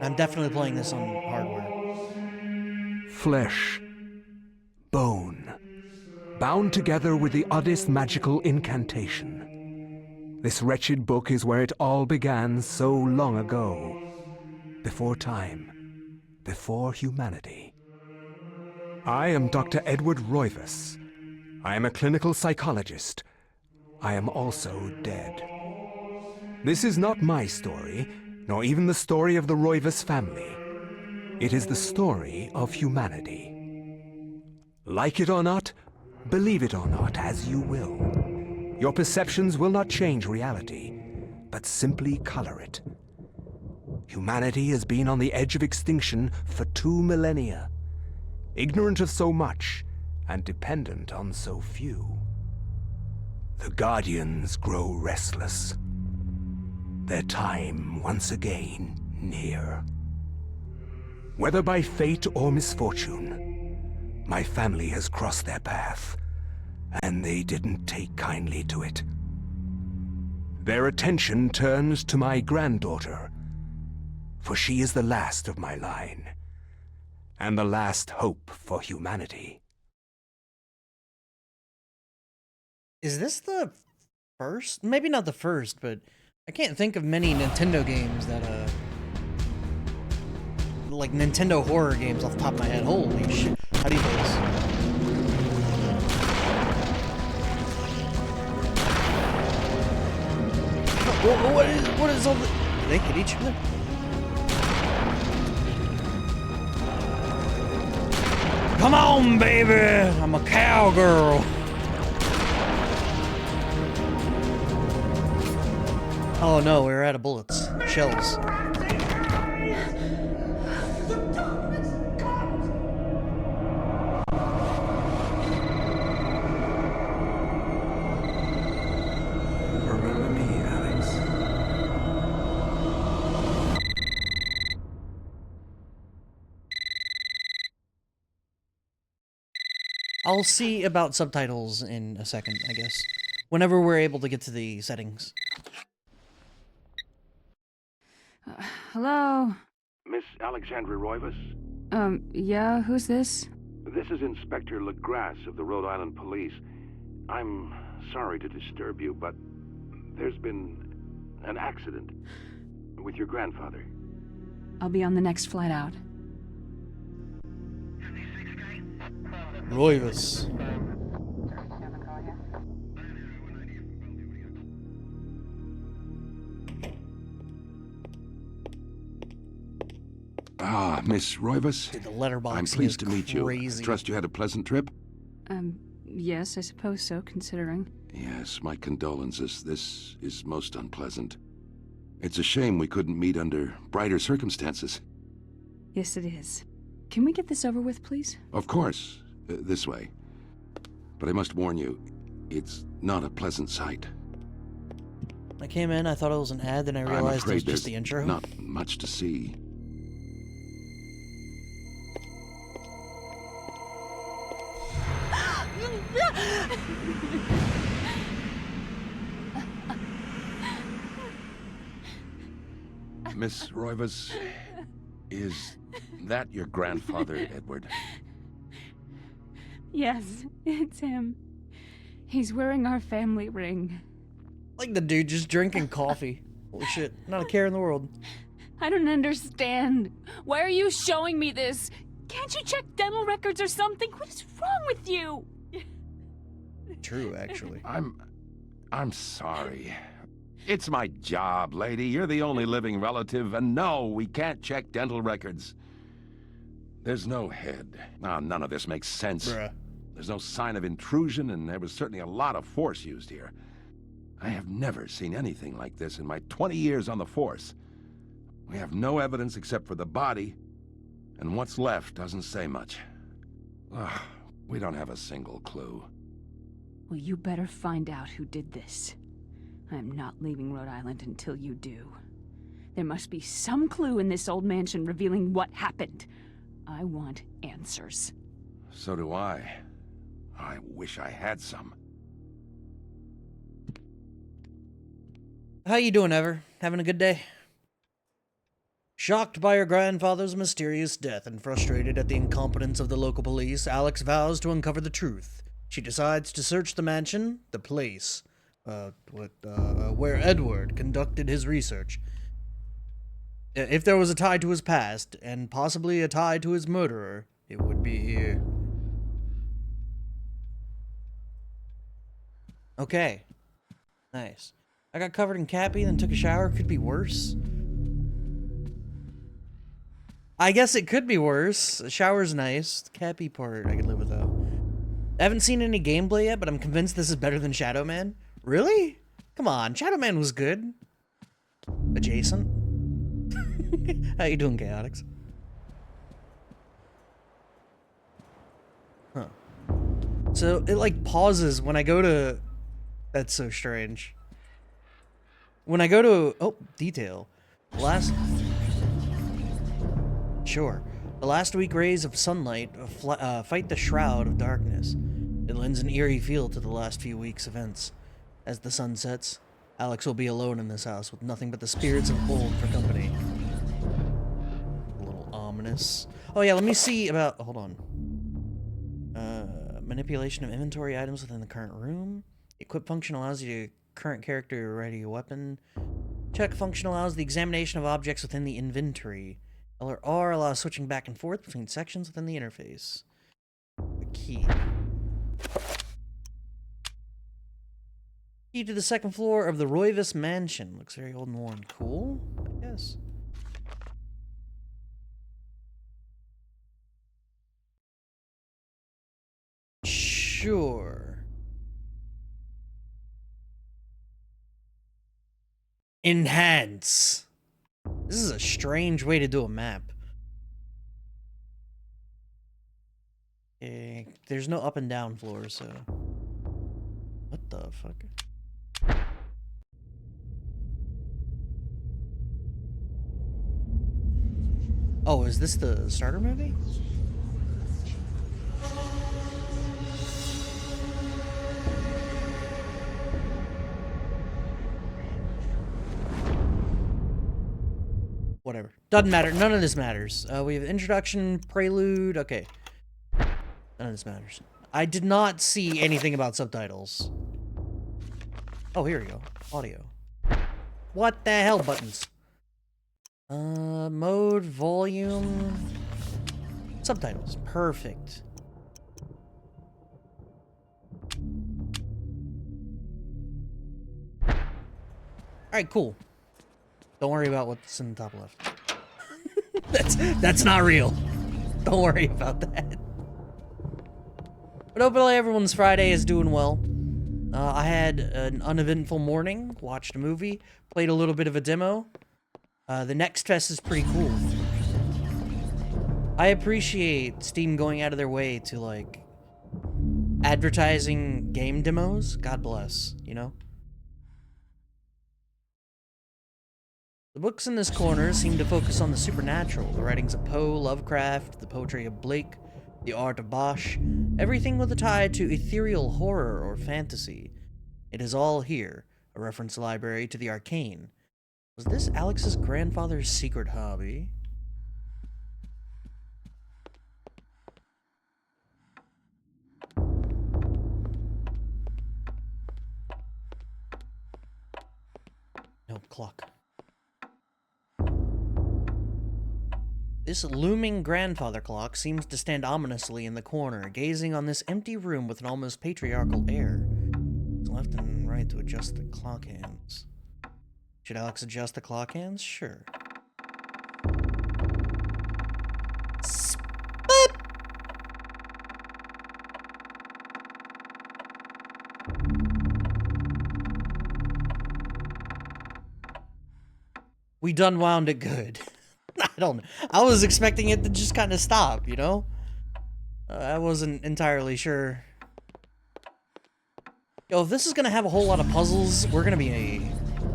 I'm definitely playing this on hardware. Flesh, bone, bound together with the oddest magical incantation. This wretched book is where it all began so long ago. Before time, before humanity. I am Dr. Edward Roivas. I am a clinical psychologist. I am also dead. This is not my story, nor even the story of the Roivas family. It is the story of humanity. Like it or not, believe it or not, as you will. Your perceptions will not change reality, but simply color it. Humanity has been on the edge of extinction for 2 millennia, ignorant of so much and dependent on so few. The Guardians grow restless. Their time once again near. Whether by fate or misfortune, my family has crossed their path, and they didn't take kindly to it. Their attention turns to my granddaughter, for she is the last of my line, and the last hope for humanity. Is this the first? Maybe not the first, but I can't think of many Nintendo games that, like Nintendo horror games off the top of my head. Holy shit. How do you play this? What is all the... They hit each other? Come on, baby! I'm a cowgirl! Oh no, we're out of bullets. Shells. Remember me, Alex. I'll see about subtitles in a second, I guess. Whenever we're able to get to the settings. Hello? Miss Alexandra Roivas? Yeah, who's this? This is Inspector LaGrasse of the Rhode Island Police. I'm sorry to disturb you, but there's been an accident with your grandfather. I'll be on the next flight out. Roivas. Ah, Miss Roivas. Dude, the letterbox I'm pleased is to meet you. crazy. I trust you had a pleasant trip? Yes, I suppose so, considering. Yes, my condolences. This is most unpleasant. It's a shame we couldn't meet under brighter circumstances. Yes, it is. Can we get this over with, please? Of course, this way. But I must warn you, it's not a pleasant sight. I came in, I thought it was an ad, then I I'm realized it afraid was there's just the intro. not much to see. Miss Roivas, is that your grandfather, Edward? Yes, it's him. He's wearing our family ring. Like the dude just drinking coffee. Holy shit, not a care in the world. I don't understand. Why are you showing me this? Can't you check dental records or something? What is wrong with you? True, actually. I'm sorry. It's my job, lady. You're the only living relative, and no, we can't check dental records. There's no head. None of this makes sense. Bruh. There's no sign of intrusion, and there was certainly a lot of force used here. I have never seen anything like this in my 20 years on the force. We have no evidence except for the body, and what's left doesn't say much. Ugh, we don't have a single clue. Well, you better find out who did this. I'm not leaving Rhode Island until you do. There must be some clue in this old mansion revealing what happened. I want answers. So do I. I wish I had some. How you doing, Ever? Having a good day? Shocked by her grandfather's mysterious death and frustrated at the incompetence of the local police, Alex vows to uncover the truth. She decides to search the mansion, the place, where Edward conducted his research. If there was a tie to his past, and possibly a tie to his murderer, it would be here. Okay. Nice. I got covered in Cappy, then took a shower. Could be worse. I guess it could be worse. The shower's nice. The Cappy part I could live with, though. I haven't seen any gameplay yet, but I'm convinced this is better than Shadow Man. Really? Come on, Shadow Man was good. Adjacent. How you doing, Chaotix? Huh. So, it, like, pauses when I go to... That's so strange. When I go to... Oh, detail. Sure. The last weak rays of sunlight fight the shroud of darkness. It lends an eerie feel to the last few weeks' events. As the sun sets, Alex will be alone in this house with nothing but the spirits of old for company. A little ominous. Oh yeah, let me see about... Hold on. Manipulation of inventory items within the current room. Equip function allows you to current character ready weapon. Check function allows the examination of objects within the inventory. L or R allows switching back and forth between sections within the interface. A key. Key to the second floor of the Roivas Mansion. Looks very old and worn. Cool, I guess. Sure. Enhance. This is a strange way to do a map. Okay, there's no up and down floors, so... What the fuck? Oh, is this the starter movie? Whatever. Doesn't matter. None of this matters. We have introduction, prelude. Okay. None of this matters. I did not see anything about subtitles. Oh, here we go. Audio. What the hell buttons? Mode, volume, subtitles. Perfect. Alright, cool. Don't worry about what's in the top left. That's not real. Don't worry about that. But hopefully everyone's Friday is doing well. I had an uneventful morning, watched a movie, played a little bit of a demo. The Next Fest is pretty cool. I appreciate Steam going out of their way to, like, advertising game demos. God bless, you know? The books in this corner seem to focus on the supernatural. The writings of Poe, Lovecraft, the poetry of Blake, the art of Bosch, everything with a tie to ethereal horror or fantasy. It is all here, a reference library to the arcane. Was this Alex's grandfather's secret hobby? No, clock. This looming grandfather clock seems to stand ominously in the corner, gazing on this empty room with an almost patriarchal air. It's left and right to adjust the clock hands. Should Alex adjust the clock hands? Sure. Boop. We done wound it good. I don't know. I was expecting it to just kind of stop, you know? I wasn't entirely sure. Yo, if this is gonna have a whole lot of puzzles, we're gonna be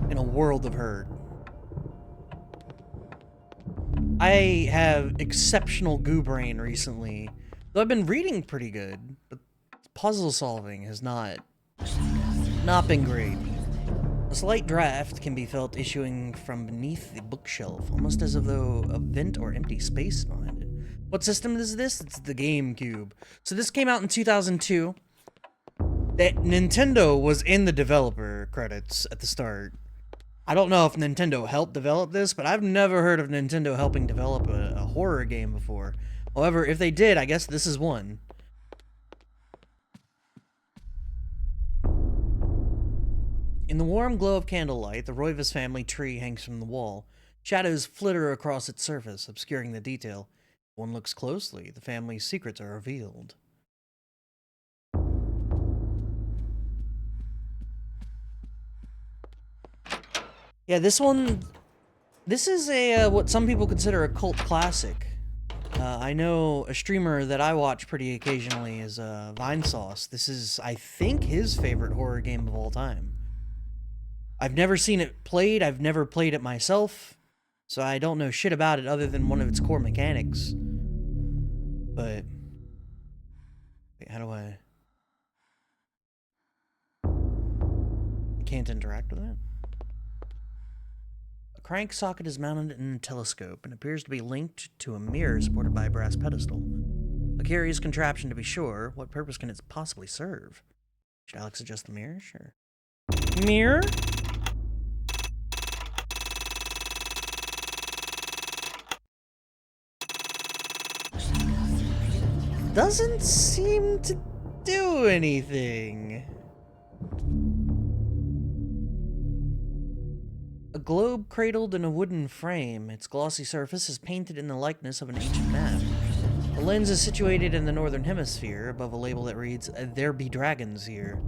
in a world of hurt. I have exceptional goo brain recently. Though I've been reading pretty good, but puzzle solving has not been great. A slight draft can be felt issuing from beneath the bookshelf, almost as though a vent or empty space behind it. What system is this? It's the GameCube. So this came out in 2002. That Nintendo was in the developer credits at the start. I don't know if Nintendo helped develop this, but I've never heard of Nintendo helping develop a horror game before. However, if they did, I guess this is one. In the warm glow of candlelight, the Roivas family tree hangs from the wall. Shadows flitter across its surface, obscuring the detail. If one looks closely, the family's secrets are revealed. Yeah, this is a what some people consider a cult classic. I know a streamer that I watch pretty occasionally is Vinesauce. This is, I think, his favorite horror game of all time. I've never seen it played, I've never played it myself, so I don't know shit about it other than one of its core mechanics. But... wait, how do I can't interact with that? A crank socket is mounted in a telescope and appears to be linked to a mirror supported by a brass pedestal. A curious contraption to be sure. What purpose can it possibly serve? Should Alex adjust the mirror? Sure. Mirror? Doesn't seem to do anything. A globe cradled in a wooden frame. Its glossy surface is painted in the likeness of an ancient map. The lens is situated in the northern hemisphere, above a label that reads, "There be dragons here."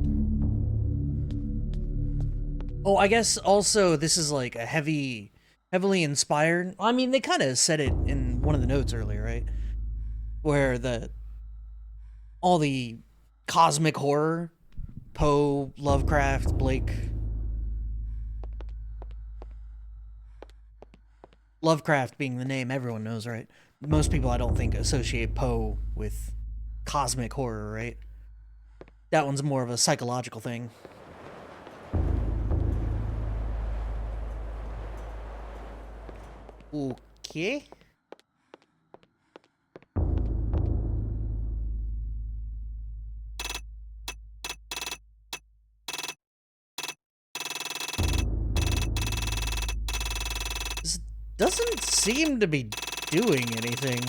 Oh, I guess also this is like a heavily inspired... I mean, they kind of said it in one of the notes earlier, right? Where all the cosmic horror, Poe, Lovecraft, Blake... Lovecraft being the name everyone knows, right? Most people, I don't think, associate Poe with cosmic horror, right? That one's more of a psychological thing. Okay. This doesn't seem to be doing anything.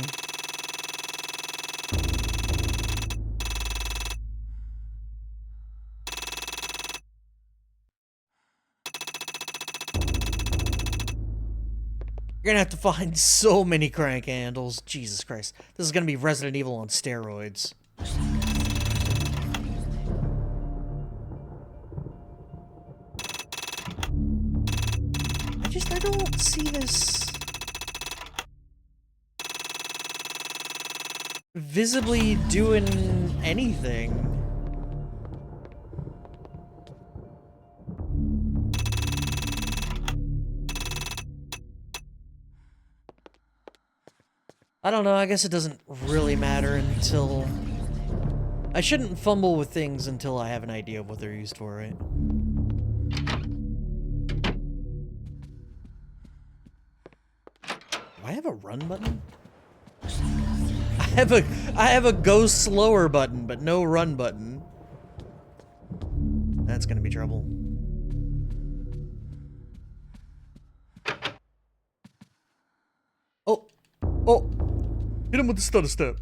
You're gonna have to find so many crank handles. Jesus Christ. This is gonna be Resident Evil on steroids. I don't see this visibly doing anything. I don't know, I guess it doesn't really matter until... I shouldn't fumble with things until I have an idea of what they're used for, right? Do I have a run button? I have a go slower button, but no run button. That's gonna be trouble. Oh! Oh! Hit him with the stutter step.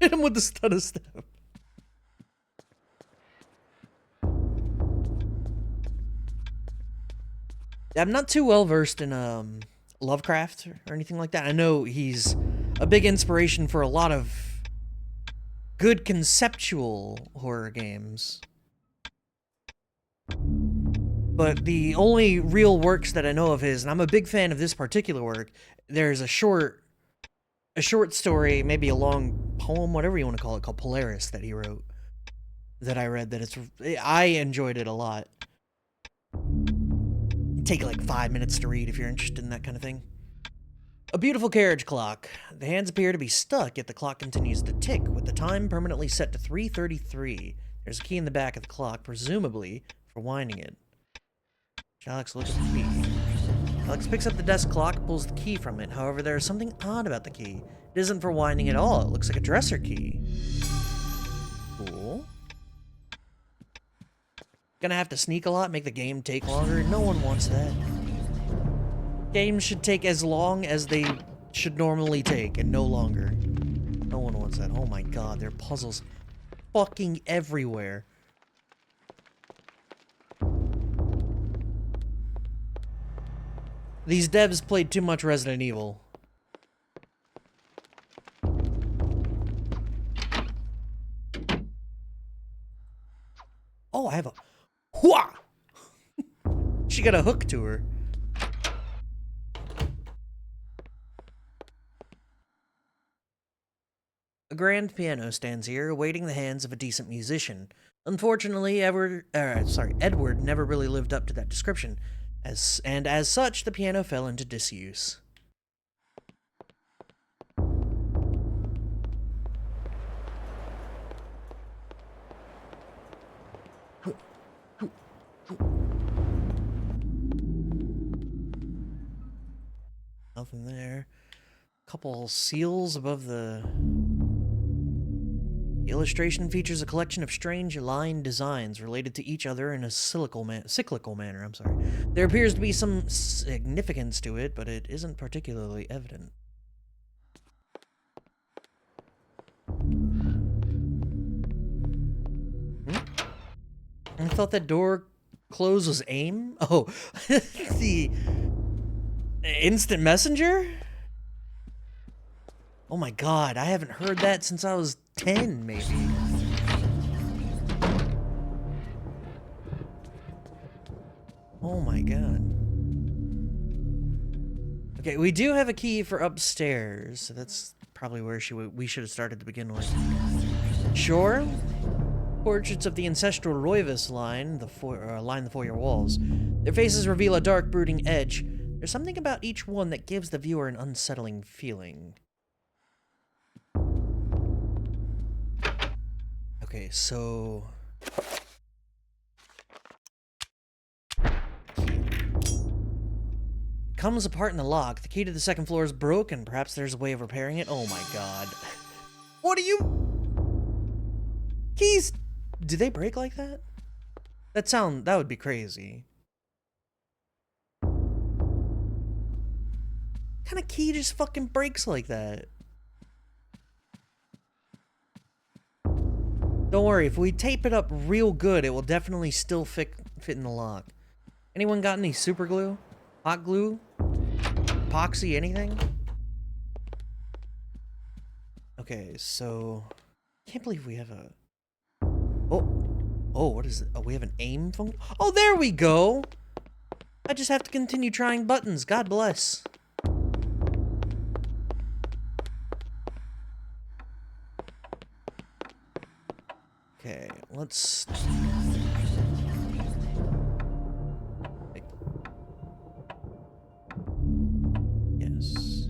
Hit him with the stutter step. I'm not too well versed in Lovecraft or anything like that. I know he's a big inspiration for a lot of good conceptual horror games. But the only real works that I know of his, and I'm a big fan of this particular work, there's a short story, maybe a long poem, whatever you want to call it, called Polaris that he wrote, that I read, I enjoyed it a lot. Take like 5 minutes to read if you're interested in that kind of thing. A beautiful carriage clock. The hands appear to be stuck, yet the clock continues to tick, with the time permanently set to 3:33. There's a key in the back of the clock, presumably for winding it. Alex, look at the key. Alex picks up the desk clock, pulls the key from it. However, there is something odd about the key. It isn't for winding at all. It looks like a dresser key. Cool. Gonna have to sneak a lot, make the game take longer. No one wants that. Games should take as long as they should normally take, and no longer. No one wants that. Oh my god, there are puzzles fucking everywhere. These devs played too much Resident Evil. Oh, I have a... Hwah! She got a hook to her. A grand piano stands here, awaiting the hands of a decent musician. Unfortunately, Edward never really lived up to that description. As such, the piano fell into disuse. Nothing there. Couple seals above the... The illustration features a collection of strange line designs related to each other in a cyclical manner. There appears to be some significance to it, but it isn't particularly evident. I thought that door close was aim? Oh, the instant messenger? Oh my god, I haven't heard that since I was 10, maybe. Oh my god. Okay, we do have a key for upstairs, so that's probably where we should have started to begin with. Sure. Portraits of the ancestral Roivus line the foyer walls. Their faces reveal a dark, brooding edge. There's something about each one that gives the viewer an unsettling feeling. Okay, so... Comes apart in the lock. The key to the second floor is broken. Perhaps there's a way of repairing it. Oh my god. What are you... Keys... Do they break like that? That would be crazy. What kind of key just fucking breaks like that? Don't worry, if we tape it up real good, it will definitely still fit in the lock. Anyone got any super glue? Hot glue? Epoxy, anything? Okay, so... Can't believe we have a... Oh, what is it? Oh, we have an aim function? Oh, there we go! I just have to continue trying buttons. God bless. Okay, let's... Yes.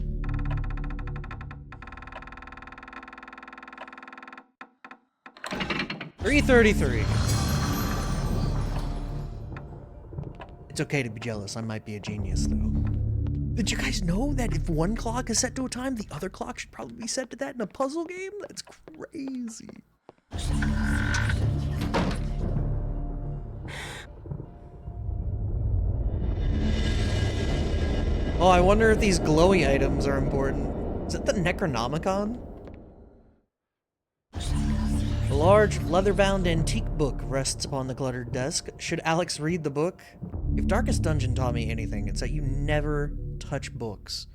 $333. It's okay to be jealous. I might be a genius, though. Did you guys know that if one clock is set to a time, the other clock should probably be set to that in a puzzle game? That's crazy. Oh, I wonder if these glowy items are important. Is it the Necronomicon? A large, leather-bound antique book rests upon the cluttered desk. Should Alex read the book? If Darkest Dungeon taught me anything, it's that you never touch books.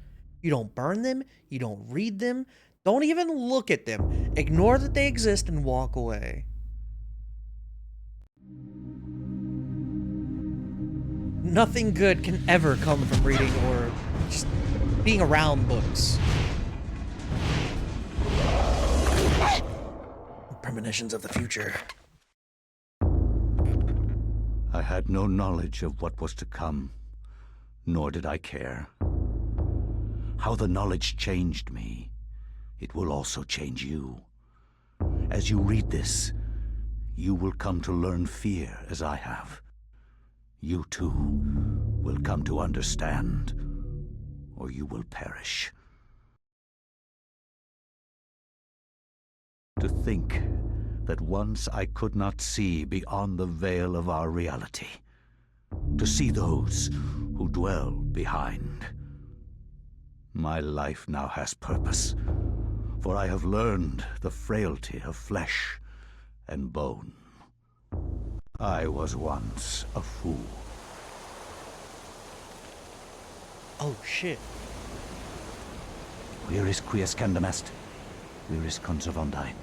You don't burn them, you don't read them, don't even look at them. Ignore that they exist and walk away. Nothing good can ever come from reading or just being around books. Premonitions of the future. I had no knowledge of what was to come, nor did I care. How the knowledge changed me, it will also change you. As you read this, you will come to learn fear as I have. You too will come to understand, or you will perish. To think that once I could not see beyond the veil of our reality. To see those who dwell behind. My life now has purpose, for I have learned the frailty of flesh and bone. I was once a fool. Oh shit. Viris quies candamest, viris conservandi.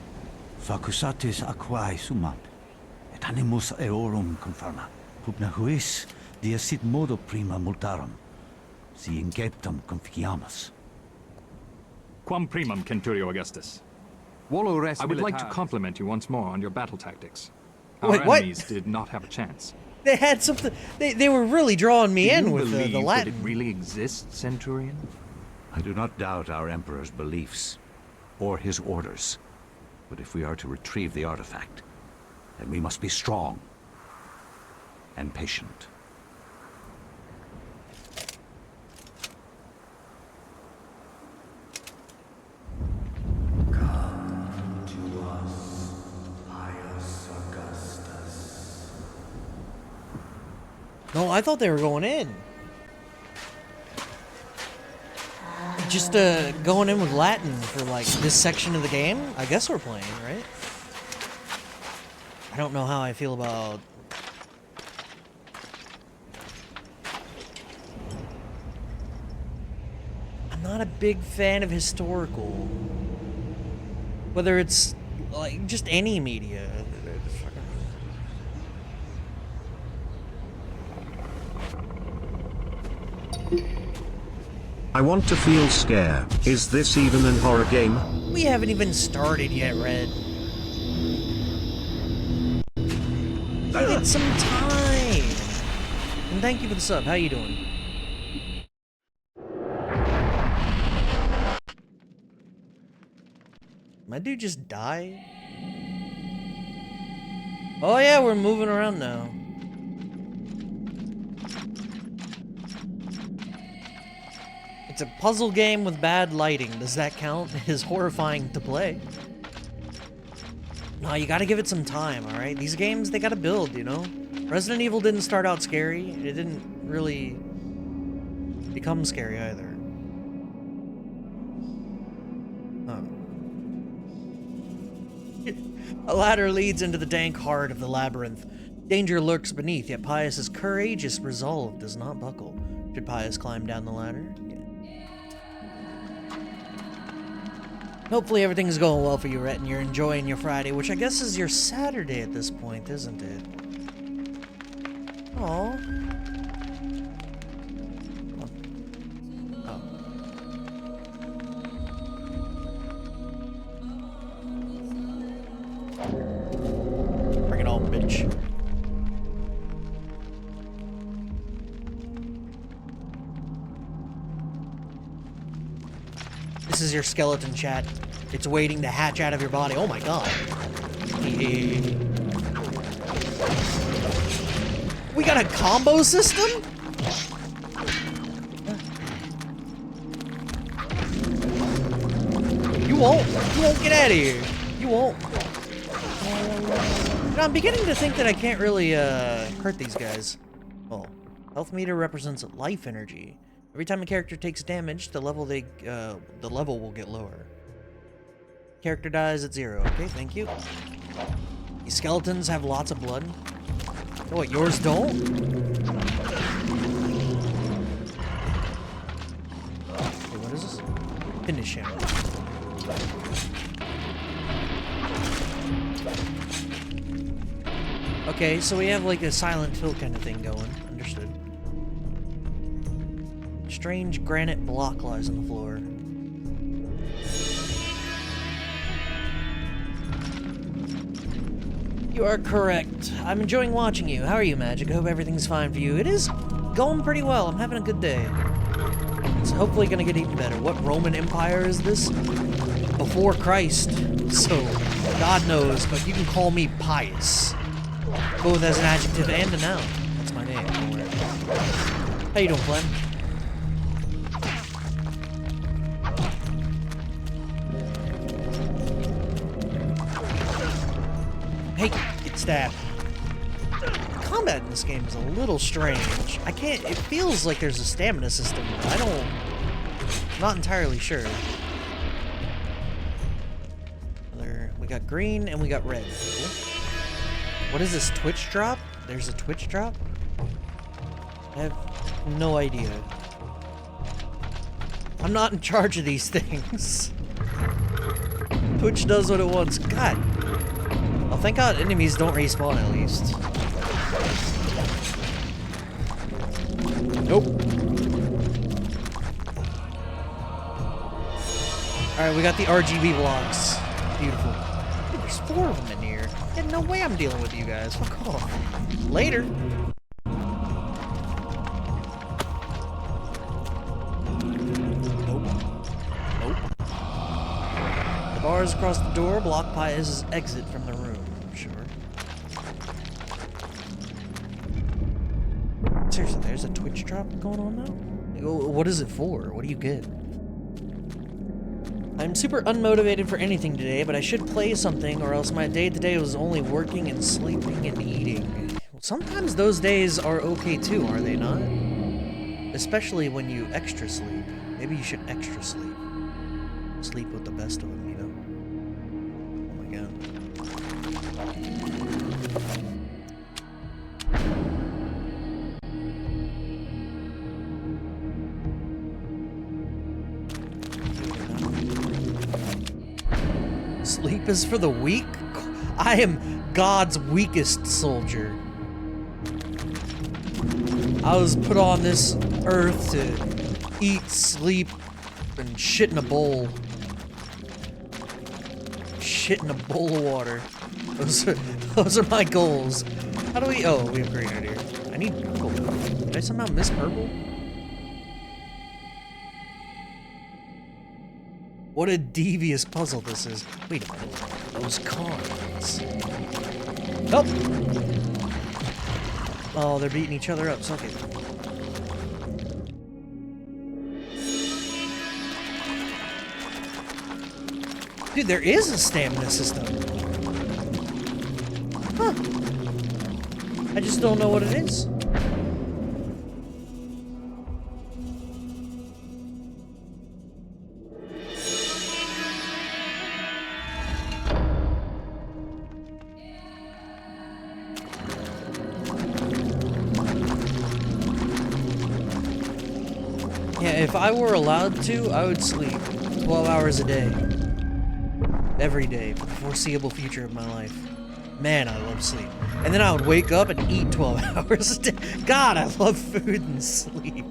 Facusatis aquae sumat, et animus eorum confirma. Pupna huis, dia sit modo prima multarum, si inceptum conficiamus. Quam primum, Centurio Augustus. I would like to compliment you once more on your battle tactics. Our Wait, what? enemies did not have a chance. They had something. They were really drawing me in with the that it Latin. really exists, Centurion? I do not doubt our Emperor's beliefs, or his orders. But if we are to retrieve the artifact, then we must be strong and patient. Come to us, Pius Augustus. No, I thought they were going in. Just going in with Latin for like this section of the game. I guess we're playing, right? I don't know how I feel about. I'm not a big fan of historical. Whether it's like just any media. I want to feel scare. Is this even an horror game? We haven't even started yet, Red. Give it some time. And thank you for the sub. How you doing? My dude just died? Oh yeah, we're moving around now. It's a puzzle game with bad lighting. Does that count? It is horrifying to play. No, you gotta give it some time, alright? These games, they gotta build, you know? Resident Evil didn't start out scary. It didn't really become scary either. A ladder leads into the dank heart of the labyrinth. Danger lurks beneath, yet Pius's courageous resolve does not buckle. Should Pius climb down the ladder? Yeah. Hopefully everything's going well for you, Rhett, and you're enjoying your Friday, which I guess is your Saturday at this point, isn't it? Aww. Oh. Bring it on, bitch. This is your skeleton, chat. It's waiting to hatch out of your body. Oh my god. We got a combo system? You won't get out of here. You won't. You know, I'm beginning to think that I can't really hurt these guys. Well, health meter represents life energy. Every time a character takes damage, the level will get lower. Character dies at 0. Okay, thank you. These skeletons have lots of blood. Oh, what, yours don't? Okay, what is this? Finish him. Okay, so we have like a Silent Hill kind of thing going. Understood. Strange granite block lies on the floor. You are correct. I'm enjoying watching you. How are you, Magic? I hope everything's fine for you. It is going pretty well. I'm having a good day. It's hopefully gonna get even better. What Roman Empire is this? Before Christ. So, God knows, but you can call me pious. Both as an adjective and a noun. That's my name. How you doing, Flynn? Hey, get stabbed. Combat in this game is a little strange. I can't, it feels like there's a stamina system, but I'm not entirely sure. We got green and we got red. Cool. What is this, Twitch drop? There's a Twitch drop? I have no idea. I'm not in charge of these things. Twitch does what it wants. God. Well, thank God enemies don't respawn at least. Nope. Alright, we got the RGB blocks. Beautiful. Dude, there's 4 of them in here. There's no way I'm dealing with you guys. Fuck off. Later. Nope. Nope. The bars across the door block Pius's exit from the room, I'm sure. Seriously, there's a Twitch drop going on now? What is it for? What do you get? I'm super unmotivated for anything today, but I should play something or else my day today was only working and sleeping and eating. Well, sometimes those days are okay too, are they not? Especially when you extra sleep. Maybe you should extra sleep. Sleep with the best of them, you know? Oh my god. Sleep is for the weak? I am God's weakest soldier. I was put on this earth to eat, sleep, and shit in a bowl. Shit in a bowl of water. Those are my goals. How do we... Oh, we have green right here. I need purple. Did I somehow miss purple? What a devious puzzle this is. Wait a minute. Those cards. Oh! Oh, they're beating each other up. Suck it. Dude, there is a stamina system. Huh. I just don't know what it is. If I were allowed to, I would sleep 12 hours a day. Every day for the foreseeable future of my life. Man, I love sleep. And then I would wake up and eat 12 hours a day. God, I love food and sleep.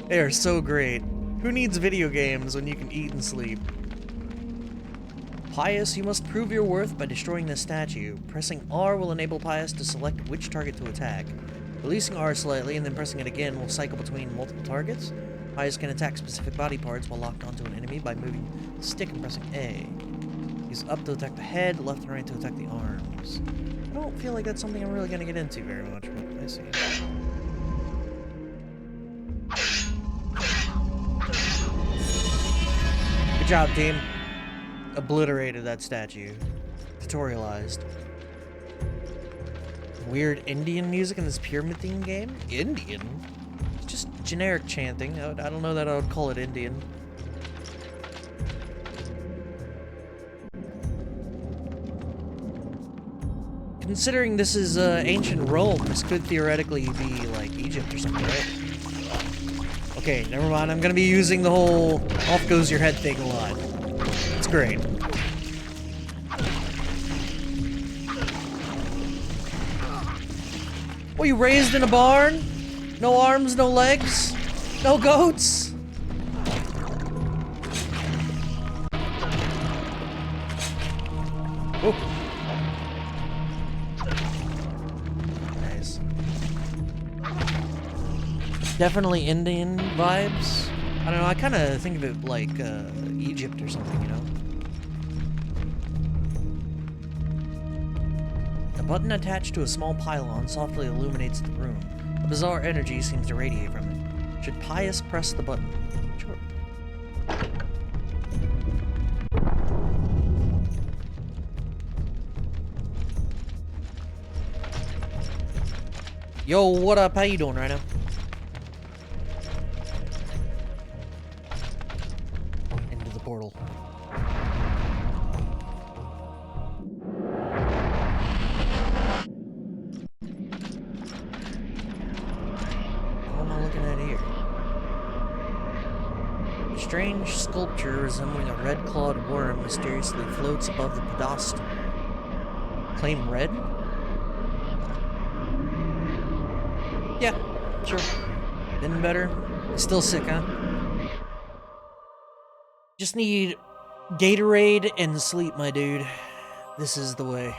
They are so great. Who needs video games when you can eat and sleep? Pius, you must prove your worth by destroying this statue. Pressing R will enable Pius to select which target to attack. Releasing R slightly and then pressing it again will cycle between multiple targets. Pius can attack specific body parts while locked onto an enemy by moving the stick and pressing A. Use up to attack the head, left and right to attack the arms. I don't feel like that's something I'm really going to get into very much, but I see. Good job, team. Obliterated that statue. Tutorialized. Weird Indian music in this pyramid theme game? Indian? It's just generic chanting. I don't know that I would call it Indian. Considering this is ancient Rome, this could theoretically be like Egypt or something, right? Okay, never mind. I'm gonna be using the whole off goes your head thing a lot. It's great. Were you raised in a barn? No arms, no legs, no goats? Oh. Nice. Definitely Indian vibes. I don't know, I kind of think of it like Egypt or something, you know? A button attached to a small pylon softly illuminates the room. A bizarre energy seems to radiate from it. Should Pius press the button? Sure. Yo, what up? How you doing right now? Into the portal. What am I looking at here? A strange sculpture resembling a red-clawed worm mysteriously floats above the pedestal. Claim red? Yeah, sure. Been better. Still sick, huh? Just need Gatorade and sleep, my dude. This is the way.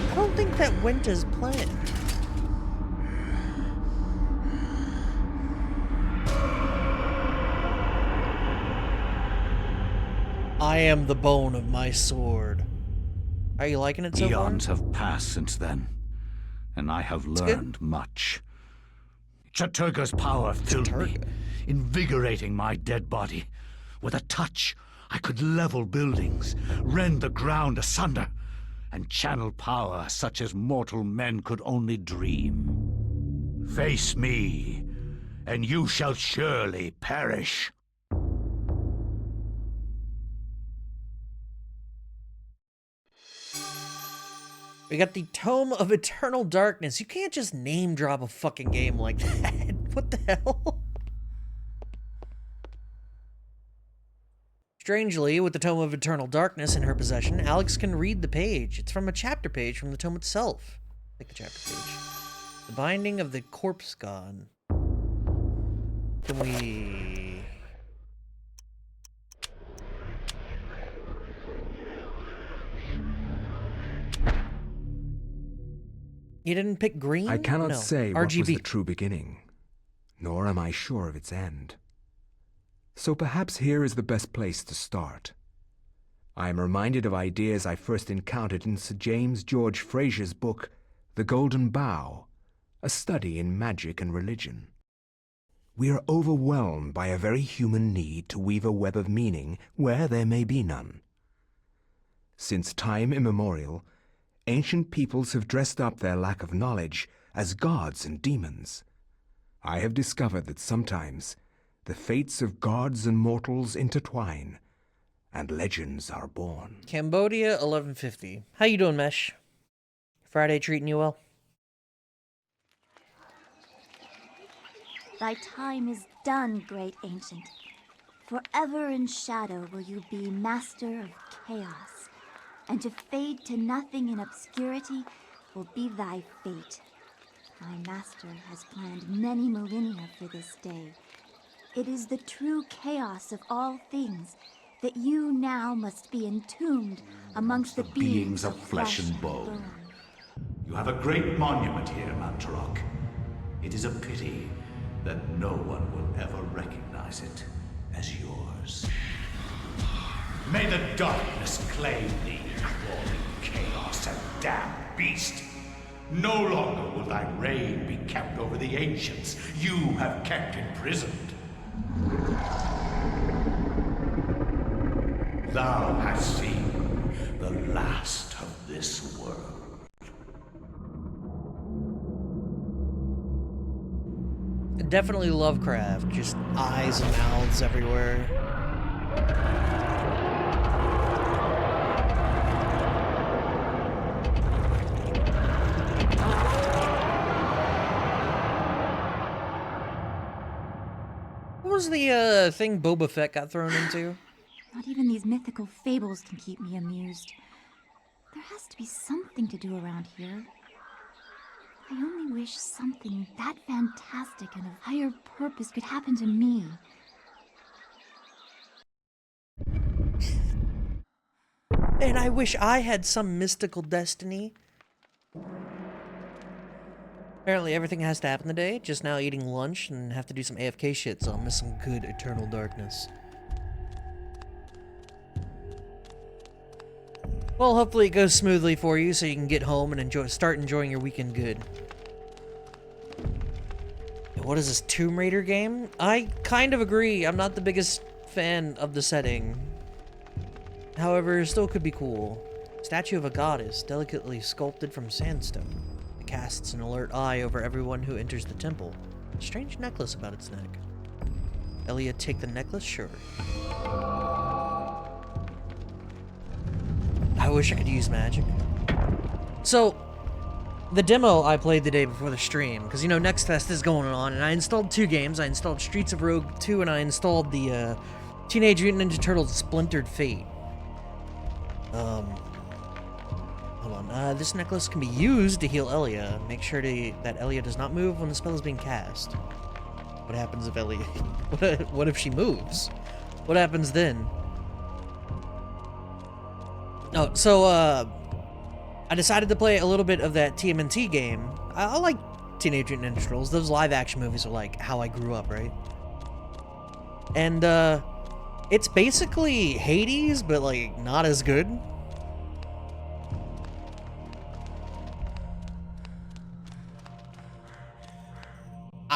I don't think that went as planned. I am the bone of my sword. Are you liking it so far? Eons have passed since then, and I have learned much. Chatturga's power filled me, invigorating my dead body. With a touch, I could level buildings, rend the ground asunder, and channel power such as mortal men could only dream. Face me, and you shall surely perish. We got the Tome of Eternal Darkness. You can't just name drop a fucking game like that. What the hell? Strangely, with the Tome of Eternal Darkness in her possession, Alex can read the page. It's from a chapter page from the tome itself. Like the chapter page. The Binding of the Corpse God. Can we... You didn't pick green? I cannot No. say what was RGB. the true beginning, nor am I sure of its end. So perhaps here is the best place to start. I am reminded of ideas I first encountered in Sir James George Fraser's book, The Golden Bough, a study in magic and religion. We are overwhelmed by a very human need to weave a web of meaning where there may be none. Since time immemorial, ancient peoples have dressed up their lack of knowledge as gods and demons. I have discovered that sometimes the fates of gods and mortals intertwine, and legends are born. Cambodia 1150. How you doing, Mesh? Friday treating you well? Thy time is done, great ancient. Forever in shadow will you be master of chaos, and to fade to nothing in obscurity will be thy fate. My master has planned many millennia for this day. It is the true chaos of all things that you now must be entombed amongst the beings of flesh and bone. You have a great monument here, Mantarok. It is a pity that no one will ever recognize it as yours. May the darkness claim thee, crawling chaos and damned beast. No longer will thy reign be kept over the ancients you have kept imprisoned. Thou hast seen the last of this world. Definitely Lovecraft. Just eyes and mouths everywhere. What was the thing Boba Fett got thrown into? Not even these mythical fables can keep me amused. There has to be something to do around here. I only wish something that fantastic and of higher purpose could happen to me. And I wish I had some mystical destiny. Apparently everything has to happen today. Just now eating lunch and have to do some AFK shit, so I'll miss some good Eternal Darkness. Well, hopefully it goes smoothly for you so you can get home and start enjoying your weekend good. What is this, Tomb Raider game? I kind of agree. I'm not the biggest fan of the setting. However, it still could be cool. Statue of a goddess, delicately sculpted from sandstone. It casts an alert eye over everyone who enters the temple. A strange necklace about its neck. Elia, take the necklace? Sure. I wish I could use magic. So, the demo I played the day before the stream, because, you know, Next Fest is going on, and I installed 2 games. I installed Streets of Rogue 2, and I installed the Teenage Mutant Ninja Turtles Splintered Fate. Hold on. This necklace can be used to heal Elia. Make sure that Elia does not move when the spell is being cast. What happens if Elia... what if she moves? What happens then? Oh, so, I decided to play a little bit of that TMNT game. I like Teenage Mutant Ninja Turtles. Those live-action movies are like how I grew up, right? And, it's basically Hades, but, like, not as good.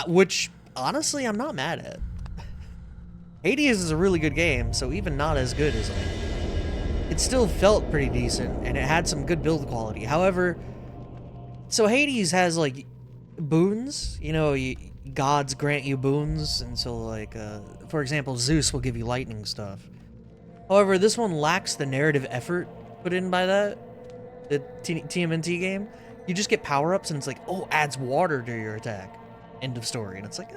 Which, honestly, I'm not mad at. Hades is a really good game, so even not as good as, like, it still felt pretty decent, and it had some good build quality. However, so Hades has, like, boons. You know, gods grant you boons, and so, like, for example, Zeus will give you lightning stuff. However, this one lacks the narrative effort put in by the TMNT game. You just get power-ups, and it's like, oh, adds water to your attack. End of story. And it's like,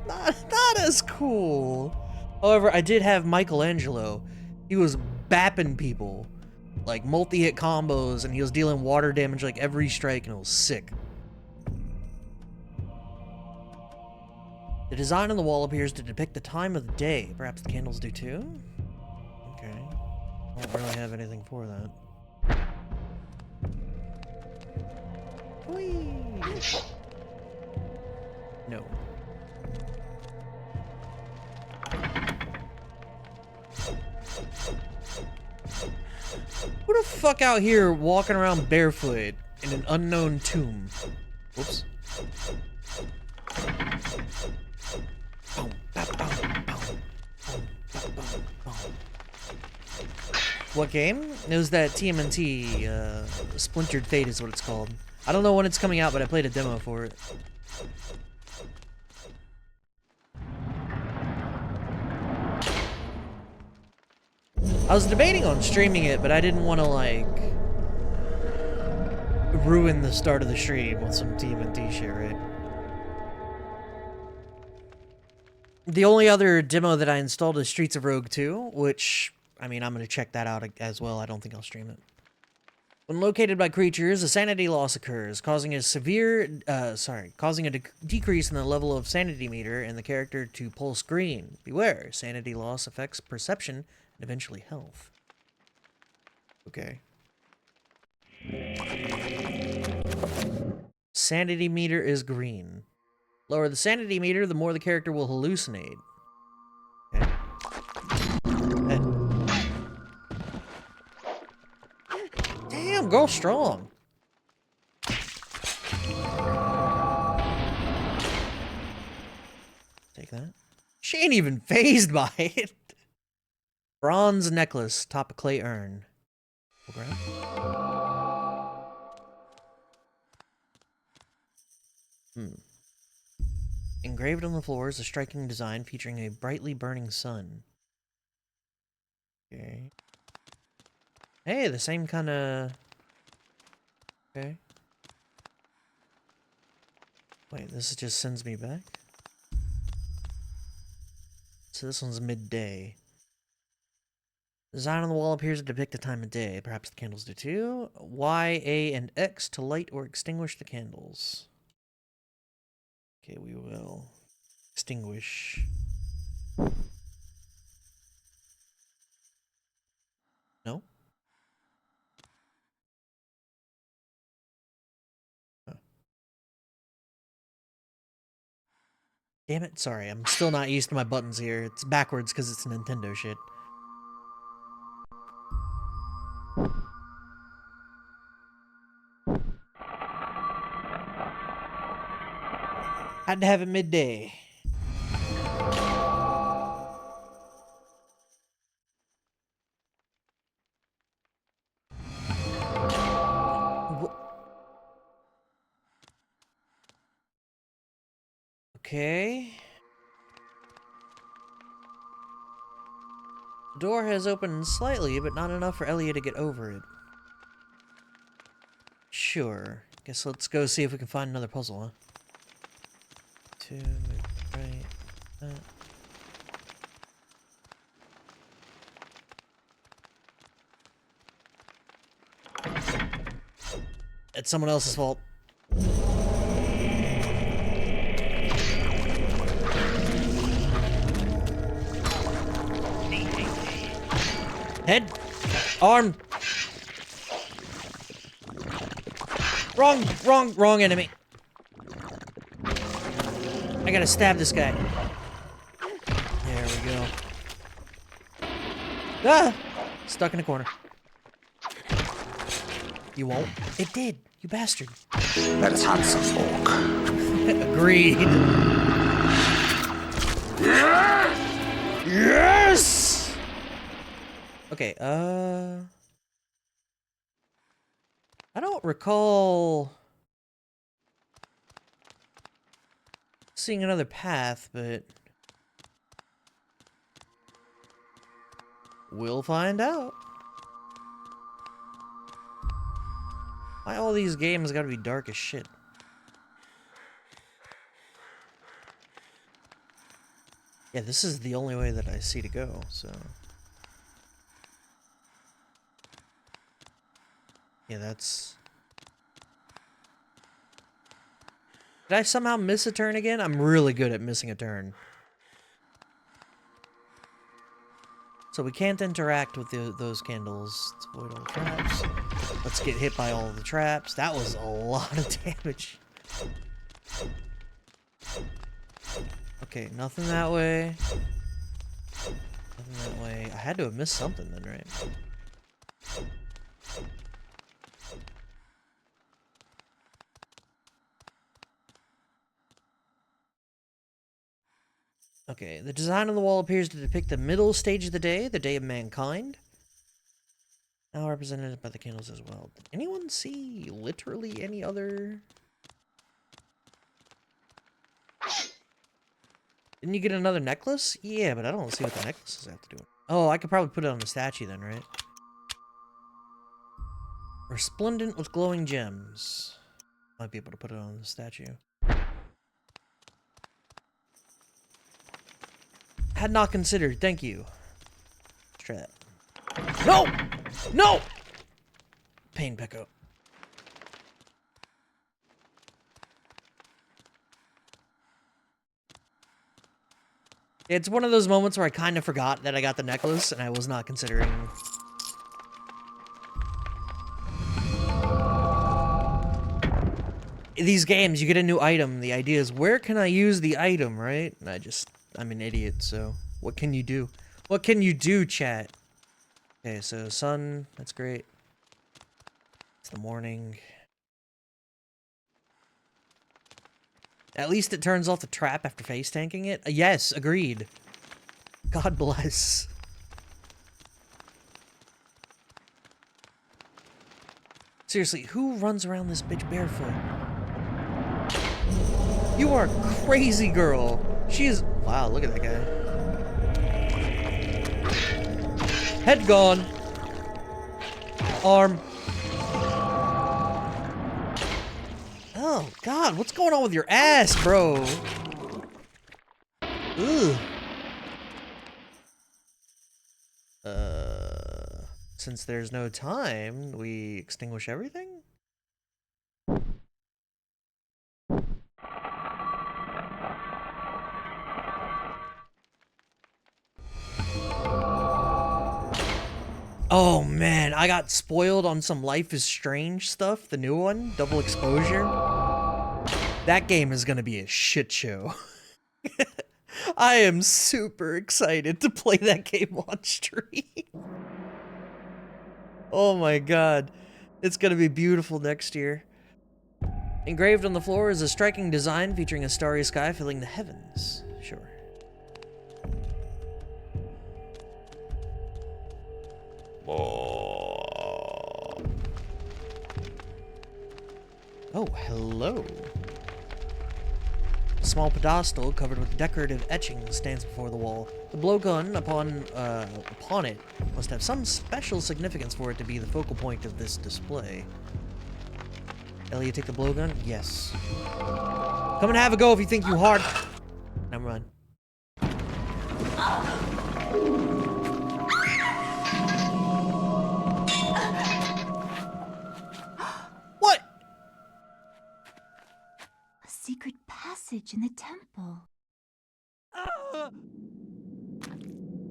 not as cool. However, I did have Michelangelo. He was bapping people, like multi-hit combos, and he was dealing water damage like every strike, and it was sick. The design on the wall appears to depict the time of the day. Perhaps the candles do too? Okay. I don't really have anything for that. Whee! No. Who the fuck out here walking around barefoot in an unknown tomb? Whoops. What game? It was that TMNT, Splintered Fate is what it's called. I don't know when it's coming out, but I played a demo for it. I was debating on streaming it, but I didn't want to, like, ruin the start of the stream with some TMNT shit, right? The only other demo that I installed is Streets of Rogue 2, which, I mean, I'm going to check that out as well. I don't think I'll stream it. When located by creatures, a sanity loss occurs, causing a decrease in the level of sanity meter and the character to pulse green. Beware, sanity loss affects perception and eventually health. Okay. Sanity meter is green. Lower the sanity meter, the more the character will hallucinate. Okay. Damn, girl strong. Take that. She ain't even phased by it. Bronze necklace, top of clay urn. We'll grab. Engraved on the floor is a striking design featuring a brightly burning sun. Okay. Hey, the same kind of... Okay. Wait, this just sends me back? So this one's midday. The design on the wall appears to depict the time of day. Perhaps the candles do too. Y, A, and X to light or extinguish the candles. Okay, we will extinguish. Damn it, sorry, I'm still not used to my buttons here. It's backwards because it's Nintendo shit. Had to have it midday. Okay. The door has opened slightly, but not enough for Elliot to get over it. Sure. Guess let's go see if we can find another puzzle, huh? 2, right. It's someone else's fault. Head. Arm. Wrong enemy. I gotta stab this guy. There we go. Ah! Stuck in a corner. You won't? It did, you bastard. Let's hunt some orc. Agreed. Yes! Okay, I don't recall seeing another path, but we'll find out. Why all these games gotta be dark as shit? Yeah, this is the only way that I see to go, so... Yeah, that's... Did I somehow miss a turn again? I'm really good at missing a turn. So we can't interact with those candles. Let's avoid all the traps. Let's get hit by all the traps. That was a lot of damage. Okay, nothing that way. Nothing that way. I had to have missed something then, right? Okay, the design on the wall appears to depict the middle stage of the day of mankind. Now represented by the candles as well. Did anyone see literally any other... Didn't you get another necklace? Yeah, but I don't see what the necklaces have to do. Oh, I could probably put it on the statue then, right? Resplendent with glowing gems. Might be able to put it on the statue. Had not considered, thank you. Let's try that. No! No! Pain Pecco. It's one of those moments where I kind of forgot that I got the necklace and I was not considering. These games, you get a new item. The idea is, where can I use the item, right? And I'm an idiot, so what can you do? What can you do, chat? Okay, so sun, that's great. It's the morning. At least it turns off the trap after face tanking it. Yes, agreed. God bless. Seriously, who runs around this bitch barefoot? You are crazy, girl. She is... Wow, look at that guy. Head gone. Arm. Oh, God, what's going on with your ass, bro? Ugh. Since there's no time, we extinguish everything? Oh man, I got spoiled on some Life is Strange stuff, the new one, double exposure. That game is gonna be a shit show. I am super excited to play that game on stream. Oh my god. It's gonna be beautiful next year. Engraved on the floor is a striking design featuring a starry sky filling the heavens. Sure. Oh, hello. A small pedestal covered with decorative etchings stands before the wall. The blowgun upon it must have some special significance for it to be the focal point of this display. Elliot, take the blowgun? Yes. Come and have a go if you think you hard. Never mind. What? A secret passage in the temple.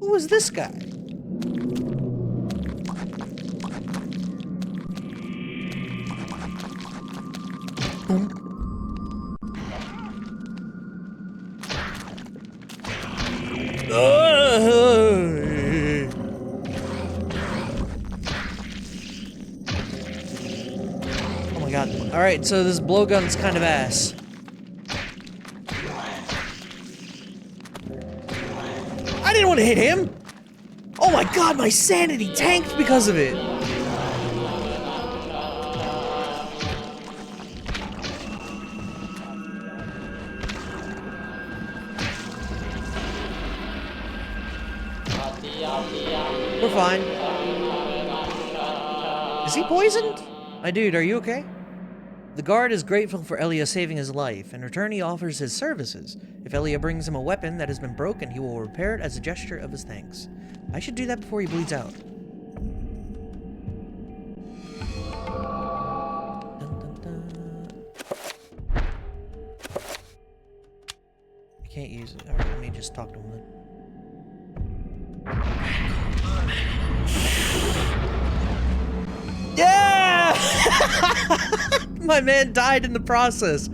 Who is this guy? Oh my god. Alright, so this blowgun's kind of ass. I didn't want to hit him! Oh my god, my sanity tanked because of it! We're fine. Is he poisoned? My dude, are you okay? The guard is grateful for Elia saving his life. In return, he offers his services. If Elia brings him a weapon that has been broken, he will repair it as a gesture of his thanks. I should do that before he bleeds out. Dun, dun, dun. I can't use it. Alright, let me just talk to him then. Yeah! My man died in the process.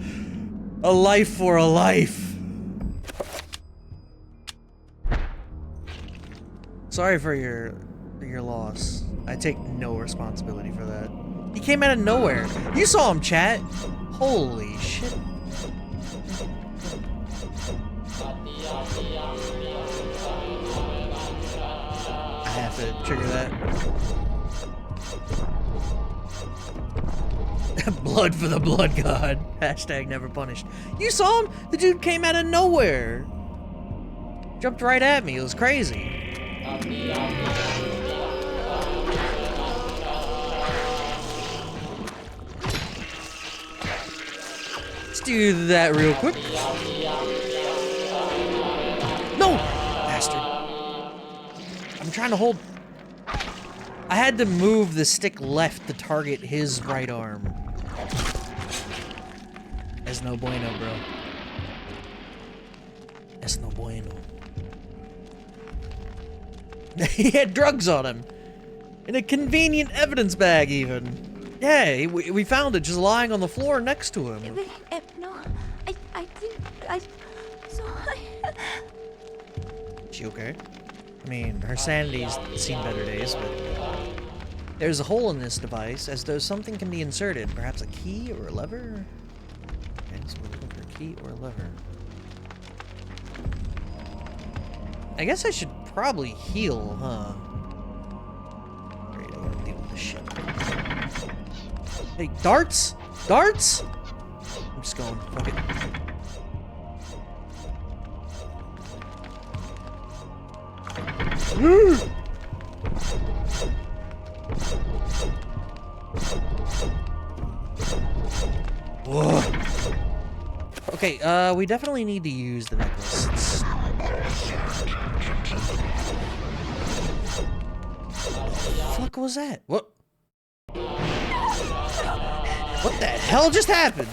A life for a life. Sorry for your loss. I take no responsibility for that. He came out of nowhere. You saw him, chat. Holy shit. I have to trigger that. Blood for the blood god. Hashtag never punished. You saw him? The dude came out of nowhere. Jumped right at me. It was crazy. Let's do that real quick. No! Bastard. I'm trying to hold... I had to move the stick left to target his right arm. Es no bueno, bro. Es no bueno. He had drugs on him. In a convenient evidence bag, even. Yeah, we found it just lying on the floor next to him. No, I didn't, She okay? I mean, her sanity's seen better days, but... There's a hole in this device, as though something can be inserted. Perhaps a key or a lever? Okay, so we're looking for a key or a lever. I guess I should probably heal, huh? Great, I gotta deal with this shit. Hey, darts? Darts? I'm just going, fuck it. Whoa. Okay, we definitely need to use the necklace. Fuck was that? What? What the hell just happened?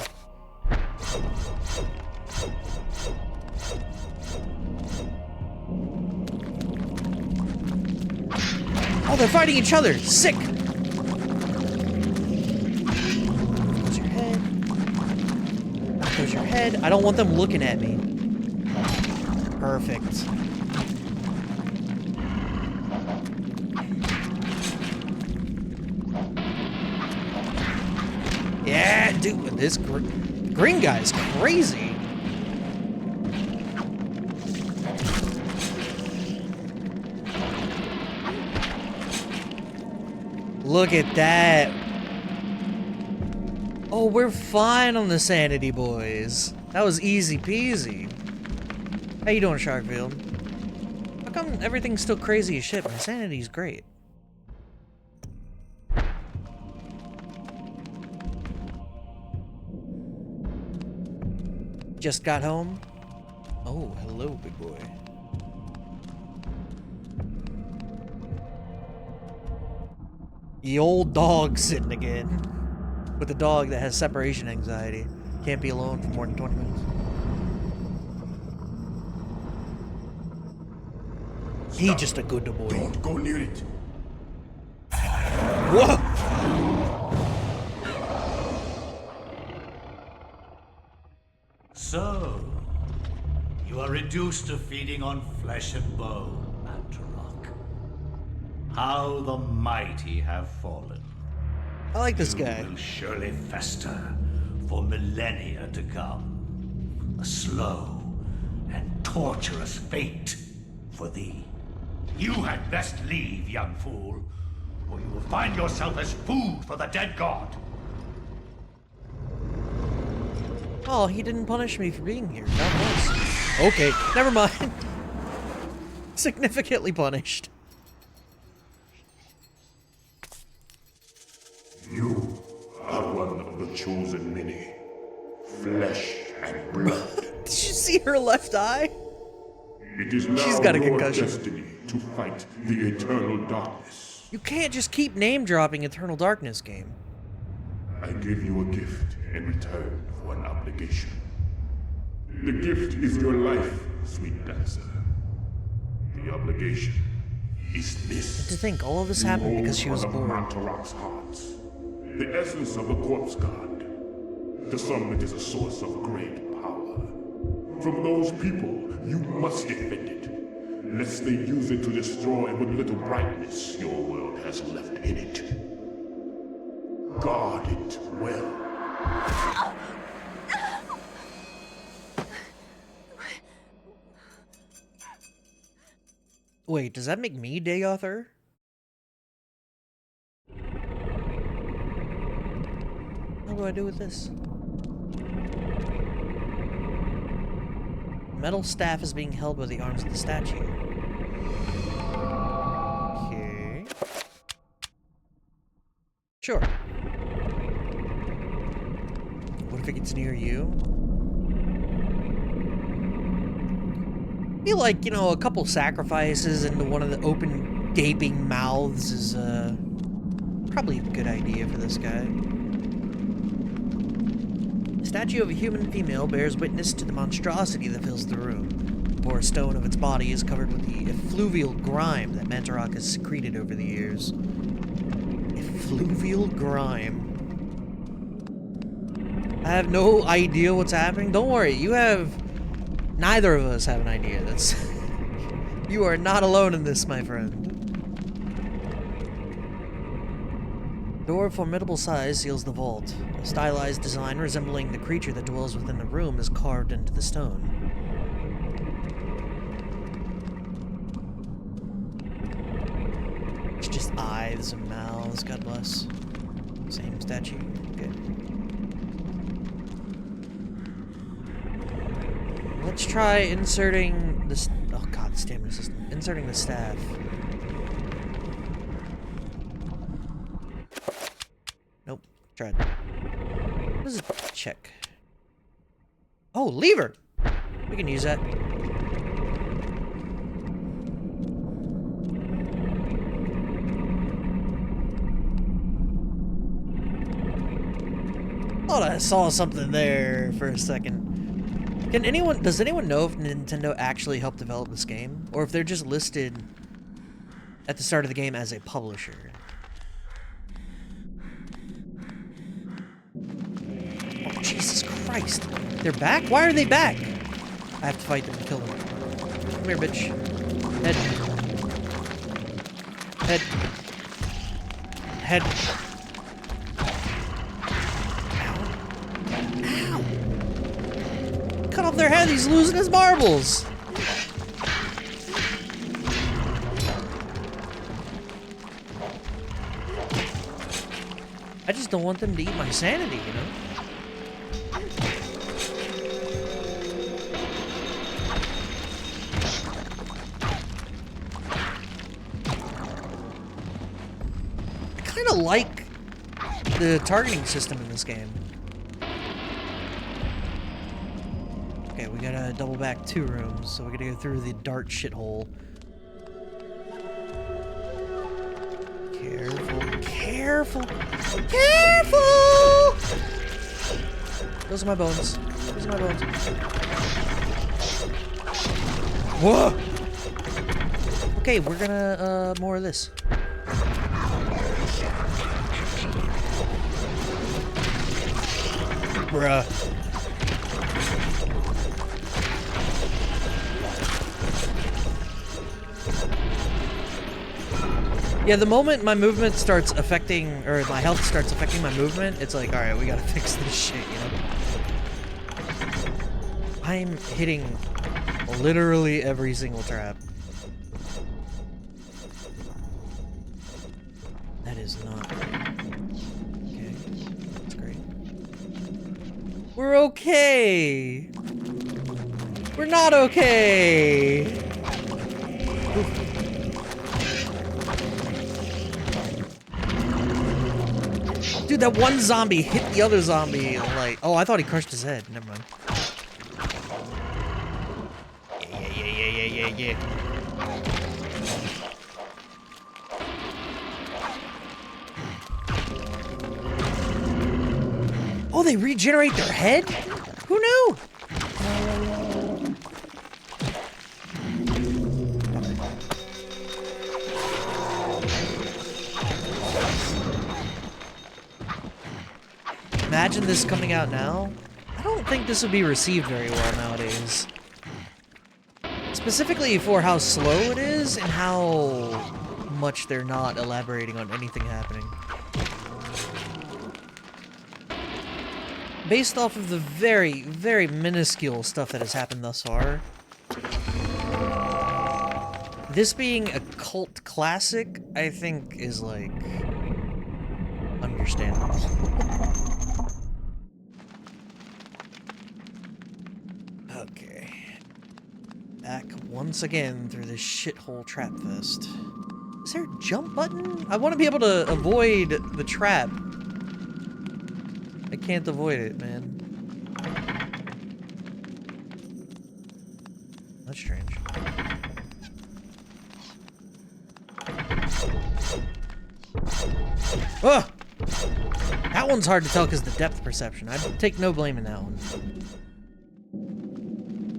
Oh, they're fighting each other. Sick. Close your head. Close your head. I don't want them looking at me. Perfect. Yeah, dude, this green guy's crazy. Look at that. Oh, we're fine on the Sanity, boys. That was easy peasy. How you doing, Sharkfield? How come everything's still crazy as shit? My Sanity's great. Just got home? Oh, hello, big boy. The old dog sitting again. With a dog that has separation anxiety. Can't be alone for more than 20 minutes. He just a good boy. Don't go near it. Whoa! So, you are reduced to feeding on flesh and bone, Mantarok. How the mighty have fallen. I like this guy. You will surely fester for millennia to come. A slow and torturous fate for thee. You had best leave, young fool, or you will find yourself as food for the dead god. Oh, he didn't punish me for being here. God bless. Okay, never mind. Significantly punished. You are one of the chosen many. Flesh and blood. Did you see her left eye? It is now She's got a your concussion. destiny to fight the eternal darkness. You can't just keep name-dropping Eternal Darkness, game. I give you a gift in return for an obligation. The gift is your life, sweet dancer. The obligation is this. To think all of this happened because she was bored. Mantarok's hearts. The essence of a corpse god. The summit is a source of great power. From those people, you must defend it, lest they use it to destroy what little brightness your world has left in it. Guard it well. Wait, does that make me Day-Author? What do I do with this? Metal staff is being held by the arms of the statue. Okay. Sure. What if it gets near you? I feel like, you know, a couple sacrifices into one of the open, gaping mouths is, probably a good idea for this guy. The statue of a human female bears witness to the monstrosity that fills the room. The porous stone of its body is covered with the effluvial grime that Mantarok has secreted over the years. Effluvial grime. I have no idea what's happening. Don't worry, you have... Neither of us have an idea. That's... You are not alone in this, my friend. A door of formidable size seals the vault. A stylized design resembling the creature that dwells within the room is carved into the stone. It's just eyes and mouths, God bless. Same statue. Good. Let's try inserting this. Oh god, stamina system. Inserting the staff. Nope. Tried. What does it check? Oh, lever! We can use that. Thought I saw something there for a second. Does anyone know if Nintendo actually helped develop this game? Or if they're just listed at the start of the game as a publisher? Oh, Jesus Christ. They're back? Why are they back? I have to fight them and kill them. Come here, bitch. Head. Head. Head. Ow. Ow. Cut off their head, he's losing his marbles. I just don't want them to eat my sanity, you know? I kind of like the targeting system in this game. Okay, we gotta double back 2 rooms, so we gotta go through the dart shithole. Careful. Careful! Those are my bones. Those are my bones. Whoa! Okay, we're gonna, more of this. Bruh. Yeah, the moment my movement starts affecting, or my health starts affecting my movement, it's like, alright, we gotta fix this shit, you know? I'm hitting literally every single trap. That is not great. Okay, that's great. We're okay! We're not okay! Oof. Dude, that one zombie hit the other zombie, like... Oh, I thought he crushed his head. Never mind. Yeah. Oh, they regenerate their head? Who knew? Imagine this coming out now. I don't think this would be received very well nowadays. Specifically for how slow it is and how much they're not elaborating on anything happening. Based off of the very, very minuscule stuff that has happened thus far, this being a cult classic, I think, is, like, understandable. Okay. Back once again through this shithole trap fest. Is there a jump button? I want to be able to avoid the trap. I can't avoid it, man. That's strange. Oh! That one's hard to tell because of the depth perception. I take no blame in that one.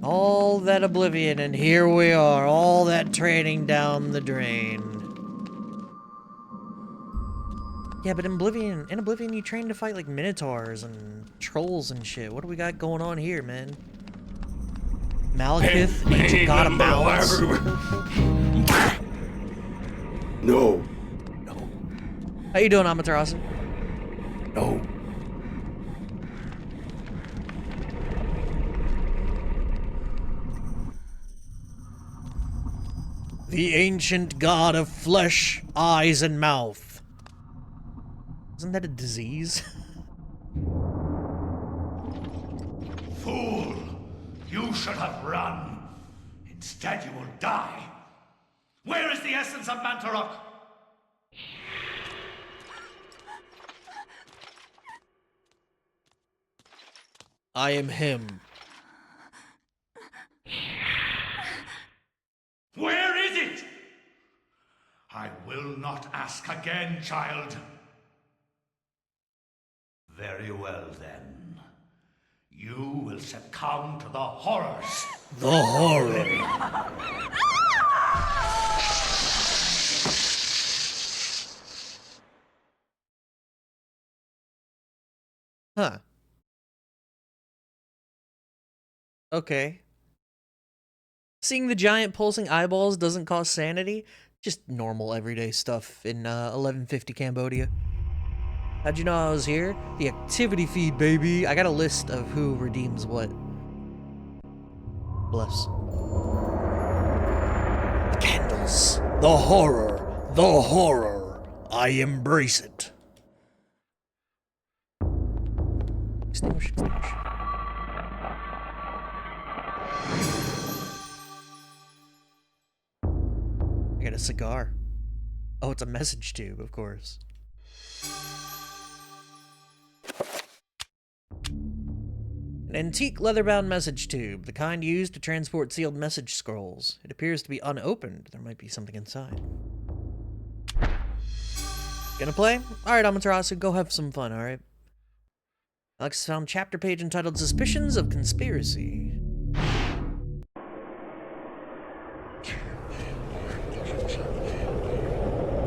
All that oblivion, and here we are. All that training down the drain. Yeah, but in Oblivion, you train to fight like minotaurs and trolls and shit. What do we got going on here, man? Malekith, ancient god of balance. No. How you doing, Amaterasu? No. The ancient god of flesh, eyes, and mouth. Isn't that a disease? Fool! You should have run. Instead, you will die. Where is the essence of Mantarok? I am him. Where is it? I will not ask again, child. Very well, then. You will succumb to the horrors. The horror. Huh. Okay. Seeing the giant pulsing eyeballs doesn't cause sanity. Just normal everyday stuff in 1150 Cambodia. How'd you know I was here? The activity feed, baby. I got a list of who redeems what. Bless. The candles. The horror. The horror. I embrace it. Extinguish, extinguish. I got a cigar. Oh, it's a message tube, of course. An antique leather-bound message tube, the kind used to transport sealed message scrolls. It appears to be unopened. There might be something inside. Gonna play? Alright, Amaterasu, go have some fun, alright? Alex found chapter page entitled Suspicions of Conspiracy.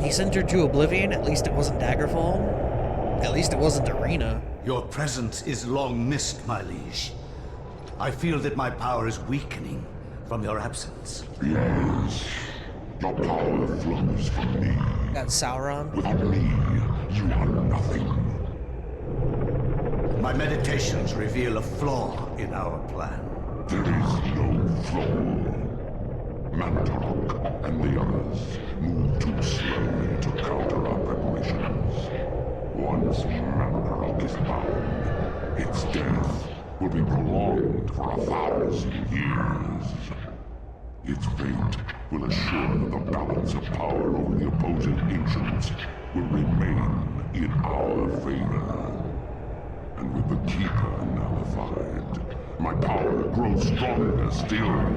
He sent her to oblivion. At least it wasn't Daggerfall. At least it wasn't Arena. Your presence is long missed, my liege. I feel that my power is weakening from your absence. Yes. Your power flows from me. Got Sauron. Without me, you are nothing. My meditations reveal a flaw in our plan. There is no flaw. Mantarok and the others move too slowly to counter our preparations. Once Mantarok is bound, its death will be prolonged for 1,000 years. Its fate will assure that the balance of power over the opposing ancients will remain in our favor. And with the Keeper nullified, my power grows stronger still.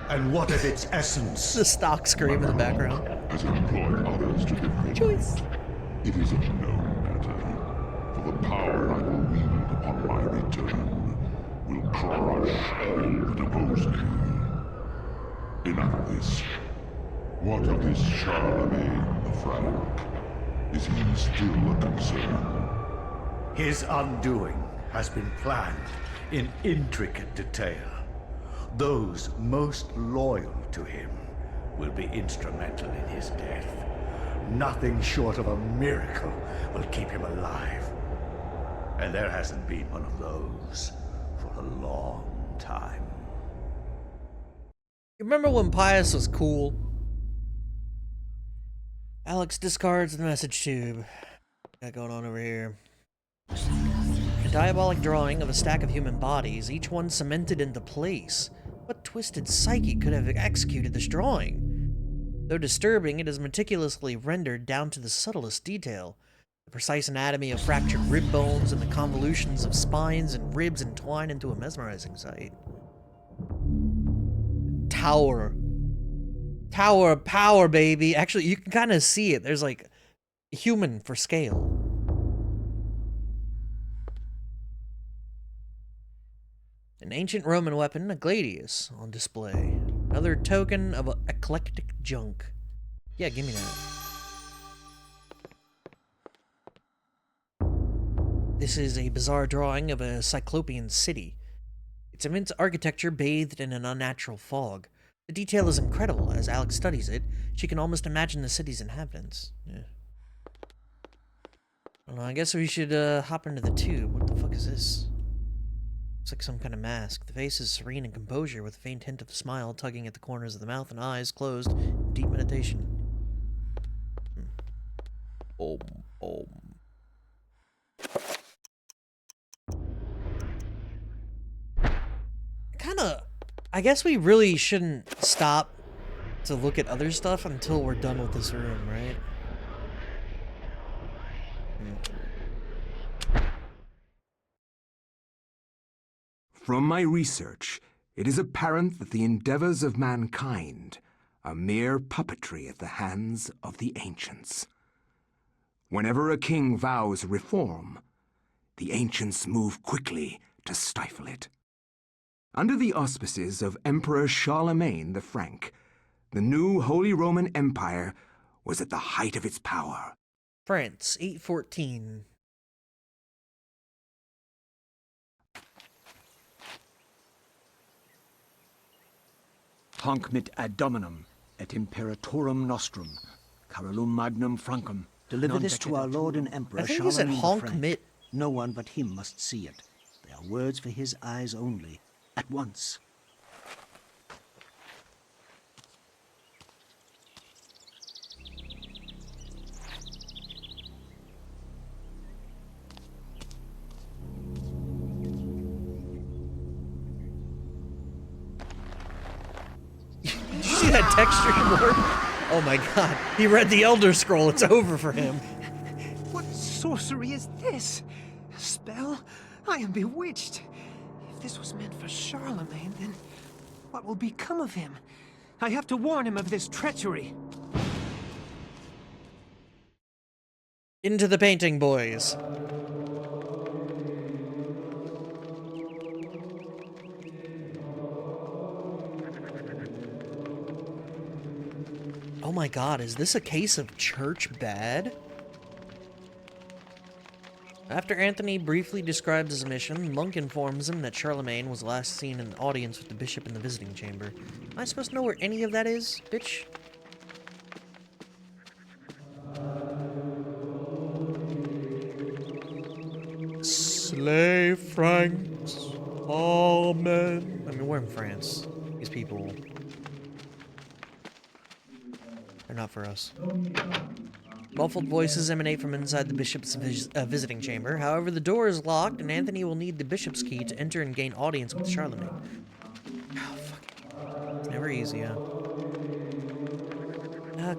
And what of its essence? The stock scream in the background. Has employed others to defend. Choice. It is a known matter, for the power I will wield upon my return will crush all that oppose me. Enough of this. What of this Charlemagne the Frank? Is he still a concern? His undoing has been planned in intricate detail. Those most loyal to him will be instrumental in his death. Nothing short of a miracle will keep him alive. And there hasn't been one of those for a long time. You remember when Pius was cool? Alex discards the message tube. Got going on over here. A diabolic drawing of a stack of human bodies, each one cemented into place. What twisted psyche could have executed this drawing? Though disturbing, it is meticulously rendered down to the subtlest detail. The precise anatomy of fractured rib bones and the convolutions of spines and ribs entwine into a mesmerizing sight. Tower. Tower of power, baby. Actually, you can kind of see it. There's like human for scale. An ancient Roman weapon, a gladius, on display. Another token of eclectic junk. Yeah, give me that. This is a bizarre drawing of a Cyclopean city. Its immense architecture bathed in an unnatural fog. The detail is incredible. As Alex studies it, she can almost imagine the city's inhabitants. Yeah. I don't know, I guess we should hop into the tube. What the fuck is this? Looks like some kind of mask. The face is serene in composure, with a faint hint of a smile tugging at the corners of the mouth and eyes closed in deep meditation. I guess we really shouldn't stop to look at other stuff until we're done with this room, right? From my research, it is apparent that the endeavors of mankind are mere puppetry at the hands of the ancients. Whenever a king vows reform, the ancients move quickly to stifle it. Under the auspices of Emperor Charlemagne the Frank, the new Holy Roman Empire was at the height of its power. France, 814. Hanc mit ad dominum, et imperatorum nostrum, carolum magnum francum. Deliver this to our Lord and Emperor I think he said Charlemagne the honk Frank. mit. No one but him must see it. They are words for his eyes only. At once. Did you see that texture warp? Oh my god. He read the Elder Scroll. It's over for him. What sorcery is this? A spell? I am bewitched. If this was meant for Charlemagne, then what will become of him? I have to warn him of this treachery. Into the painting, boys. Oh my god, is this a case of church bad? After Anthony briefly describes his mission, Monk informs him that Charlemagne was last seen in audience with the bishop in the visiting chamber. Am I supposed to know where any of that is, bitch? Slay Franks, all men. I mean, we're in France. These people, they're not for us. Muffled voices emanate from inside the bishop's visiting chamber. However, the door is locked, and Anthony will need the bishop's key to enter and gain audience with Charlemagne. Oh, fuck it. It's never easy, huh?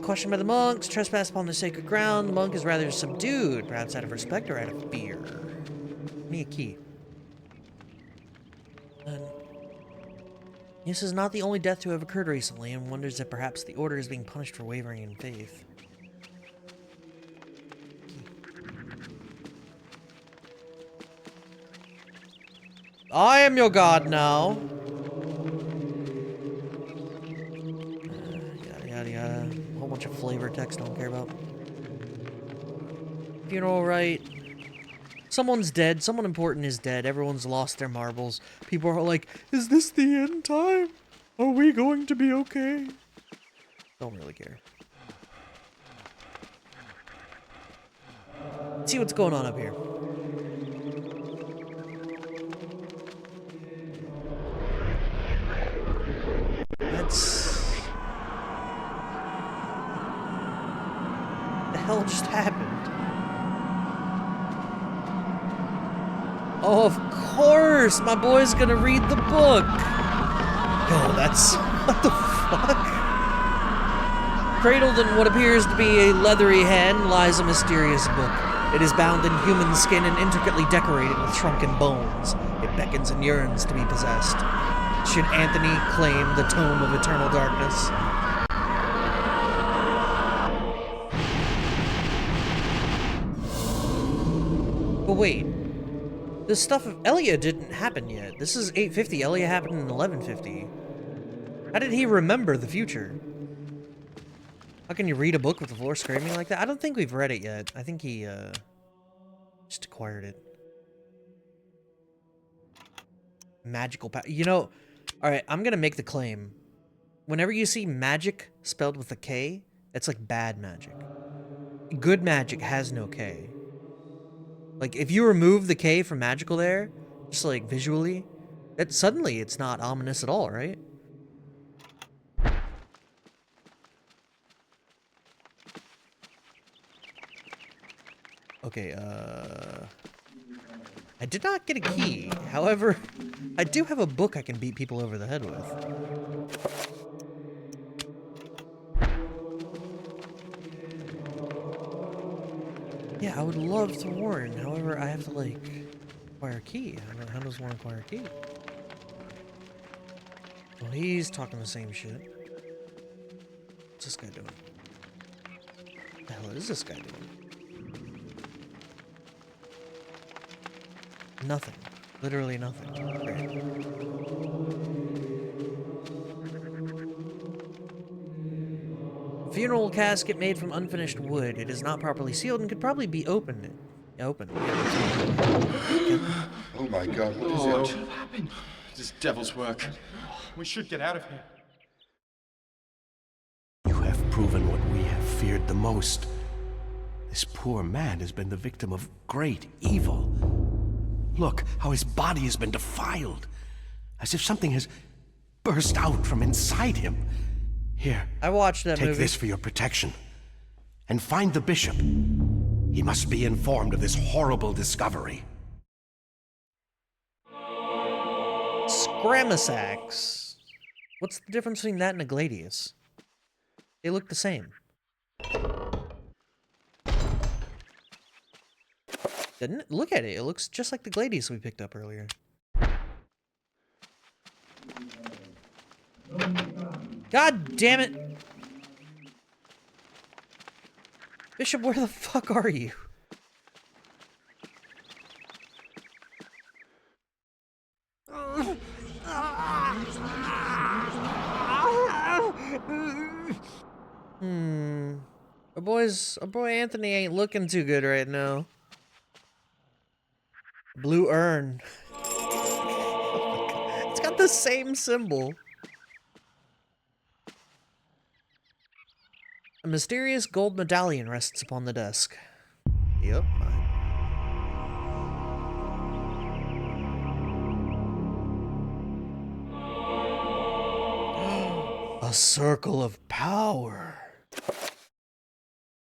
Questioned by the monks, trespass upon the sacred ground. The monk is rather subdued, perhaps out of respect or out of fear. Need a key. This is not the only death to have occurred recently, and wonders if perhaps the order is being punished for wavering in faith. I am your god now. Yada yada yada. A whole bunch of flavor text I don't care about. Funeral rite. Someone's dead. Someone important is dead. Everyone's lost their marbles. People are like, is this the end time? Are we going to be okay? Don't really care. Let's see what's going on up here. That's... What the hell just happened? Oh, of course! My boy's gonna read the book! Yo, that's... what the fuck? Cradled in what appears to be a leathery hand lies a mysterious book. It is bound in human skin and intricately decorated with shrunken bones. It beckons and yearns to be possessed. Should Anthony claim the Tome of Eternal Darkness? But wait. The stuff of Elia didn't happen yet. This is 850. Elia happened in 1150. How did he remember the future? How can you read a book with the floor screaming like that? I don't think we've read it yet. I think he, just acquired it. Magical power. You know, alright, I'm gonna make the claim. Whenever you see magic spelled with a K, it's like bad magic. Good magic has no K. Like, if you remove the K from magical there, just like visually, suddenly it's not ominous at all, right? Okay, I did not get a key. However, I do have a book I can beat people over the head with. Yeah, I would love to warn. However, I have to, like, acquire a key. How does one acquire a key? Well, he's talking the same shit. What's this guy doing? What the hell is this guy doing? Nothing. Literally nothing. Great. Funeral casket made from unfinished wood. It is not properly sealed and could probably be opened. Open. Oh my god, what is it? What happened? This devil's work. We should get out of here. feared the most. This poor man has been the victim of great evil. Look how his body has been defiled, as if something has burst out from inside him. Here, I watched that take movie. this for your protection. And find the bishop. He must be informed of this horrible discovery. Scramasax. What's the difference between that and a gladius? They look the same. Doesn't it? Look at it. It looks just like the gladius we picked up earlier. God damn it! Bishop, where the fuck are you? Our boy Anthony ain't looking too good right now. Blue urn. Oh my God. It's got the same symbol. A mysterious gold medallion rests upon the desk. Yep. A circle of power.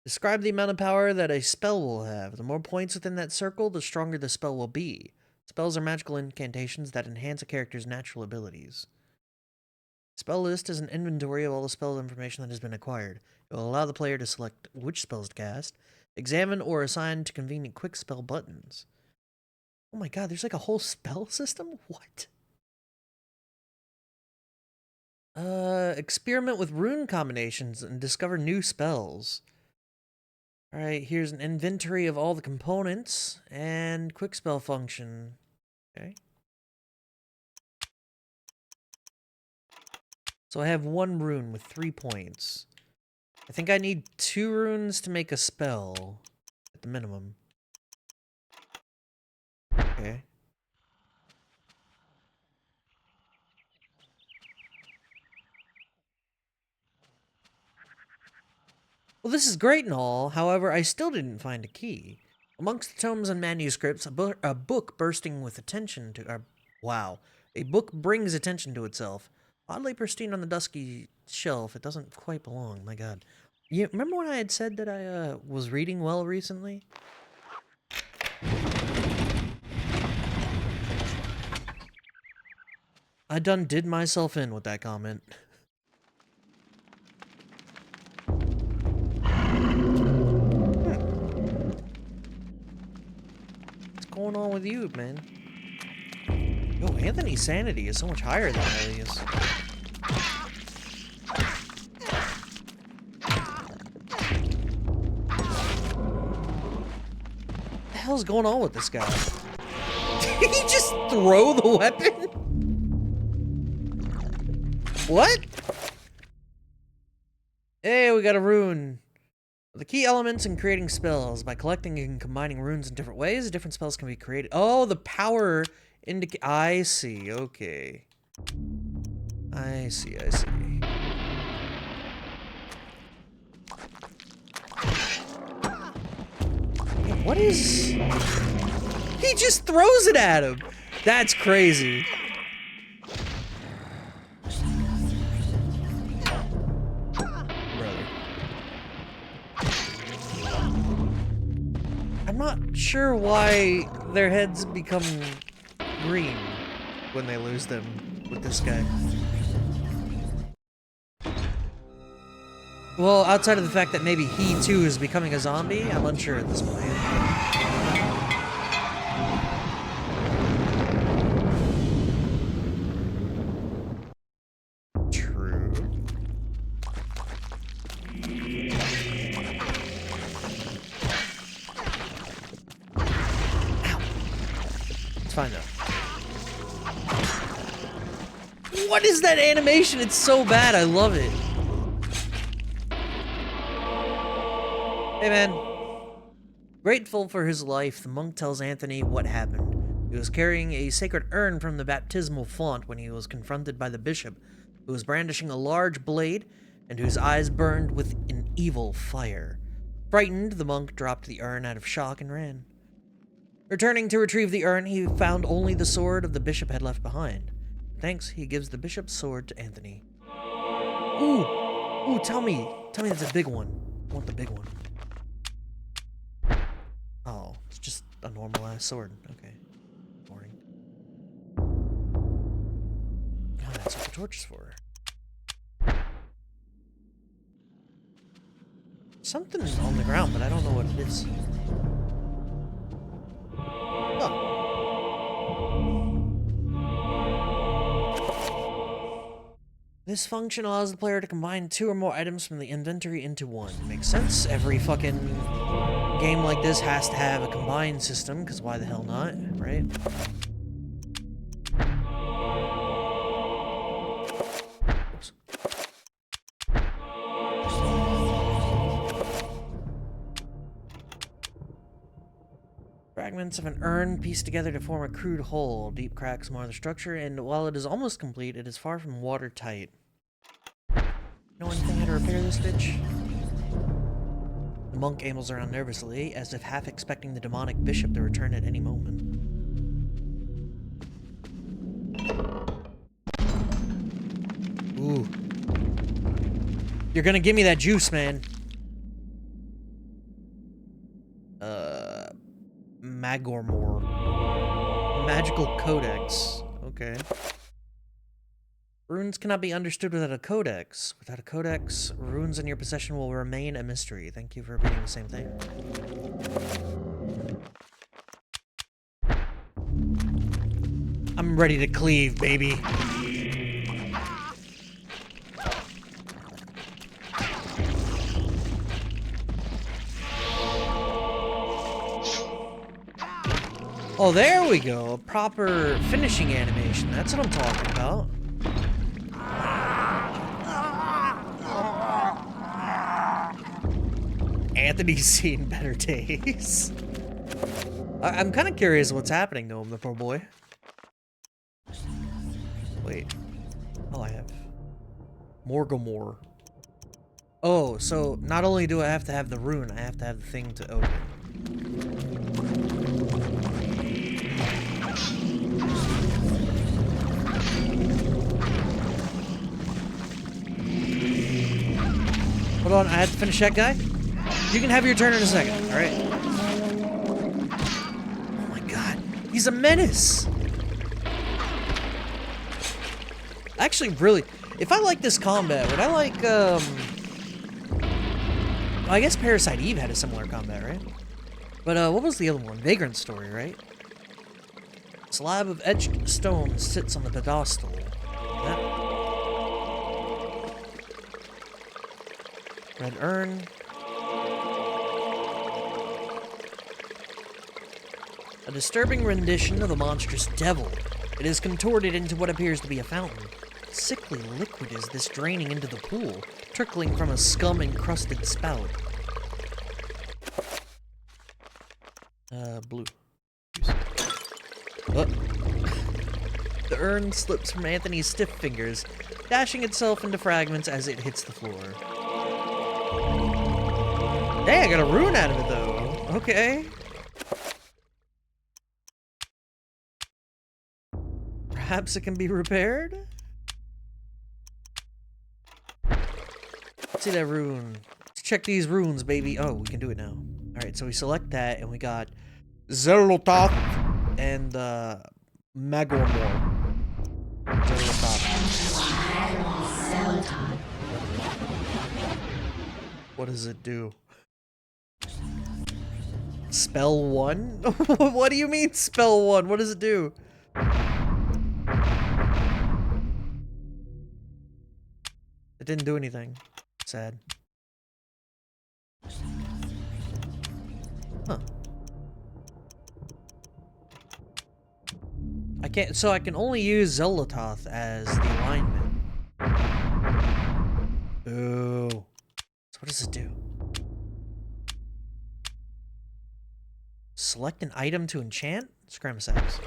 Describe the amount of power that a spell will have. The more points within that circle, the stronger the spell will be. Spells are magical incantations that enhance a character's natural abilities. Spell list is an inventory of all the spell information that has been acquired. It will allow the player to select which spells to cast, examine, or assign to convenient quick spell buttons. Oh my God, there's like a whole spell system? What? Experiment with rune combinations and discover new spells. Alright, here's an inventory of all the components and quick spell function. Okay. So I have one rune with 3 points. I think I need 2 runes to make a spell at the minimum. Okay. Well, this is great and all, however, I still didn't find a key. Amongst the tomes and manuscripts, a book bursting with attention to... wow. A book brings attention to itself. Oddly pristine on the dusky shelf, it doesn't quite belong, my God. You remember when I had said that I was reading well recently? I done did myself in with that comment. What's going on with you, man? Yo, Anthony's sanity is so much higher than Elias. What the hell's going on with this guy? Did he just throw the weapon? What? Hey, we got a rune. The key elements in creating spells. By collecting and combining runes in different ways, different spells can be created. Oh, the power indicate. I see. Okay. I see. I see. What is... He just throws it at him. That's crazy. I'm not sure why their heads become green when they lose them with this guy. Well, outside of the fact that maybe he too is becoming a zombie, I'm unsure at this point. True. Ow. It's fine though. What is that animation? It's so bad, I love it. Hey man. Grateful for his life, the monk tells Anthony what happened. He was carrying a sacred urn from the baptismal font when he was confronted by the bishop, who was brandishing a large blade and whose eyes burned with an evil fire. Frightened, the monk dropped the urn out of shock and ran. Returning to retrieve the urn, he found only the sword of the bishop had left behind. Thanks, he gives the bishop's sword to Anthony. Ooh, tell me it's a big one. I want the big one. Oh, it's just a normal ass sword. Okay. Boring. Oh, that's what the torch is for. Something on the ground, but I don't know what it is. Oh. This function allows the player to combine 2 or more items from the inventory into one. Makes sense. Every fucking game like this has to have a combined system, because why the hell not, right? Oops. Fragments of an urn pieced together to form a crude whole. Deep cracks mar the structure, and while it is almost complete, it is far from watertight. Know anything how to repair this bitch? The monk ambles around nervously, as if half expecting the demonic bishop to return at any moment. Ooh. You're gonna give me that juice, man. Magormore. Magical Codex. Okay. Runes cannot be understood without a codex. Without a codex, runes in your possession will remain a mystery. Thank you for repeating the same thing. I'm ready to cleave, baby. Oh, there we go. A proper finishing animation. That's what I'm talking about. Anthony's seen better days. I'm kind of curious what's happening to him, the poor boy. Wait. Oh, I have Morgomore. Oh, so not only do I have to have the rune, I have to have the thing to open. Hold on, I have to finish that guy. You can have your turn in a second, alright? Oh my god, he's a menace! Actually, really, if I like this combat, would I like, I guess Parasite Eve had a similar combat, right? But, what was the other one? Vagrant Story, right? A slab of etched stone sits on the pedestal. That... Red urn. A disturbing rendition of a monstrous devil. It is contorted into what appears to be a fountain. Sickly liquid is this draining into the pool, trickling from a scum-encrusted spout. Blue. Oh. The urn slips from Anthony's stiff fingers, dashing itself into fragments as it hits the floor. Hey, I got a rune out of it, though. Okay. Perhaps it can be repaired? Let's see that rune. Let's check these runes, baby. Oh, we can do it now. Alright, so we select that, and we got Zelototh and Magormore. What does it do? Spell 1? What do you mean spell 1? What does it do? It didn't do anything. Sad. Huh. I can't, so I can only use Zelototh as the alignment. Ooh. So what does it do? Select an item to enchant? Scramasax.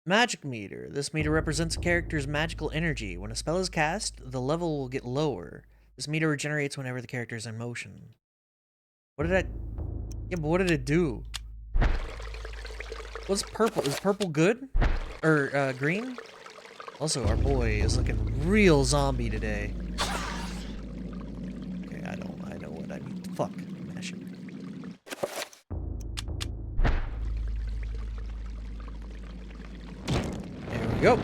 Magic meter. This meter represents a character's magical energy. When a spell is cast, the level will get lower. This meter regenerates whenever the character is in motion. What did I... Yeah, but what did it do? What's purple? Is purple good? Or, green? Also, our boy is looking real zombie today. Okay, I know what I mean. Fuck. Mash it. There we go.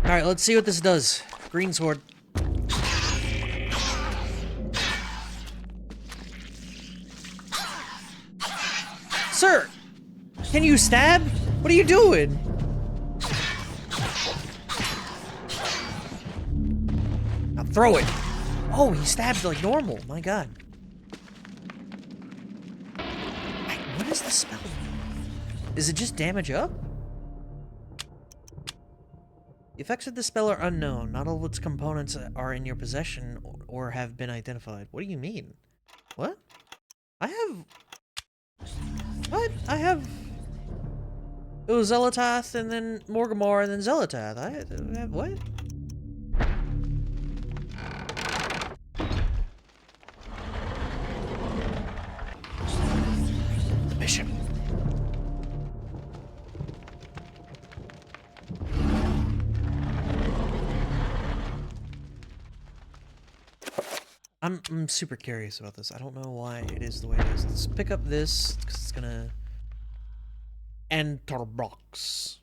Alright, let's see what this does. Green sword. Sir! Can you stab? What are you doing? Now throw it. Oh, he stabs like normal. My god. Wait, what is the spell? Is it just damage up? The effects of the spell are unknown. Not all of its components are in your possession or have been identified. What do you mean? What? I have... What? I have... It was Zelatath and then Morgamor and then Zelatath. I have what? The bishop. I'm super curious about this. I don't know why it is the way it is. Let's pick up this because it's gonna enter box.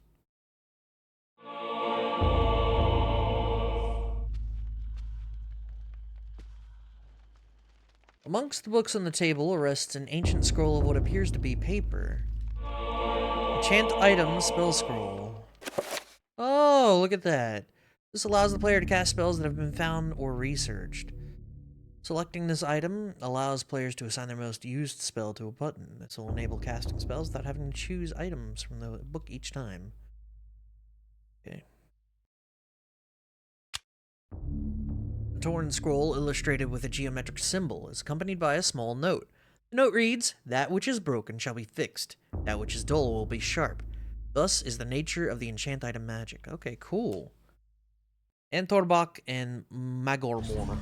Amongst the books on the table rests an ancient scroll of what appears to be paper. Enchant item spell scroll. Oh, look at that. This allows the player to cast spells that have been found or researched. Selecting this item allows players to assign their most used spell to a button. This will enable casting spells without having to choose items from the book each time. Okay. A torn scroll illustrated with a geometric symbol is accompanied by a small note. The note reads, "That which is broken shall be fixed. That which is dull will be sharp. Thus is the nature of the enchant item magic." Okay, cool. Antorbach and Magormor.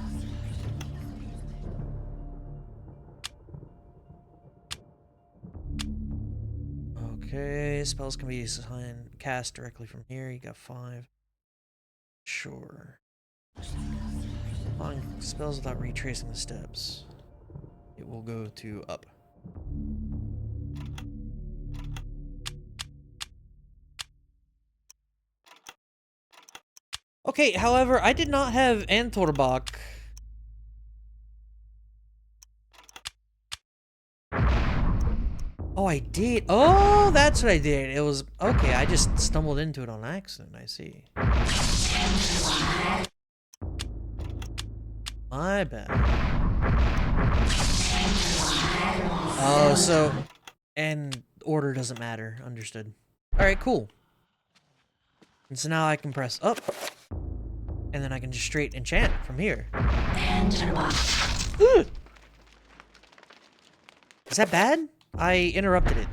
Okay, spells can be assigned, cast directly from here. You got 5. Sure. On spells without retracing the steps. It will go to up. Okay, however, I did not have Antorbach. Oh, I did. Oh, that's what I did. It was... Okay, I just stumbled into it on accident, I see. My bad. Oh, so... And order doesn't matter. Understood. Alright, cool. And so now I can press up. And then I can just straight enchant from here. Is that bad? I interrupted it.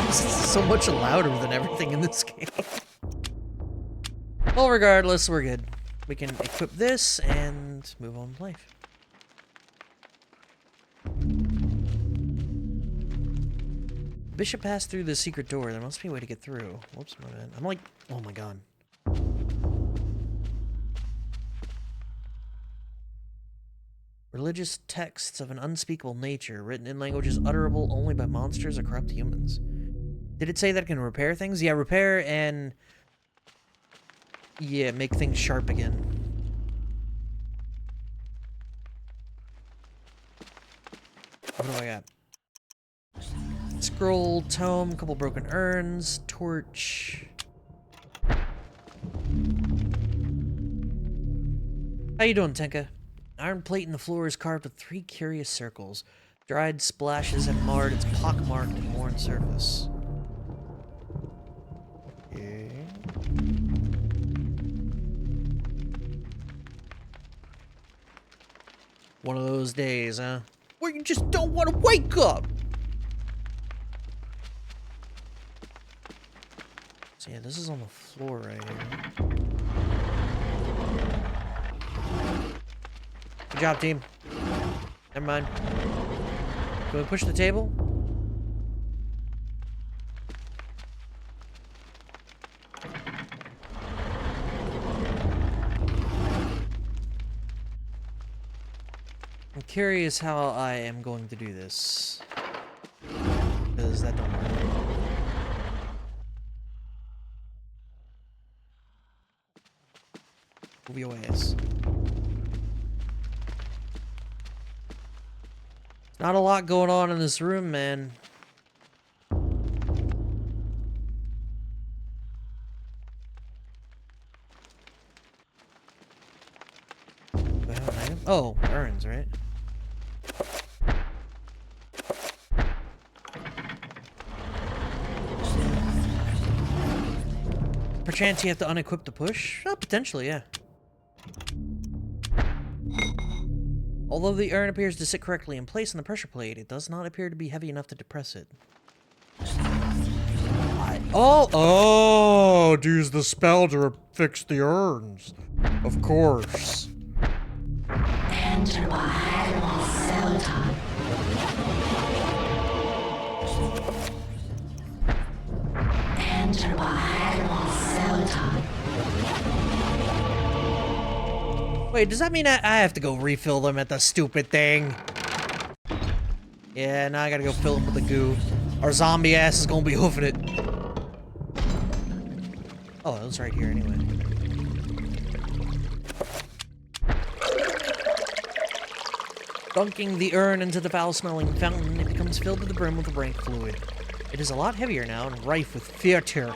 This is so much louder than everything in this game. Well, regardless, we're good. We can equip this and move on with life. Bishop passed through the secret door. There must be a way to get through. Whoops, my bad. I'm like, oh my god. Religious texts of an unspeakable nature, written in languages utterable only by monsters or corrupt humans. Did it say that it can repair things? Yeah, repair and... yeah, make things sharp again. What do I got? Scroll, tome, couple broken urns, torch. How you doing, Tenka? Iron plate in the floor is carved with 3 curious circles. Dried splashes have marred its pockmarked and worn surface. Okay. One of those days, huh? Where you just don't want to wake up! So yeah, this is on the floor right here. Good job, team. Never mind. Can we push the table? I'm curious how I am going to do this. Because that don't work. Move your ass. Not a lot going on in this room, man. Oh, urns, right? Perchance you have to unequip the push? Oh, potentially, yeah. Although the urn appears to sit correctly in place on the pressure plate, it does not appear to be heavy enough to depress it. Oh, to use the spell to fix the urns. Of course. Wait, does that mean I have to go refill them at the stupid thing? Yeah, now I gotta go fill them with the goo. Our zombie ass is gonna be hoofing it. Oh, it was right here anyway. Dunking the urn into the foul-smelling fountain, it becomes filled to the brim with rank fluid. It is a lot heavier now and rife with theater.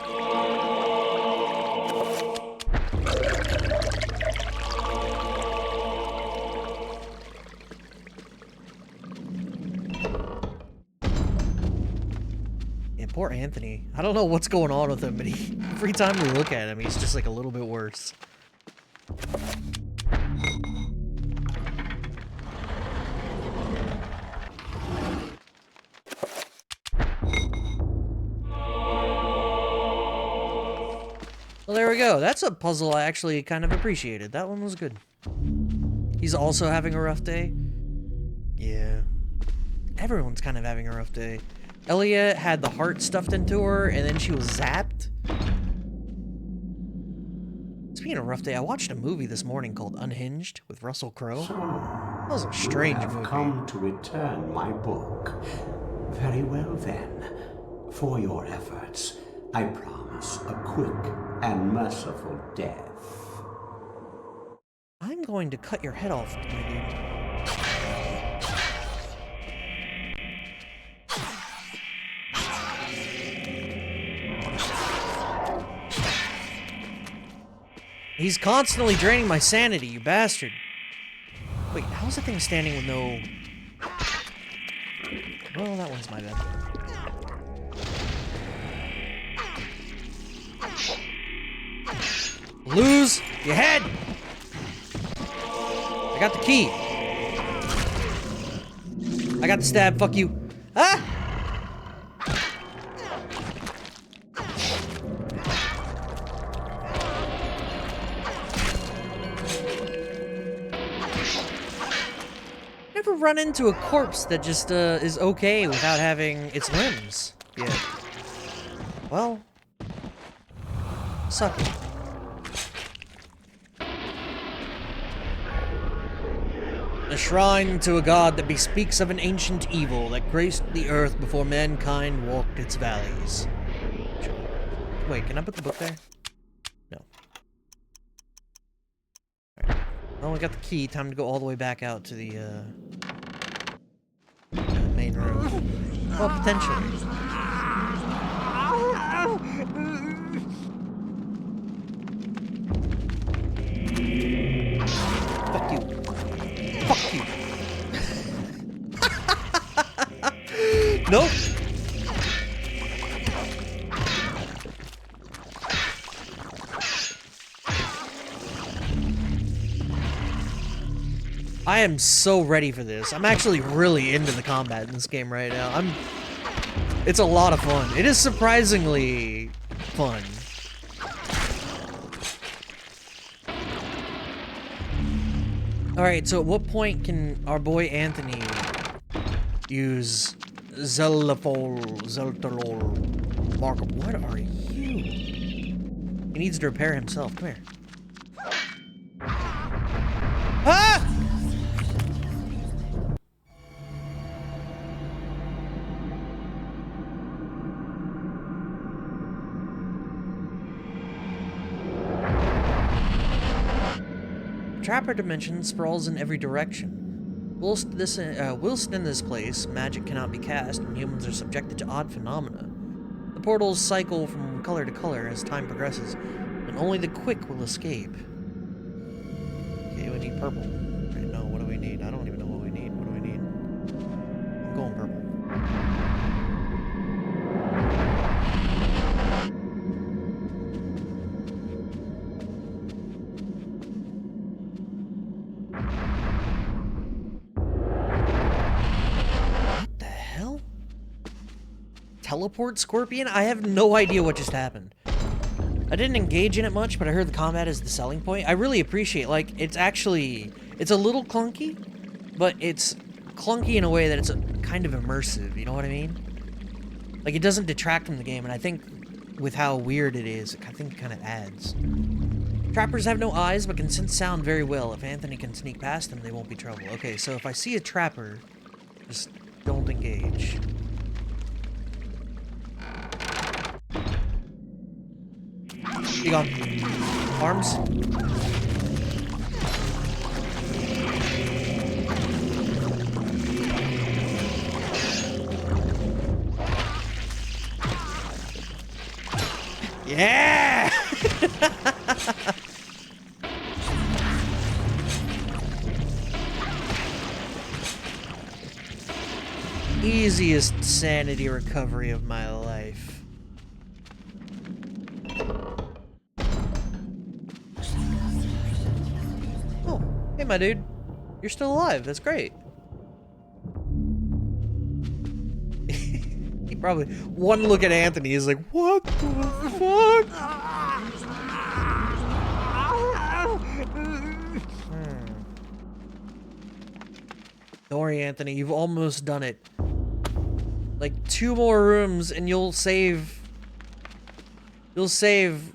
Yeah, poor Anthony. I don't know what's going on with him, but every time we look at him, he's just like a little bit worse. Well, there we go. That's a puzzle I actually kind of appreciated. That one was good. He's also having a rough day. Yeah. Everyone's kind of having a rough day. Elia had the heart stuffed into her, and then she was zapped. Speaking of rough day, I watched a movie this morning called Unhinged with Russell Crowe. That was a strange movie. You have come to return my book. Very well then. For your efforts, I promise a quick and merciful death. I'm going to cut your head off, my dude. He's constantly draining my sanity, you bastard. Wait, how's the thing standing with no... Well, that one's my bad. Lose your head! I got the key. I got the stab, fuck you. Ah! Never run into a corpse that just is okay without having its limbs. Yeah. Well, suck it. A shrine to a god that bespeaks of an ancient evil that graced the earth before mankind walked its valleys. Wait, can I put the book there? No. Alright. Well, we got the key. Time to go all the way back out to the main room. Well, potentially. Fuck you. Fuck you. Nope. I am so ready for this. I'm actually really into the combat in this game right now. It's a lot of fun. It is surprisingly fun. Alright, so at what point can our boy Anthony use Zeltalol Markup? What are you? He needs to repair himself. Come here. Ah! Trapper dimension sprawls in every direction. Whilst in this place, magic cannot be cast, and humans are subjected to odd phenomena. The portals cycle from color to color as time progresses, and only the quick will escape. Okay, we need purple. Right, no, what do we need? I don't even know what we need. What do we need? I'm going purple. Teleport Scorpion? I have no idea what just happened. I didn't engage in it much, but I heard the combat is the selling point. I really appreciate, like, it's a little clunky, but it's clunky in a way that it's kind of immersive, you know what I mean? Like, it doesn't detract from the game, and I think with how weird it is, I think it kind of adds. Trappers have no eyes, but can sense sound very well. If Anthony can sneak past them, they won't be trouble. Okay, so if I see a trapper, just don't engage. Be gone. Arms. Yeah! Easiest sanity recovery of my life. Hey, my dude. You're still alive. That's great. He probably... One look at Anthony is like, what the fuck? Don't worry, Anthony. You've almost done it. Like, 2 more rooms and you'll save... You'll save...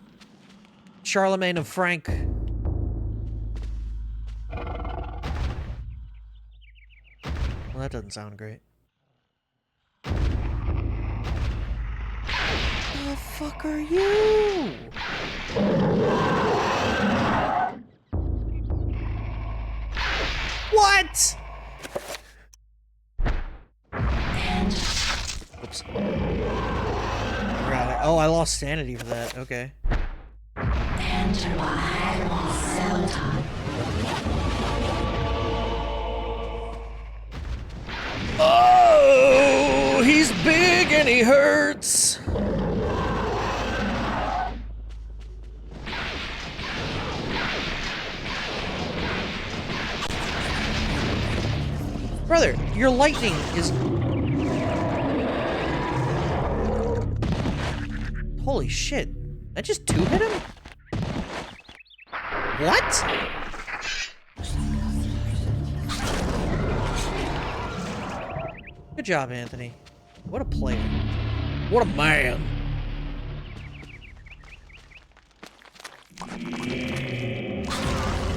Charlemagne of Frank. Well, that doesn't sound great. Who the fuck are you? What? Oops. Right. Oh, I lost sanity for that. Okay. Oh, he's big and he hurts. Brother, your lightning is... Holy shit. That just 2 hit him? What? Good job, Anthony. What a player. What a man.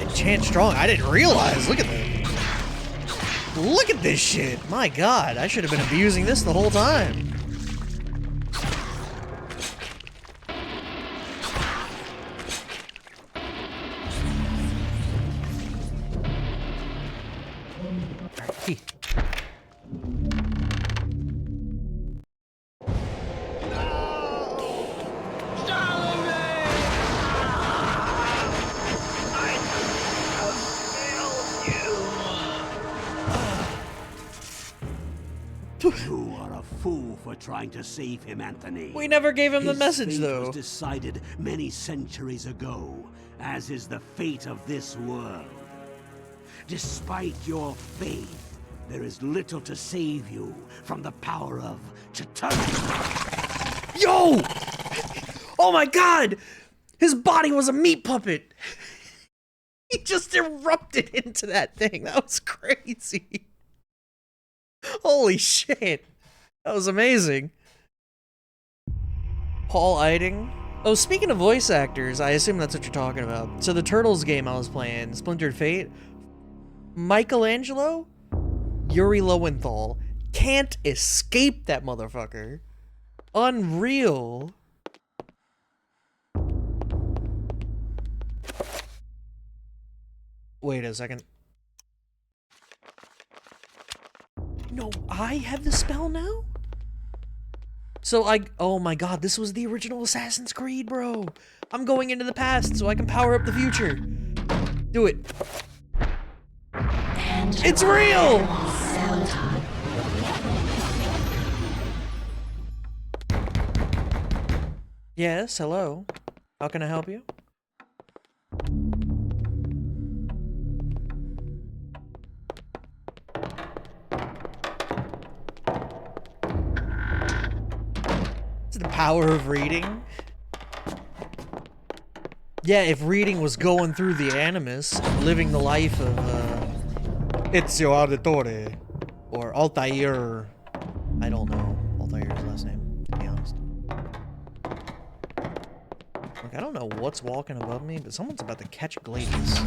Enchant strong. I didn't realize. Look at that. Look at this shit. My god. I should have been abusing this the whole time. Key. You are a fool for trying to save him, Anthony. We never gave him the His message, fate though. was decided many centuries ago, as is the fate of this world. Despite your faith, there is little to save you from the power of Chitauri. Yo! Oh my god! His body was a meat puppet! He just erupted into that thing. That was crazy. Holy shit. That was amazing. Paul Eiding. Oh, speaking of voice actors, I assume that's what you're talking about. So the Turtles game I was playing, Splintered Fate, Michelangelo, Yuri Lowenthal, can't escape that motherfucker. Unreal. Wait a second. No, I have the spell now? So oh my god, this was the original Assassin's Creed, bro. I'm going into the past so I can power up the future. Do it. It's real! Yes, hello. How can I help you? It's the power of reading. Yeah, if reading was going through the Animus, living the life of, Ezio Auditore, or Altair. I don't know Altair's last name, to be honest. Look, I don't know what's walking above me, but someone's about to catch Gladius.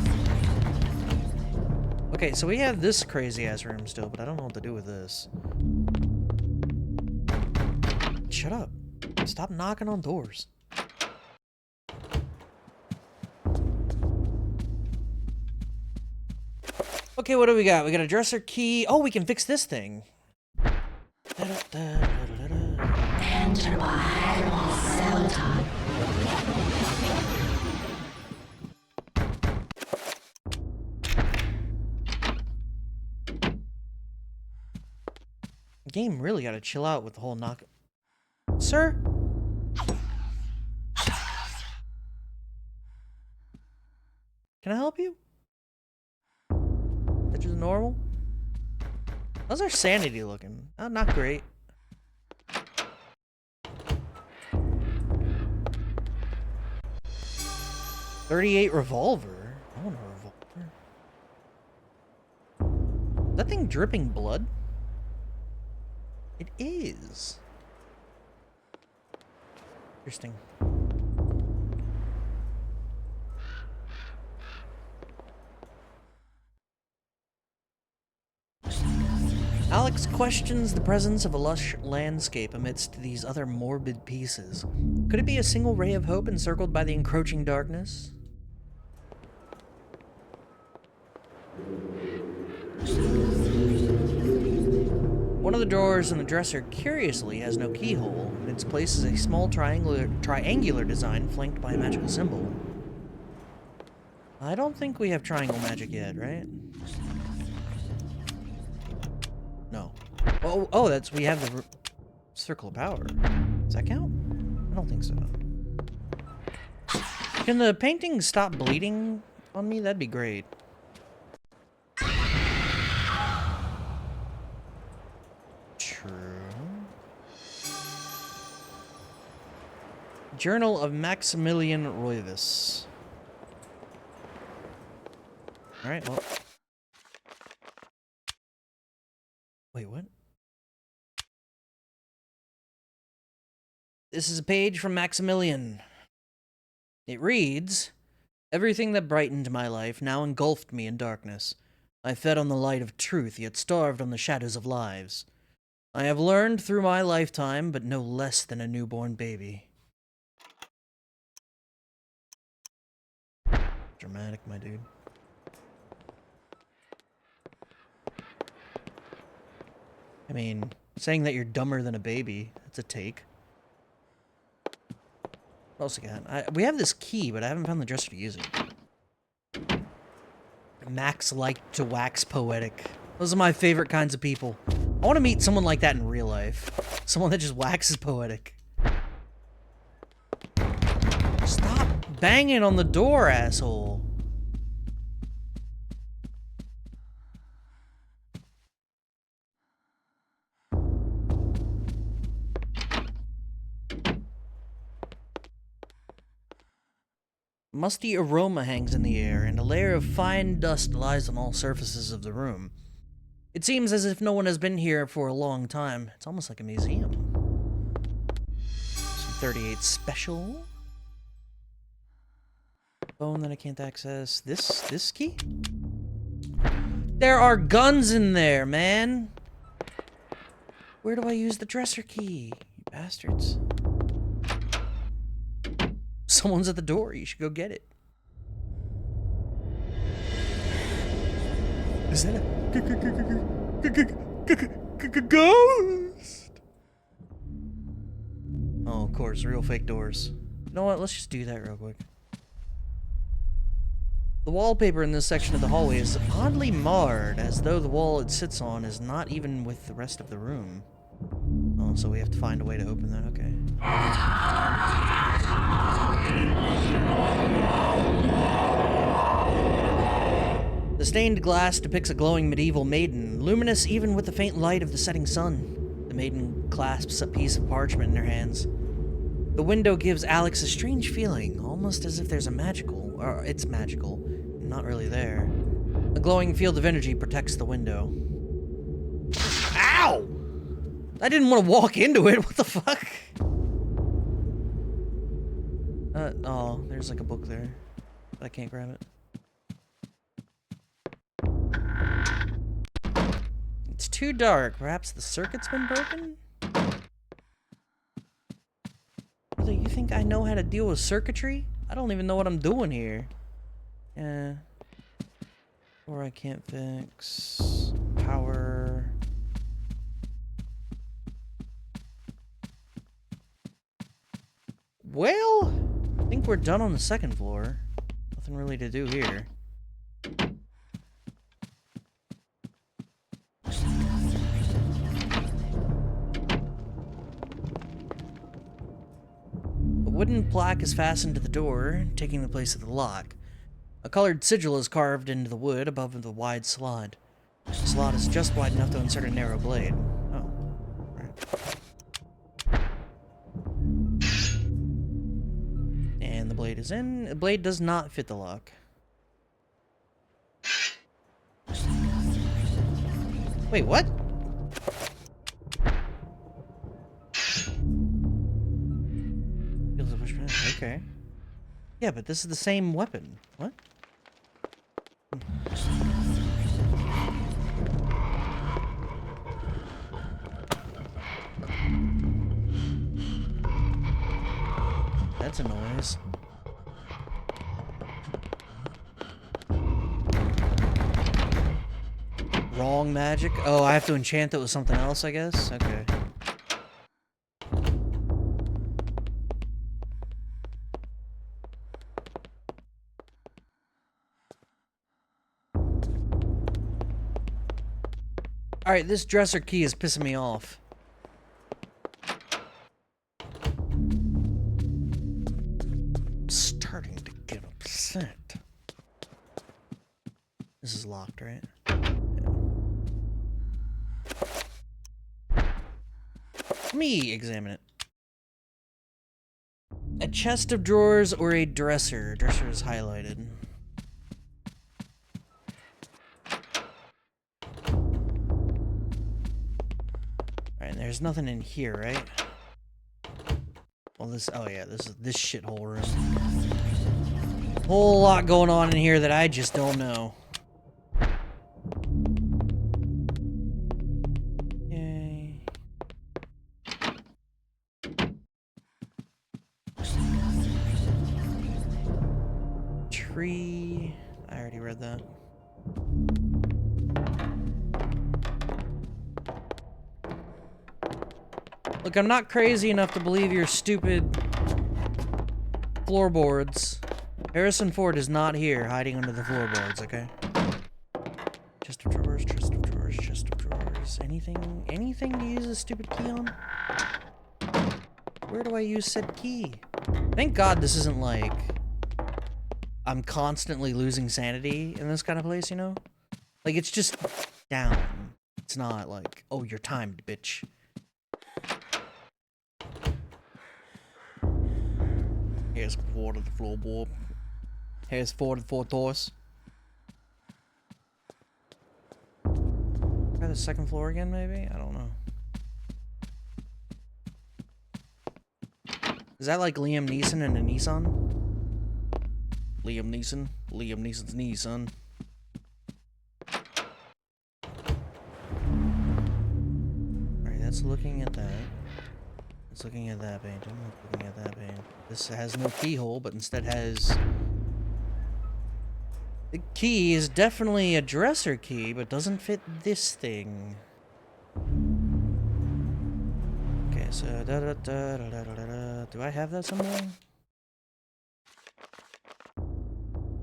Okay, so we have this crazy-ass room still, but I don't know what to do with this. Shut up. Stop knocking on doors. Okay, what do we got? We got a dresser key. Oh, we can fix this thing. Game really gotta chill out with the whole knock. Sir? Can I help you? Is that just normal? How's our sanity looking? Oh, not great. .38 revolver? I want a revolver. Is that thing dripping blood? It is. Interesting. Alex questions the presence of a lush landscape amidst these other morbid pieces. Could it be a single ray of hope encircled by the encroaching darkness? One of the drawers in the dresser, curiously, has no keyhole. In its place is a small triangular design flanked by a magical symbol. I don't think we have triangle magic yet, right? No. Oh, we have the circle of power. Does that count? I don't think so. Can the painting stop bleeding on me? That'd be great. True. Journal of Maximilian Roivus. Alright, well. Wait, what? This is a page from Maximilian. It reads, "Everything that brightened my life now engulfed me in darkness. I fed on the light of truth, yet starved on the shadows of lies. I have learned through my lifetime, but no less than a newborn baby." Dramatic, my dude. I mean, saying that you're dumber than a baby, that's a take. What else we got? We have this key, but I haven't found the dresser to use it. Max liked to wax poetic. Those are my favorite kinds of people. I want to meet someone like that in real life. Someone that just waxes poetic. Stop banging on the door, asshole. musty aroma hangs in the air, and a layer of fine dust lies on all surfaces of the room. It seems as if no one has been here for a long time. It's almost like a museum. Some 38 special. Phone that I can't access. This key? There are guns in there, man! Where do I use the dresser key? You bastards. Someone's at the door. You should go get it. Is that a ghost? Oh, of course, real fake doors. You know what? Let's just do that real quick. The wallpaper in this section of the hallway is oddly marred, as though the wall it sits on is not even with the rest of the room. Oh, so we have to find a way to open that. Okay. The stained glass depicts a glowing medieval maiden, luminous even with the faint light of the setting sun. The maiden clasps a piece of parchment in her hands. The window gives Alex a strange feeling, almost as if there's a magical, or it's magical, not really there. A glowing field of energy protects the window. Ow! I didn't want to walk into it, what the fuck? Oh, there's like a book there. But I can't grab it. It's too dark. Perhaps the circuit's been broken? Brother, you think I know how to deal with circuitry? I don't even know what I'm doing here. Yeah. Or I can't fix. Power. Well, I think we're done on the second floor. Nothing really to do here. A wooden plaque is fastened to the door, taking the place of the lock. A colored sigil is carved into the wood above the wide slot. The slot is just wide enough to insert a narrow blade. Oh, right. And the blade is in. The blade does not fit the lock. Wait, what? Okay. Yeah, but this is the same weapon. What? That's a noise. Wrong magic? Oh, I have to enchant it with something else, I guess? Okay. Alright, this dresser key is pissing me off. I'm starting to get upset. This is locked, right? Yeah. Let me examine it. A chest of drawers or a dresser. Dresser is highlighted. There's nothing in here, right? Well, this... Oh, yeah, this is this shithole room. Whole lot going on in here that I just don't know. Yay. Tree... I already read that. Look, I'm not crazy enough to believe your stupid floorboards. Harrison Ford is not here hiding under the floorboards, okay? Chest of drawers, chest of drawers, chest of drawers. Anything to use a stupid key on? Where do I use said key? Thank God this isn't like... I'm constantly losing sanity in this kind of place, you know? Like, it's just down. It's not like, oh, you're timed, bitch. Here's water the floorboard. Here's four doors. Try the second floor again, maybe? I don't know. Is that like Liam Neeson in a Nissan? Liam Neeson's Nissan. Alright, that's looking at that. It's looking at that painting. Looking at that painting. This has no keyhole, but instead has... The key is definitely a dresser key, but doesn't fit this thing. Okay, so do I have that symbol?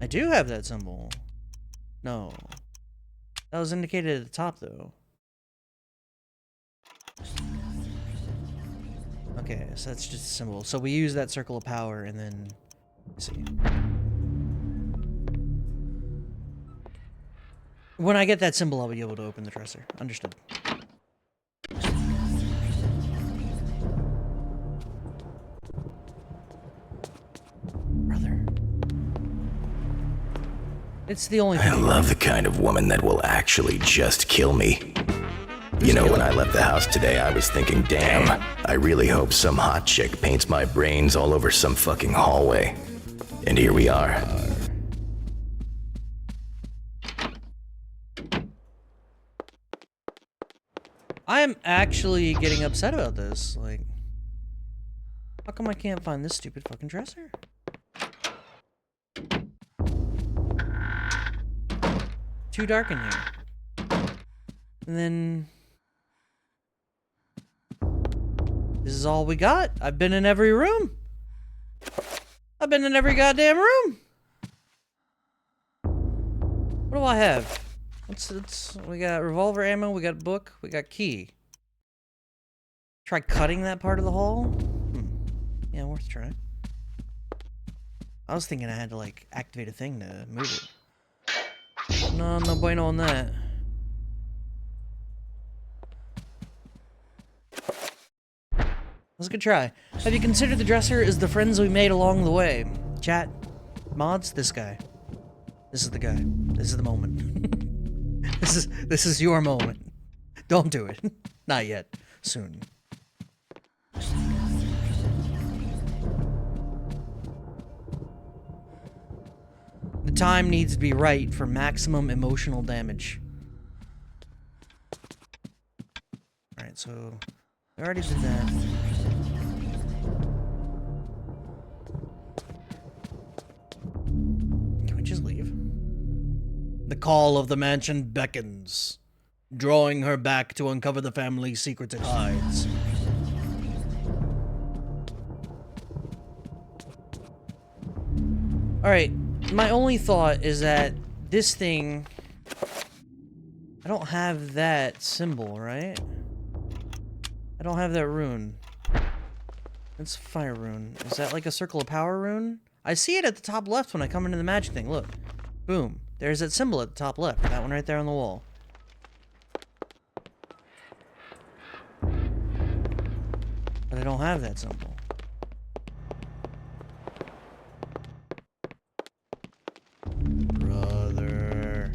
I do have that symbol. No. That was indicated at the top, though. Okay, so that's just a symbol. So we use that circle of power, and then... Let's see. When I get that symbol, I'll be able to open the dresser. Understood. Brother. It's the only thing. I love the kind of woman that will actually just kill me. You know, when I left the house today, I was thinking, damn, I really hope some hot chick paints my brains all over some fucking hallway. And here we are. I am actually getting upset about this. Like, how come I can't find this stupid fucking dresser? Too dark in here. And then... This is all we got. I've been in every room. I've been in every goddamn room. What do I have? We got revolver ammo, we got book, we got key. Try cutting that part of the hall? Yeah, worth trying. I was thinking I had to, like, activate a thing to move it. No bueno on that. That's a good try. Have you considered the dresser as the friends we made along the way? Chat, mods, this guy. This is the guy. This is the moment. This is your moment. Don't do it. Not yet. Soon. The time needs to be right for maximum emotional damage. Alright, so... I already did that. Can we just leave? The call of the mansion beckons, drawing her back to uncover the family's secrets it hides. Alright, my only thought is that this thing... I don't have that symbol, right? I don't have that rune. It's fire rune. Is that like a circle of power rune? I see it at the top left when I come into the magic thing. Look. Boom. There's that symbol at the top left. That one right there on the wall. But I don't have that symbol. Brother.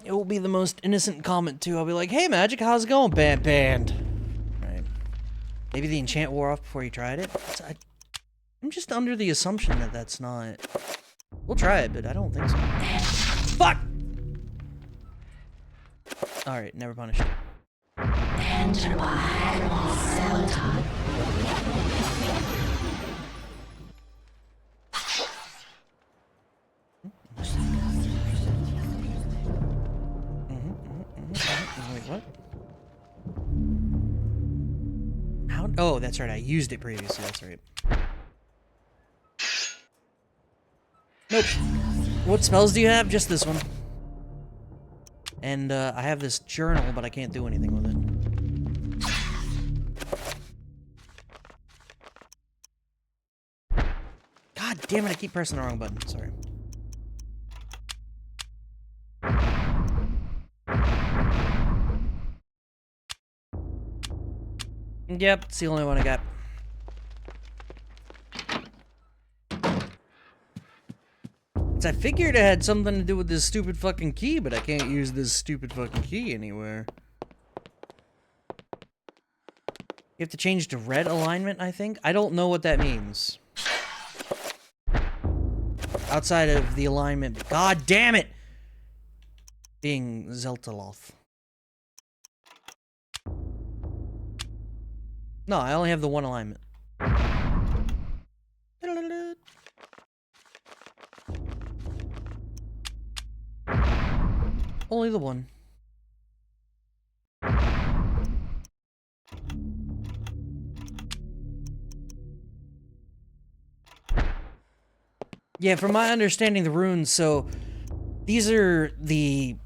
It will be the most innocent comment, too. I'll be like, hey, Magic, how's it going? Banned. Right. Maybe the enchant wore off before you tried it? I'm just under the assumption that that's not... We'll try it, but I don't think so. Fuck! Alright, never punished. Wait, what? How? Oh, that's right. I used it previously. That's right. Nope. What spells do you have? Just this one. And I have this journal, but I can't do anything with it. God damn it! I keep pressing the wrong button. Sorry. Yep, it's the only one I got. I figured it had something to do with this stupid fucking key, but I can't use this stupid fucking key anywhere. You have to change to red alignment, I think? I don't know what that means. Outside of the alignment. God damn it! Being Zeltaloth. No, I only have the one alignment. Only the one. Yeah, from my understanding, the runes, so these are the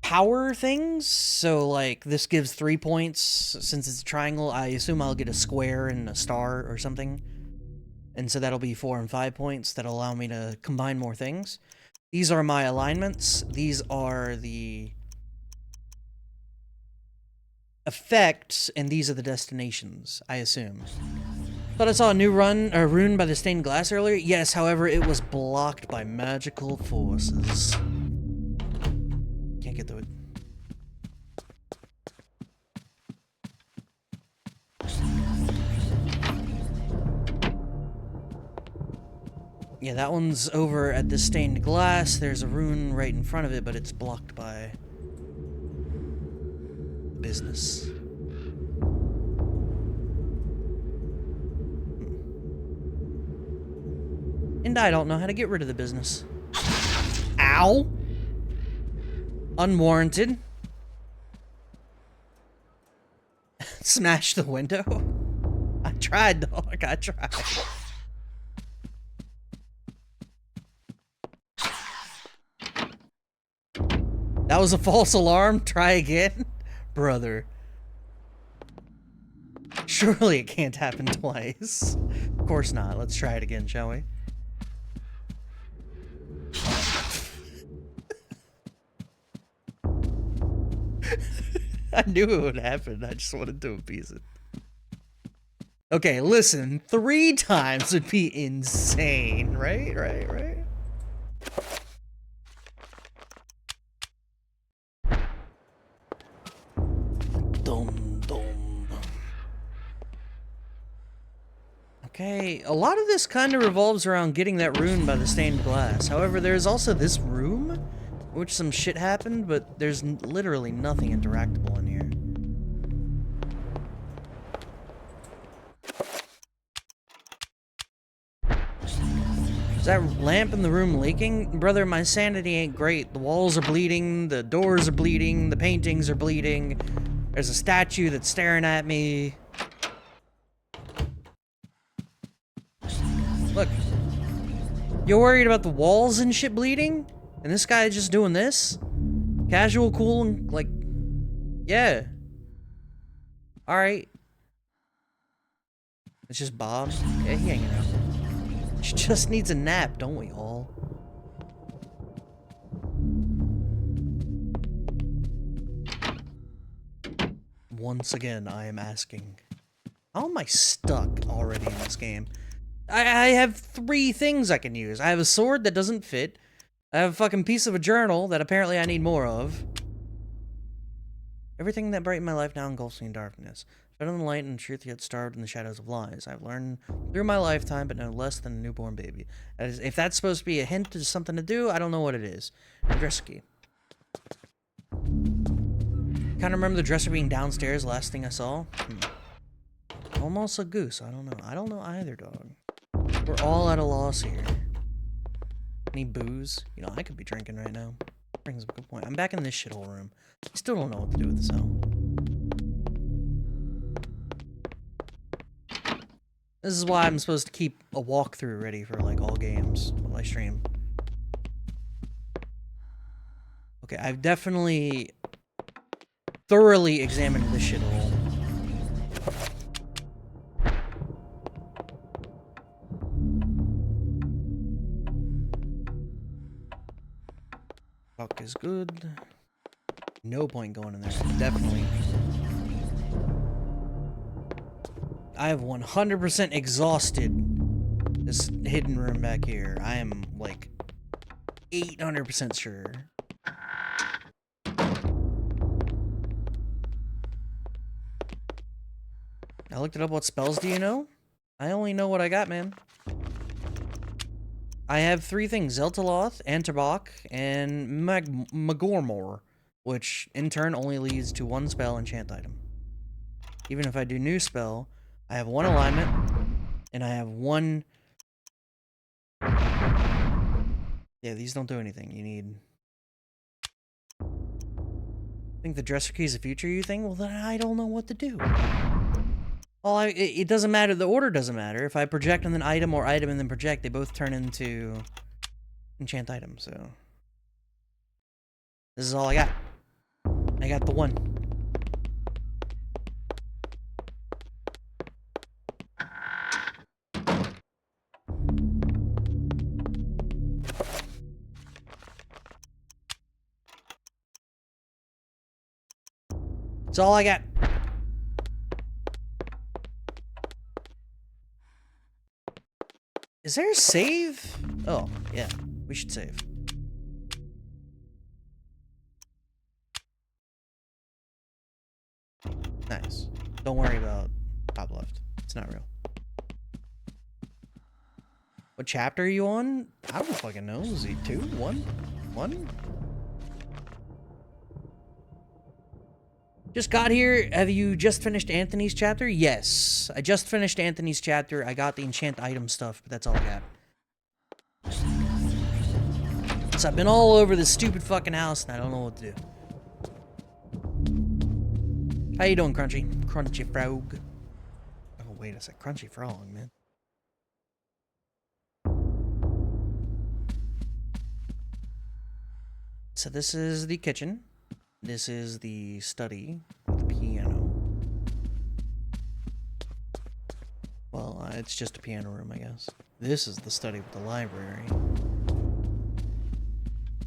power things. So, like, this gives 3 points. Since it's a triangle, I assume I'll get a square and a star or something. And so that'll be 4 and 5 points. That'll allow me to combine more things. These are my alignments. These are the effects, and these are the destinations, I assume. Thought I saw a new rune by the stained glass earlier. Yes, however, it was blocked by magical forces. Can't get through it. Yeah, that one's over at the stained glass. There's a rune right in front of it, but it's blocked by business. And I don't know how to get rid of the business. Ow! Unwarranted. Smash the window. I tried, dog. I tried. That was a false alarm? Try again? Brother. Surely it can't happen twice. Of course not. Let's try it again, shall we? I knew it would happen. I just wanted to appease it. Okay, listen. 3 times would be insane, right? Right. Dum, dum. Okay, a lot of this kind of revolves around getting that rune by the stained glass. However, there's also this room, in which some shit happened, but there's literally nothing interactable in here. Is that lamp in the room leaking? Brother, my sanity ain't great. The walls are bleeding, the doors are bleeding, the paintings are bleeding. There's a statue that's staring at me. Look. You're worried about the walls and shit bleeding? And this guy just doing this? Casual, cool, and like... Yeah. Alright. It's just Bob. Yeah, he hanging out. She just needs a nap, don't we all? Once again, I am asking. How am I stuck already in this game? I have 3 things I can use. I have a sword that doesn't fit. I have a fucking piece of a journal that apparently I need more of. Everything that brightened my life now engulfs me in darkness. Fed on the light and truth, yet starved in the shadows of lies. I've learned through my lifetime, but no less than a newborn baby. If that's supposed to be a hint to something to do, I don't know what it is. Dresser key. Kind of remember the dresser being downstairs, last thing I saw. Almost a goose. I don't know. I don't know either, dog. We're all at a loss here. Need booze? You know, I could be drinking right now. Brings up a good point. I'm back in this shithole room. I still don't know what to do with the cell. This is why I'm supposed to keep a walkthrough ready for, like, all games while I stream. Okay, I've definitely thoroughly examined this shithole. Fuck is good. No point going in there. Definitely. I have 100% exhausted this hidden room back here. I am, like, 800% sure. I looked it up. What spells do you know? I only know what I got, man. I have 3 things: Zeltaloth, Antarbach, and Magormor, which in turn only leads to 1 spell enchant item. Even if I do new spell, I have 1 alignment, and I have 1... Yeah, these don't do anything. You need... I think the dresser key is the future you think? Well, then I don't know what to do. Well, it doesn't matter. The order doesn't matter. If I project and then item or item and then project, they both turn into enchant items, so... This is all I got. I got the 1. That's all I got. Is there a save? Oh, yeah. We should save. Nice. Don't worry about top left. It's not real. What chapter are you on? I don't fucking know. Is it 2? 1? 1? Just got here. Have you just finished Anthony's chapter? Yes. I just finished Anthony's chapter. I got the enchant item stuff, but that's all I got. So I've been all over this stupid fucking house and I don't know what to do. How you doing, Crunchy? Crunchy Frog. Oh, wait, I said Crunchy Frog, man. So this is the kitchen. This is the study with the piano. Well, it's just a piano room, I guess. This is the study with the library.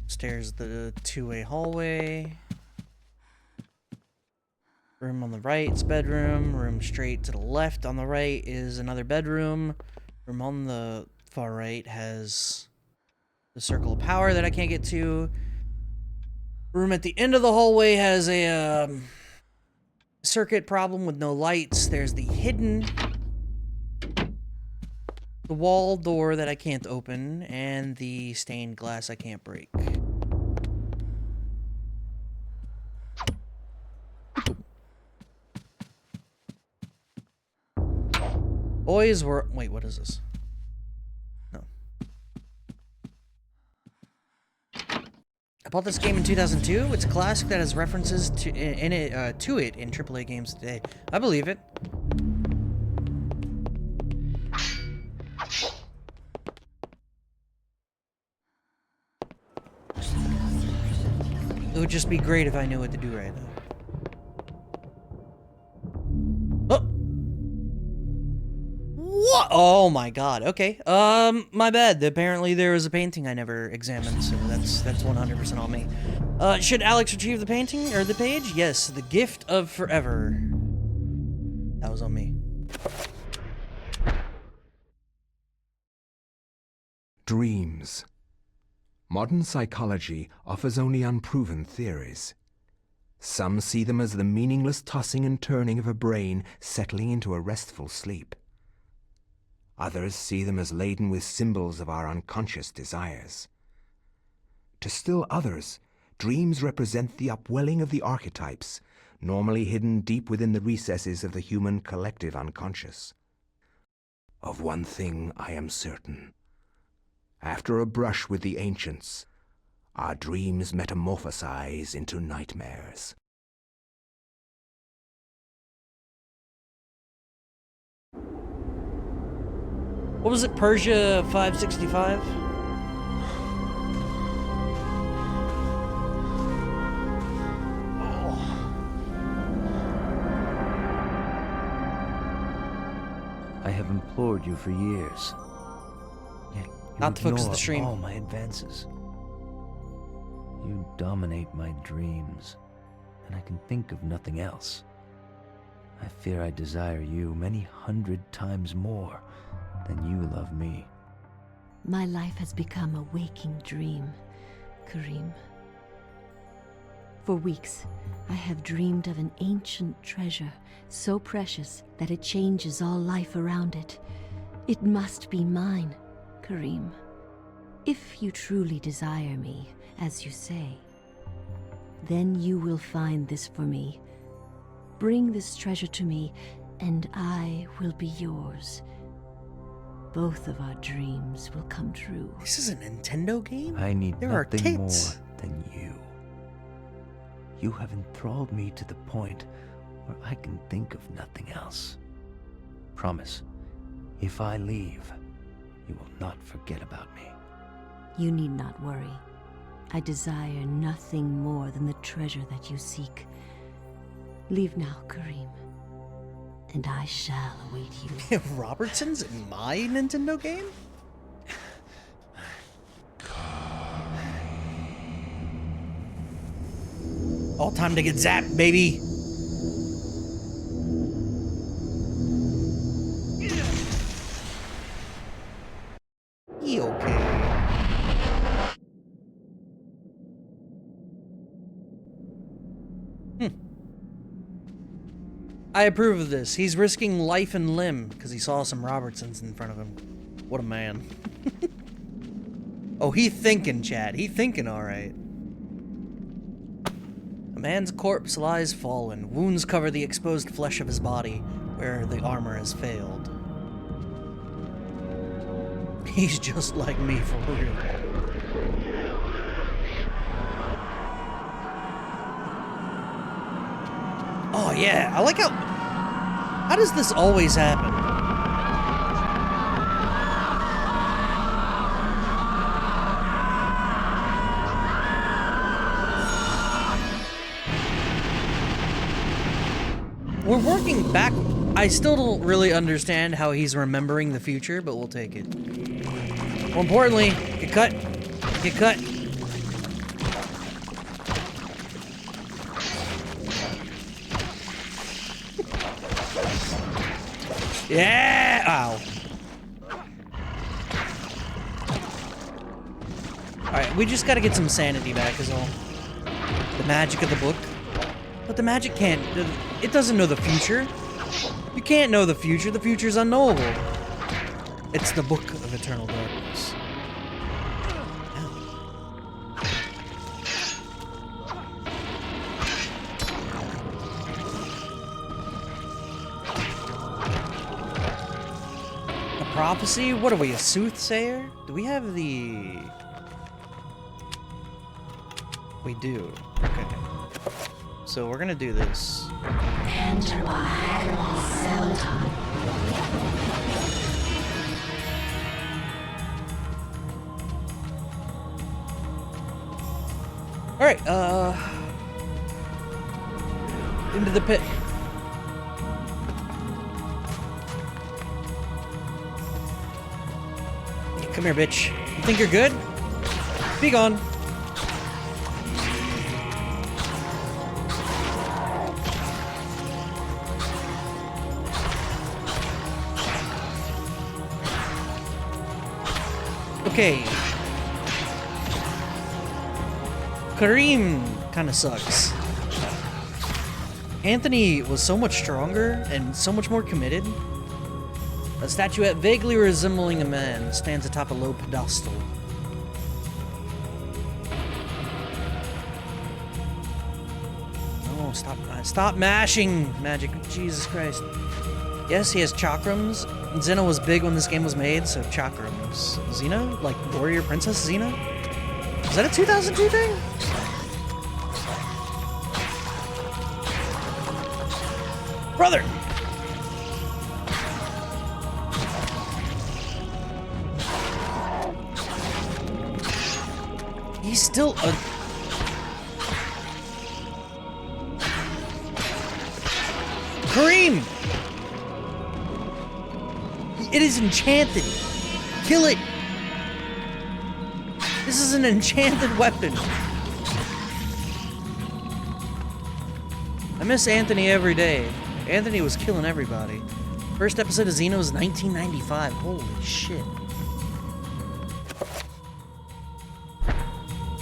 Upstairs, the 2-way hallway. Room on the right is bedroom. Room straight to the left on the right is another bedroom. Room on the far right has the circle of power that I can't get to. Room at the end of the hallway has a circuit problem with no lights. There's the hidden... the wall door that I can't open, and the stained glass I can't break. Boys were... Wait, what is this? No. I bought this game in 2002. It's a classic that has references to it in AAA games today. I believe it. It would just be great if I knew what to do right now. Oh! What? Oh my god, okay. My bad. Apparently there was a painting I never examined, so that's 100% on me. Should Alex retrieve the painting, or the page? Yes, the gift of forever. That was on me. Dreams. Modern psychology offers only unproven theories. Some see them as the meaningless tossing and turning of a brain settling into a restful sleep. Others see them as laden with symbols of our unconscious desires. To still others, dreams represent the upwelling of the archetypes, normally hidden deep within the recesses of the human collective unconscious. Of one thing I am certain. After a brush with the ancients, our dreams metamorphosize into nightmares. What was it, Persia 565? I have implored you for years. Yet you Not to focus ignore the stream. all my advances. You dominate my dreams, and I can think of nothing else. I fear I desire you many 100 times more than you love me. My life has become a waking dream, Kareem. For weeks, I have dreamed of an ancient treasure so precious that it changes all life around it. It must be mine, Kareem. If you truly desire me, as you say, then you will find this for me. Bring this treasure to me, and I will be yours. Both of our dreams will come true. This is a Nintendo game? I need There are nothing more tits. than you. You have enthralled me to the point where I can think of nothing else. Promise, if I leave, you will not forget about me. You need not worry. I desire nothing more than the treasure that you seek. Leave now, Kareem, and I shall await you. Robertson's in my Nintendo game? All time to get zapped, baby. He okay. I approve of this. He's risking life and limb because he saw some Robertsons in front of him. What a man. Oh, he thinking, Chad. He thinking all right. A man's corpse lies fallen. Wounds cover the exposed flesh of his body, where the armor has failed. He's just like me, for real. Oh yeah, I like how... How does this always happen? We're working back. I still don't really understand how he's remembering the future, but we'll take it. More importantly, get cut. Get cut. Yeah! Ow. Alright, we just gotta get some sanity back is all. The magic of the book. But the magic can't... It doesn't know the future. You can't know the future. The future's unknowable. It's the book of eternal darkness. Prophecy? What are we, a soothsayer? Do we have the... We do. Okay. So we're gonna do this. Alright, into the pit. Come here, bitch. You think you're good? Be gone. Okay. Kareem kind of sucks. Anthony was so much stronger and so much more committed. A statuette vaguely resembling a man stands atop a low pedestal. Oh, stop mashing, Magic. Jesus Christ. Yes, he has chakrams. Xena was big when this game was made, so chakrams. Xena? Like Warrior Princess Xena? Is that a 2002 thing? Brother! He's still a... Kareem! It is enchanted. Kill it. This is an enchanted weapon. I miss Anthony every day. Anthony was killing everybody. First episode of Xena was 1995. Holy shit.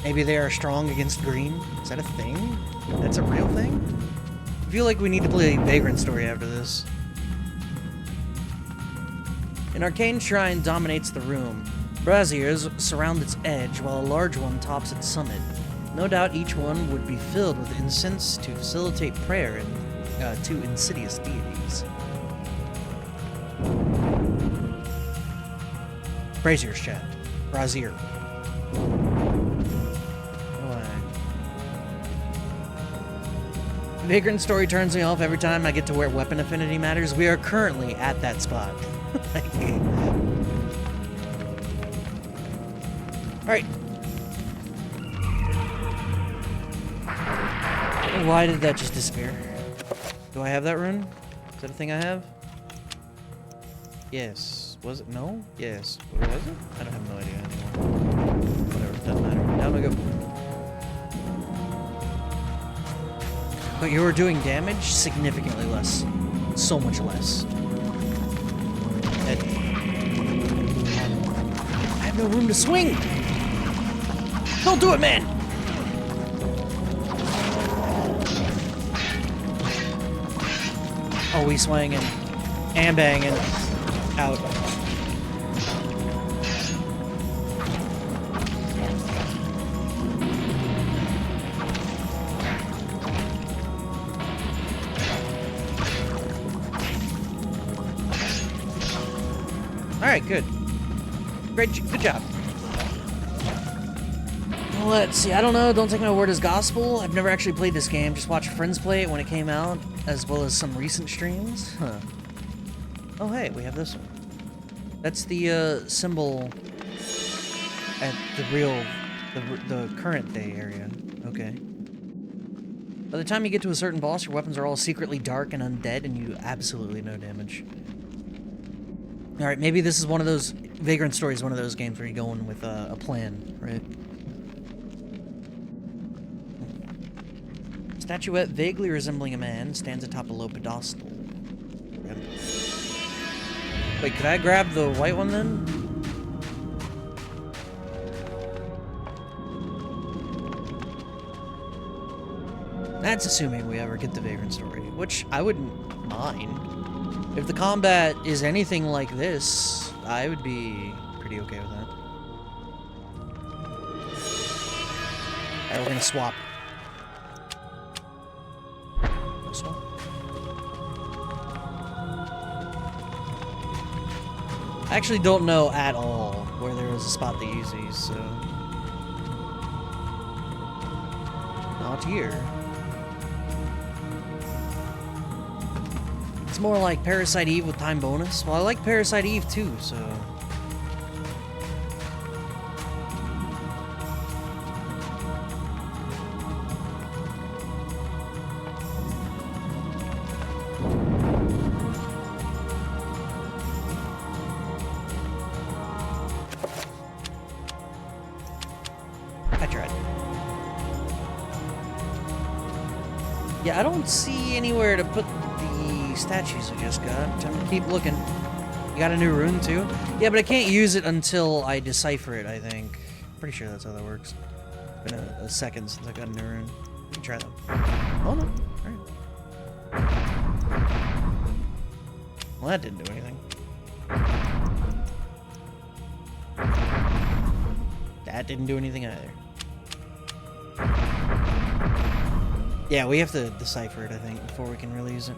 Maybe they are strong against green? Is that a thing? That's a real thing? I feel like we need to play Vagrant Story after this. An arcane shrine dominates the room. Braziers surround its edge, while a large one tops its summit. No doubt each one would be filled with incense to facilitate prayer to insidious deities. Brazier's chat. Brazier. Vagrant Story turns me off every time I get to where weapon affinity matters. We are currently at that spot. Alright. Why did that just disappear? Do I have that rune? Is that a thing I have? Yes. Was it? No? Yes. Was it? I don't have no idea anymore. Whatever, it doesn't matter. Down we go. But you were doing damage significantly less. So much less. I have no room to swing! Don't do it, man! Oh, we swinging and banging out. Alright, good. Good job. Let's see, I don't know, don't take my word as gospel. I've never actually played this game, just watched friends play it when it came out, as well as some recent streams. Huh. Oh hey, we have this one. That's the symbol at the current day area. Okay. By the time you get to a certain boss, your weapons are all secretly dark and undead, and you do absolutely no damage. Alright, maybe this is one of those... Vagrant Story is one of those games where you're going with a plan, right? Statuette vaguely resembling a man stands atop a low pedestal. Wait, could I grab the white one then? That's assuming we ever get the Vagrant Story, which I wouldn't mind. If the combat is anything like this, I would be pretty okay with that. Alright, we're gonna swap. This one. I actually don't know at all where there is a spot to use these, so... Not here. It's more like Parasite Eve with time bonus. Well, I like Parasite Eve too, so... I tried. Yeah, I don't see anywhere to put statues I just got. Time to keep looking. You got a new rune too? Yeah, but I can't use it until I decipher it, I think. Pretty sure that's how that works. Been a second since I got a new rune. We can try them. Oh no. Alright. Well, that didn't do anything. That didn't do anything either. Yeah, we have to decipher it, I think, before we can really use it.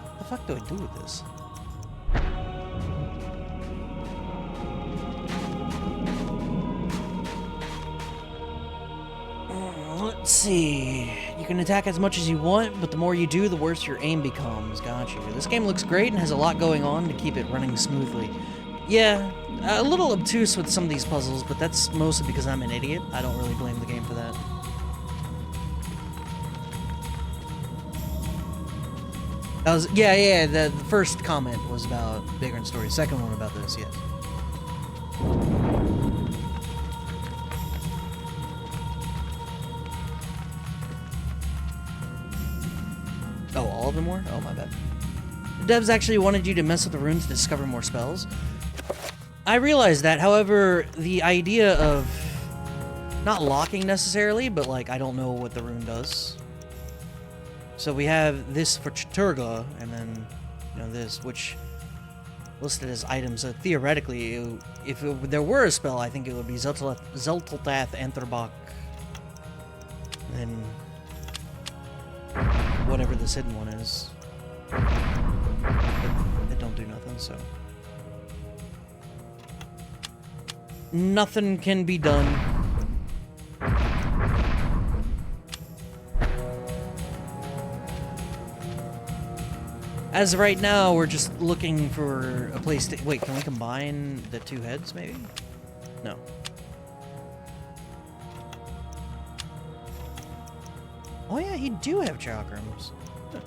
What the fuck do I do with this? Let's see. You can attack as much as you want, but the more you do, the worse your aim becomes. Gotcha. This game looks great and has a lot going on to keep it running smoothly. Yeah, a little obtuse with some of these puzzles, but that's mostly because I'm an idiot. I don't really blame the game for that. That was, yeah, the first comment was about Vagrant Story. Second one about this, yes. relevant more? Oh, my bad. The devs actually wanted you to mess with the runes to discover more spells. I realized that, however, the idea of not locking necessarily, but like, I don't know what the rune does. So we have this for Chaturga, and then, you know, this, which listed as items. So theoretically, if there were a spell, I think it would be Zeltaltath Antharbok. Then whatever this hidden one is. It don't do nothing, so. Nothing can be done. As of right now, we're just looking for a place to... Wait, can we combine the two heads, maybe? No. Oh yeah, you do have chakrams. I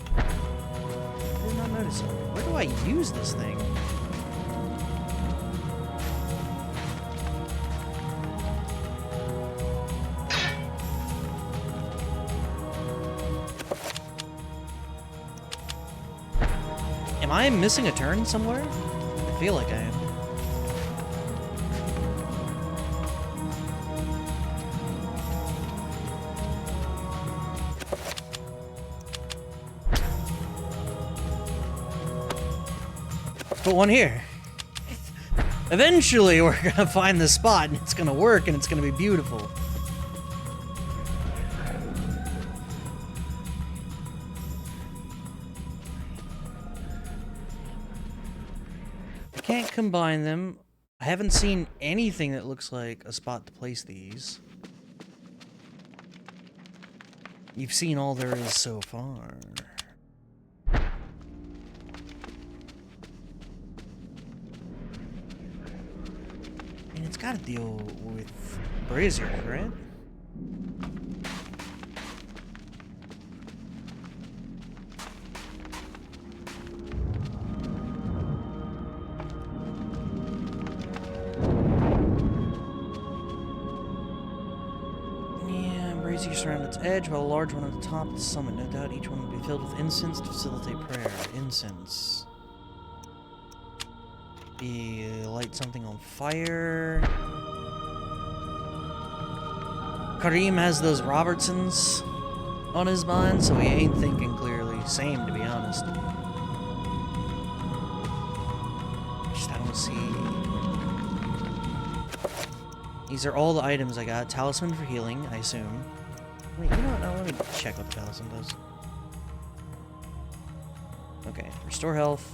did not notice that. Where do I use this thing? Am I missing a turn somewhere? I feel like I am. Put one here. Eventually, we're gonna find the spot, and it's gonna work, and it's gonna be beautiful. I can't combine them. I haven't seen anything that looks like a spot to place these. You've seen all there is so far. And it's gotta deal with braziers, right? You surround its edge, while a large one at the top of the summit. No doubt each one will be filled with incense to facilitate prayer. Incense. Light something on fire. Kareem has those Robertsons on his mind, so he ain't thinking clearly. Same, to be honest. Just I don't see... These are all the items I got. Talisman for healing, I assume. Wait, you know what? No, let me check what the talisman does. Okay, restore health.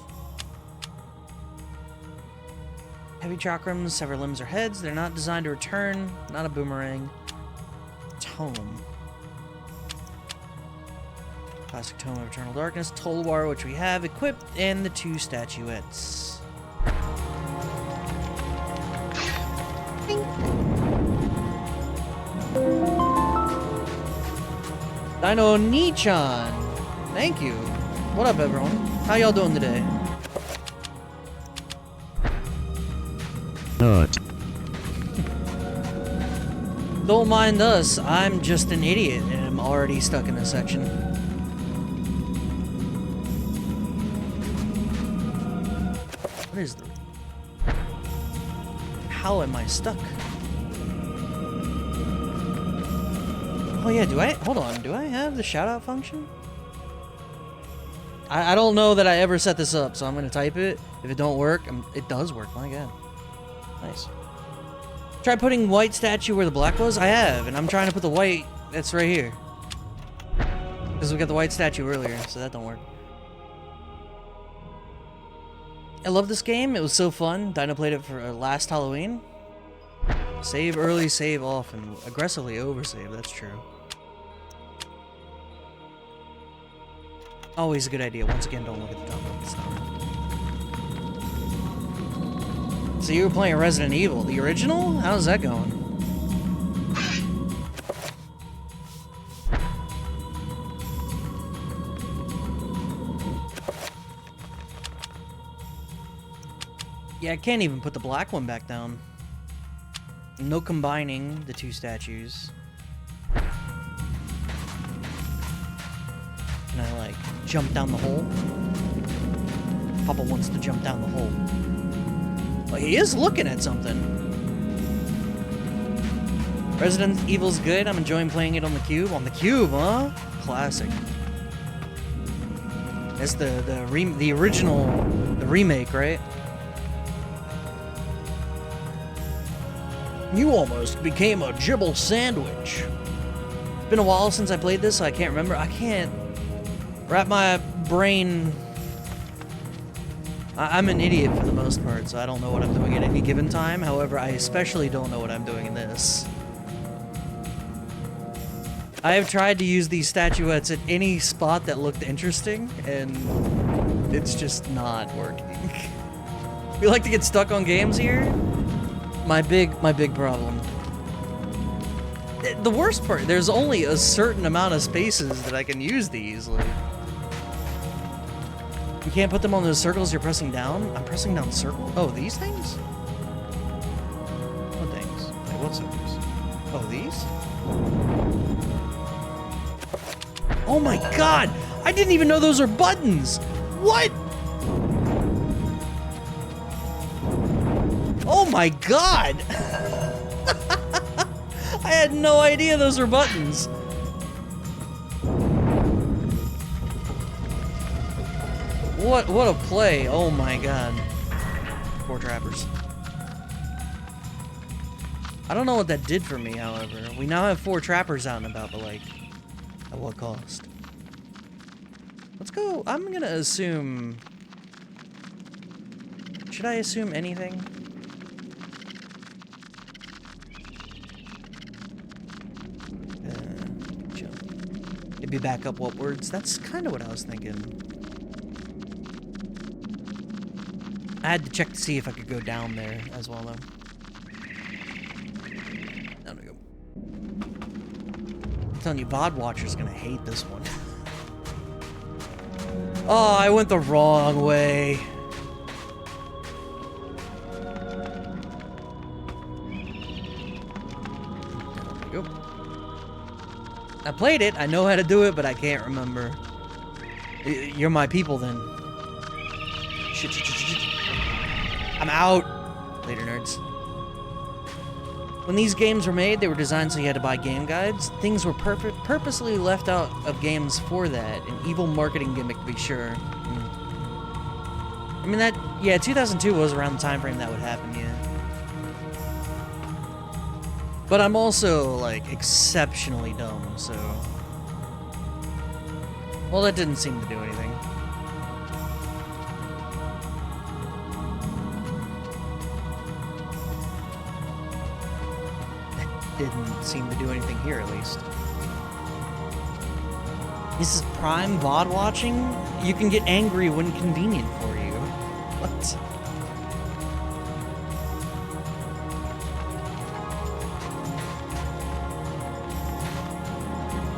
Heavy chakrams, sever limbs or heads. They're not designed to return. Not a boomerang. Tome. Classic Tome of Eternal Darkness. Tolwar, which we have equipped, and the two statuettes. Dino Nichan, thank you. What up, everyone? How y'all doing today? Not. Don't mind us. I'm just an idiot, and I'm already stuck in this section. What is the... How am I stuck? Oh yeah, do I? Hold on, do I have the shout-out function? I don't know that I ever set this up, so I'm gonna type it. If it don't work, it does work, my god. Nice. Try putting white statue where the black was? I have, and I'm trying to put the white that's right here. Because we got the white statue earlier, so that don't work. I love this game, it was so fun. Dino played it for last Halloween. Save early, save often. Aggressively oversave, that's true. Always a good idea. Once again, don't look at the top of the stuff. So you were playing Resident Evil, the original? How's that going? Yeah, I can't even put the black one back down. No combining the two statues. Can I, like, jump down the hole? Papa wants to jump down the hole. Well, he is looking at something. Resident Evil's good. I'm enjoying playing it on the Cube. On the Cube, huh? Classic. That's the original, the remake, right? You almost became a gibble sandwich. It's been a while since I played this, so I can't remember. I can't wrap my brain. I'm an idiot for the most part, so I don't know what I'm doing at any given time. However, I especially don't know what I'm doing in this. I have tried to use these statuettes at any spot that looked interesting, and it's just not working. We like to get stuck on games here. My big problem. The worst part, there's only a certain amount of spaces that I can use these. Like, you can't put them on those circles you're pressing down. I'm pressing down circle. Oh, these things? What things? Wait, what circles? Oh, these? Oh my god! I didn't even know those are buttons! What? Oh my god! I had no idea those were buttons. What a play. Oh my god. 4 trappers. I don't know what that did for me, however. We now have 4 trappers out and about, but like, at what cost? Let's go. I'm gonna assume... Should I assume anything? Maybe back up upwards. That's kind of what I was thinking. I had to check to see if I could go down there as well, though. Down we go. I'm telling you, VOD Watcher's gonna hate this one. Oh, I went the wrong way. There we go. I played it, I know how to do it, but I can't remember. You're my people, then. Shit. I'm out! Later, nerds. When these games were made, they were designed so you had to buy game guides. Things were purposely left out of games for that. An evil marketing gimmick, to be sure. I mean, 2002 was around the time frame that would happen, yeah. But I'm also, like, exceptionally dumb, so... Well, that didn't seem to do anything. That didn't seem to do anything here, at least. This is prime VOD watching? You can get angry when convenient for you. What?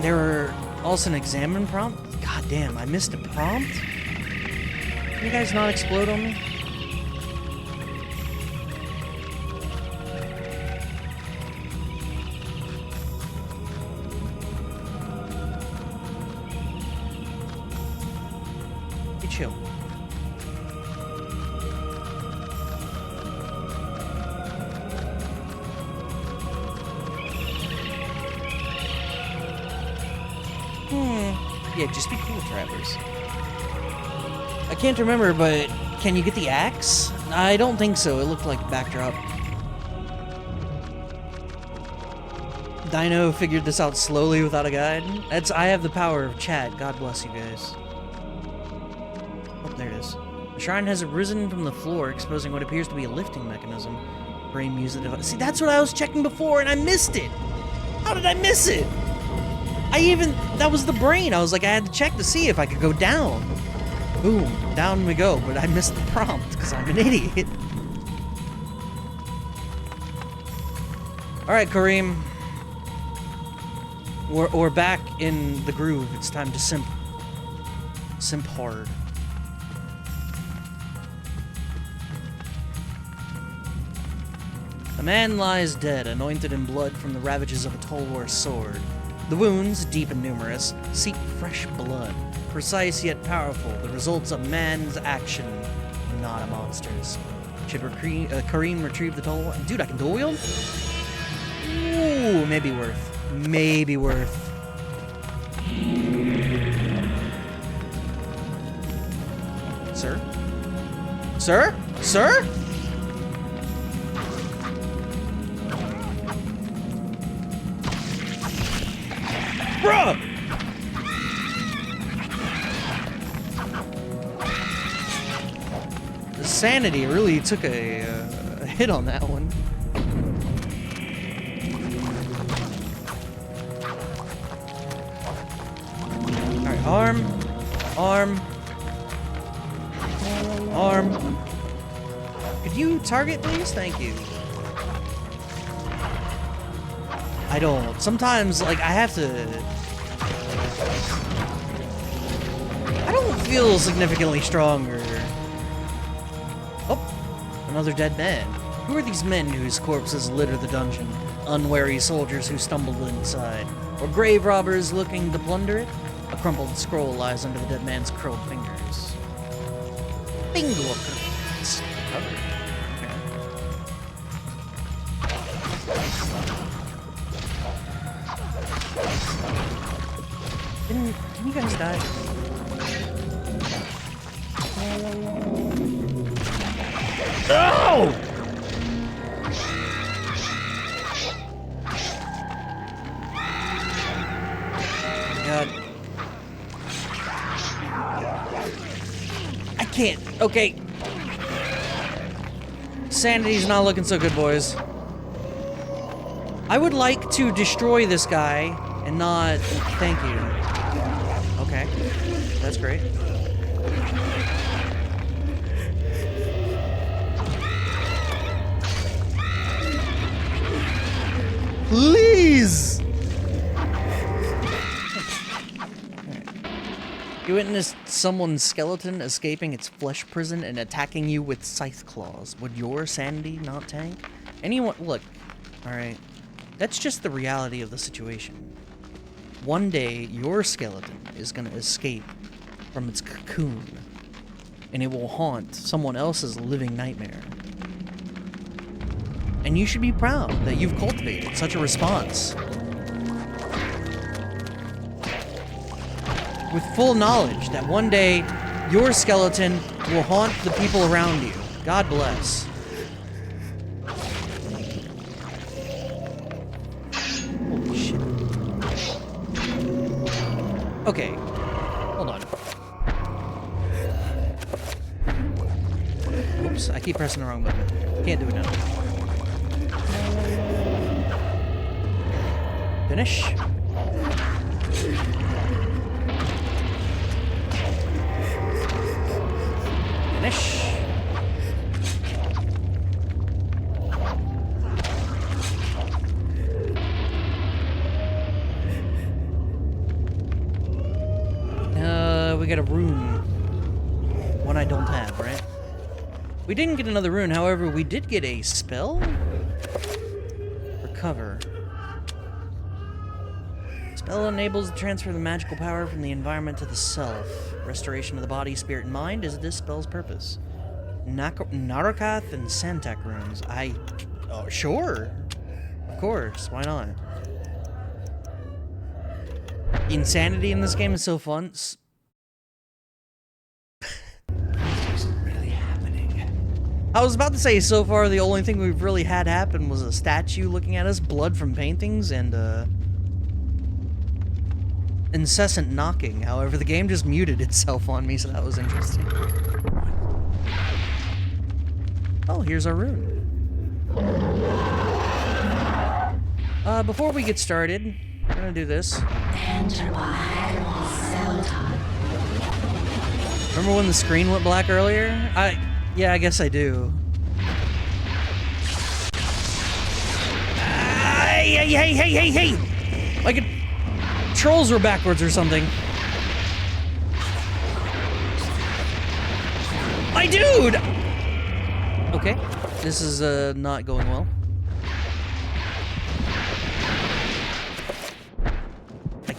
There were also an examine prompt. God damn, I missed a prompt? Can you guys not explode on me? Be chill. Yeah, just be cool, trappers. I can't remember, but can you get the axe? I don't think so. It looked like a backdrop. Dino figured this out slowly without a guide. I have the power of chat. God bless you guys. Oh, there it is. The shrine has arisen from the floor, exposing what appears to be a lifting mechanism. Brain music device. See, that's what I was checking before, and I missed it. How did I miss it? That was the brain. I was like, I had to check to see if I could go down. Boom, down we go, but I missed the prompt because I'm an idiot. All right, Kareem. We're back in the groove. It's time to simp. Simp hard. A man lies dead, anointed in blood from the ravages of a Tolwar sword. The wounds, deep and numerous, seep fresh blood, precise yet powerful, the results of man's action, not a monster's. Should Kareem retrieve the toll? Dude, I can dual wield? Ooh, maybe worth. Maybe worth. Sir? Sir? Sir? Bruh! The Sanity really took a hit on that one. Alright, arm. Could you target, please? Thank you. I don't. Sometimes, like, I have to... I don't feel significantly stronger. Oh, another dead man. Who are these men whose corpses litter the dungeon? Unwary soldiers who stumbled inside? Or grave robbers looking to plunder it? A crumpled scroll lies under the dead man's curled fingers. Bingo! It's covered. Can you guys die? Oh! God. I can't. Okay. Sanity's not looking so good, boys. I would like to destroy this guy and not... Thank you. Okay. That's great. Please! You witnessed someone's skeleton escaping its flesh prison and attacking you with scythe claws. Would your sanity not tank? Anyone... Look. Alright. That's just the reality of the situation. One day, your skeleton is gonna escape from its cocoon, and it will haunt someone else's living nightmare. And you should be proud that you've cultivated such a response. With full knowledge that one day, your skeleton will haunt the people around you. God bless. Holy shit. Okay, hold on. Oops, I keep pressing the wrong button. Can't do it now. Finish. Finish. We got a rune. One I don't have, right? We didn't get another rune, however, we did get a spell? Recover. Spell enables the transfer of the magical power from the environment to the self. Restoration of the body, spirit, and mind is this spell's purpose. Narakath and Santak runes. Oh, sure. Of course, why not? Insanity in this game is so fun. I was about to say, so far the only thing we've really had happen was a statue looking at us, blood from paintings, and incessant knocking. However, the game just muted itself on me, so that was interesting. Oh, here's our rune. Before we get started, we're gonna do this. Remember when the screen went black earlier? Yeah, I guess I do. Hey! Like controls were backwards or something. My dude! Okay, this is not going well.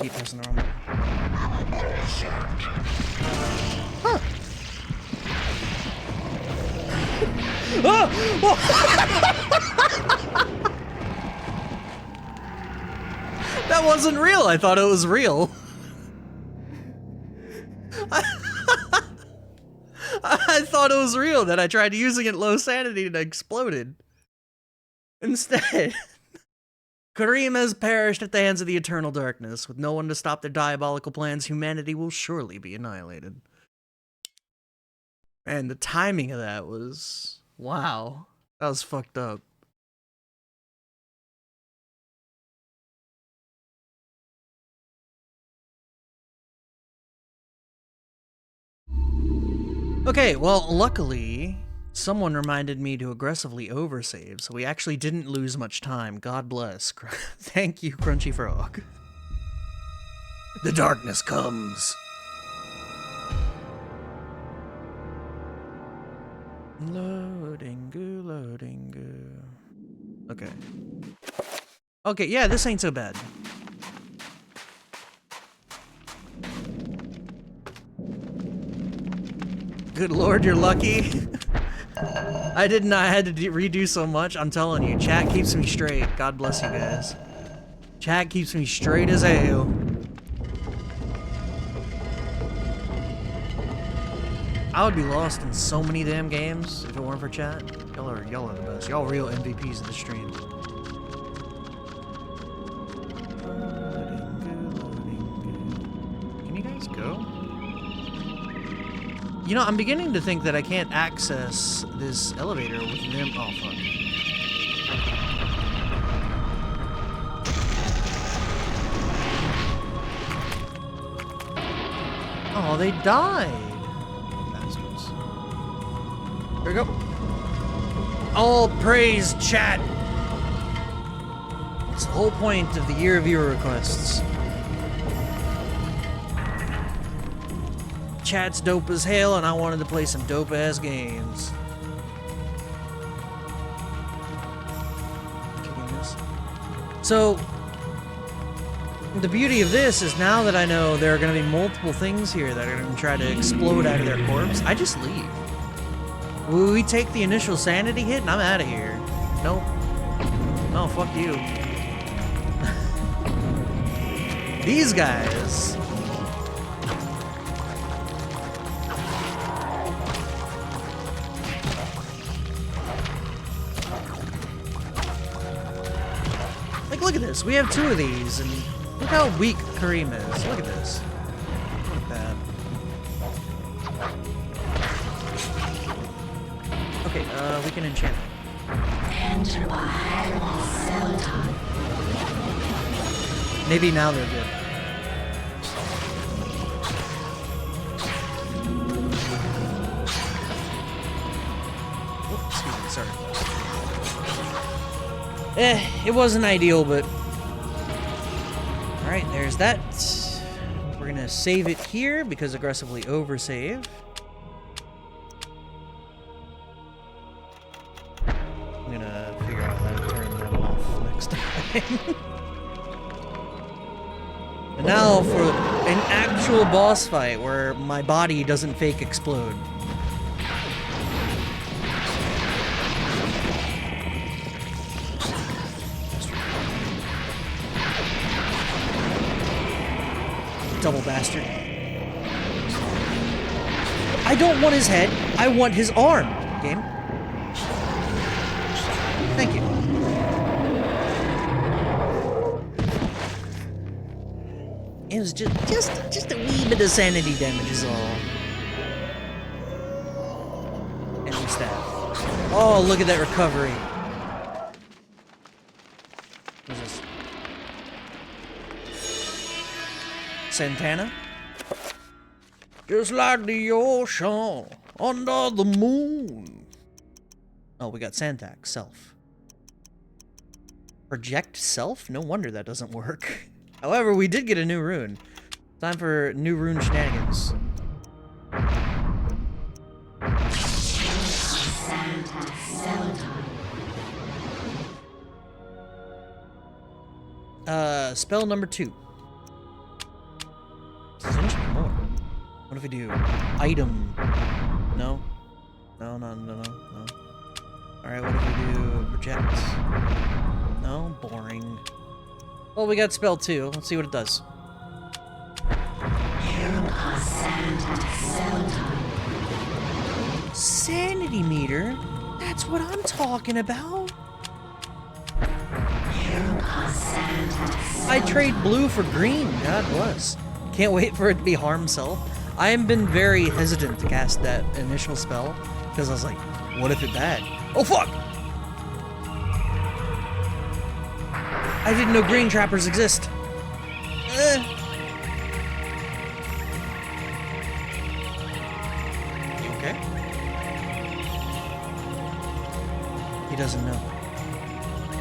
keep pressing the wrong button. Huh. Oh! That wasn't real. I thought it was real. I thought it was real. Then I tried using it at low sanity and it exploded. Instead, Kareem has perished at the hands of the eternal darkness. With no one to stop their diabolical plans, humanity will surely be annihilated. And the timing of that was... wow. That was fucked up. Okay, well, luckily, someone reminded me to aggressively oversave, so we actually didn't lose much time. God bless. Thank you, Crunchy Frog. The darkness comes. Loading goo, loading goo. Okay. Okay, yeah, this ain't so bad. Good lord, you're lucky. I did not had to redo so much. I'm telling you, chat keeps me straight. God bless you guys. Chat keeps me straight as hell. I would be lost in so many damn games if it weren't for chat. Y'all are the best. Y'all real MVPs of the stream. Can you guys go? You know, I'm beginning to think that I can't access this elevator with them. Oh, fuck. Oh, they died. Bastards. Here we go. All praise, chat. It's the whole point of the year of viewer requests. Chat's dope as hell, and I wanted to play some dope-ass games. So, the beauty of this is now that I know there are going to be multiple things here that are going to try to explode out of their corpse, I just leave. We take the initial sanity hit, and I'm out of here. Nope. No, fuck you. These guys... look at this. We have two of these, and look how weak Kareem is. Look at this. Look at that. Okay, we can enchant it. Maybe now they're good. Oh, excuse me, sorry. It wasn't ideal, but... Alright, there's that. We're gonna save it here, because aggressively oversave. I'm gonna figure out how to turn that off next time. And now for an actual boss fight, where my body doesn't fake explode. Double bastard. I don't want his head. I want his arm. Game. Thank you. It was just a wee bit of sanity damage is all. And we stab. Oh, look at that recovery. What is this? Santana? Just like the ocean under the moon. Oh, we got Santac, self. Project self? No wonder that doesn't work. However, we did get a new rune. Time for new rune shenanigans. Spell number 2. What if we do item? No? No. Alright, what if we do project? No? Boring. Well, we got spell 2. Let's see what it does. Sanity meter? That's what I'm talking about. I trade blue for green, God bless. Can't wait for it to be harm self. I have been very hesitant to cast that initial spell, because I was like, what if it bad? Oh fuck! I didn't know green trappers exist. Okay. He doesn't know.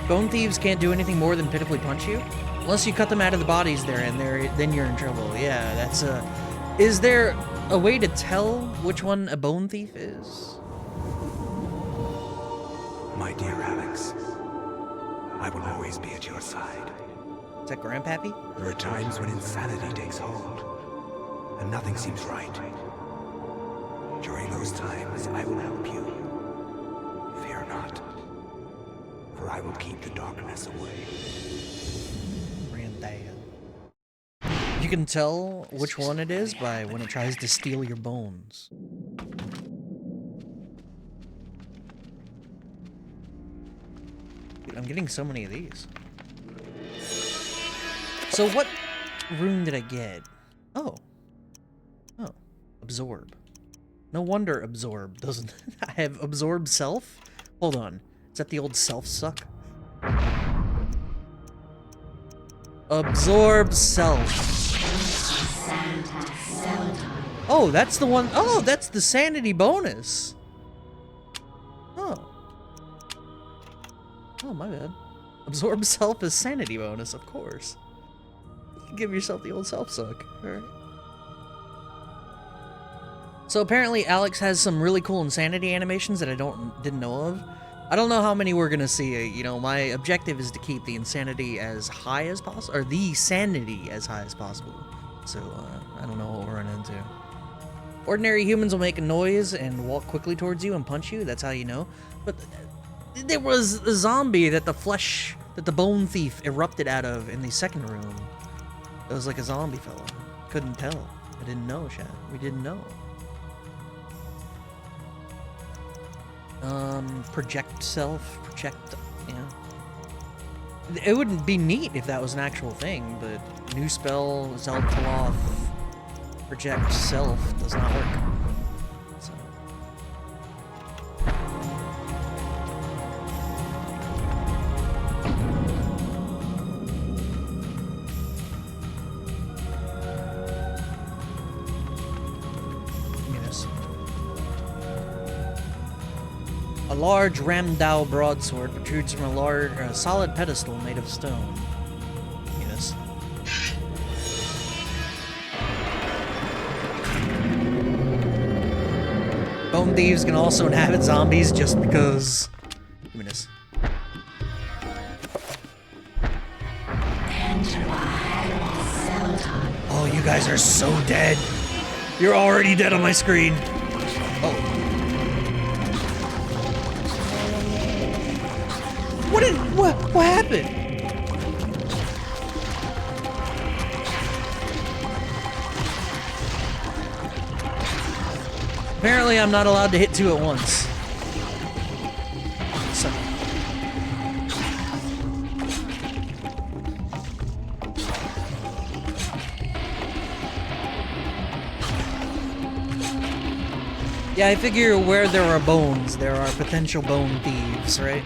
Bone thieves can't do anything more than pitifully punch you? Unless you cut them out of the bodies there, and then you're in trouble. Yeah, that's is there a way to tell which one a bone thief is? My dear Alex, I will always be at your side. Is that Grandpappy? There are times when insanity takes hold, and nothing seems right. During those times, I will help you. Fear not, for I will keep the darkness away. Granddad. You can tell which one it is by when it tries to steal your bones. Dude, I'm getting so many of these. So what rune did I get? Oh. Oh. Absorb. No wonder absorb doesn't... I have absorb self? Hold on. Is that the old self suck? Absorb self. Oh, that's the one. Oh, that's the sanity bonus. Oh. Oh, my bad. Absorb self is sanity bonus, of course. You can give yourself the old self suck. Alright. So apparently Alex has some really cool insanity animations that I didn't know of. I don't know how many we're gonna see. You know, my objective is to keep the insanity as high as possible, or the sanity as high as possible. So I don't know what we're running into. Ordinary humans will make a noise and walk quickly towards you and punch you. That's how you know. But there was a zombie that the bone thief erupted out of in the second room. It was like a zombie fella. Couldn't tell. I didn't know, chat. We didn't know. Project self, yeah. It wouldn't be neat if that was an actual thing, but new spell, Zeltaloth, project self does not work. So. Yes. A large Ramdao broadsword protrudes from a solid pedestal made of stone. Yes. Bone thieves can also inhabit zombies just because. Give me this. Oh, you guys are so dead. You're already dead on my screen. Oh. What happened? Apparently I'm not allowed to hit two at once. So. Yeah, I figure where there are bones, there are potential bone thieves, right?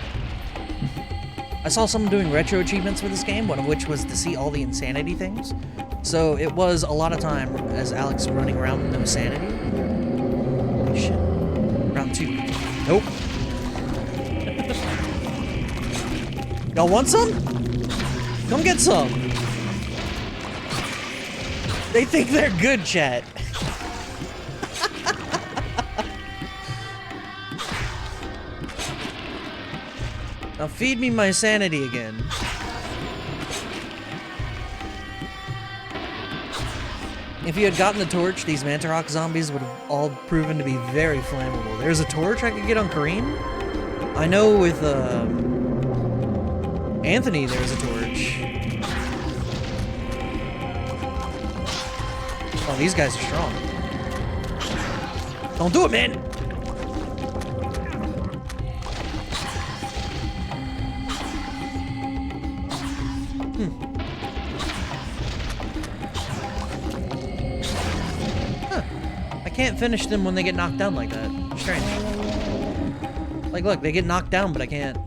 I saw someone doing retro achievements for this game, one of which was to see all the insanity things. So it was a lot of time as Alex running around with no sanity. Holy shit. Round 2. Nope. Y'all want some? Come get some. They think they're good, chat. Now feed me my sanity again. If you had gotten the torch, these Mantarok zombies would have all proven to be very flammable. There's a torch I could get on Kareem? I know with, Anthony there's a torch. Oh, these guys are strong. Don't do it, man! I can't finish them when they get knocked down like that. Strange. Like, look, they get knocked down, but I can't.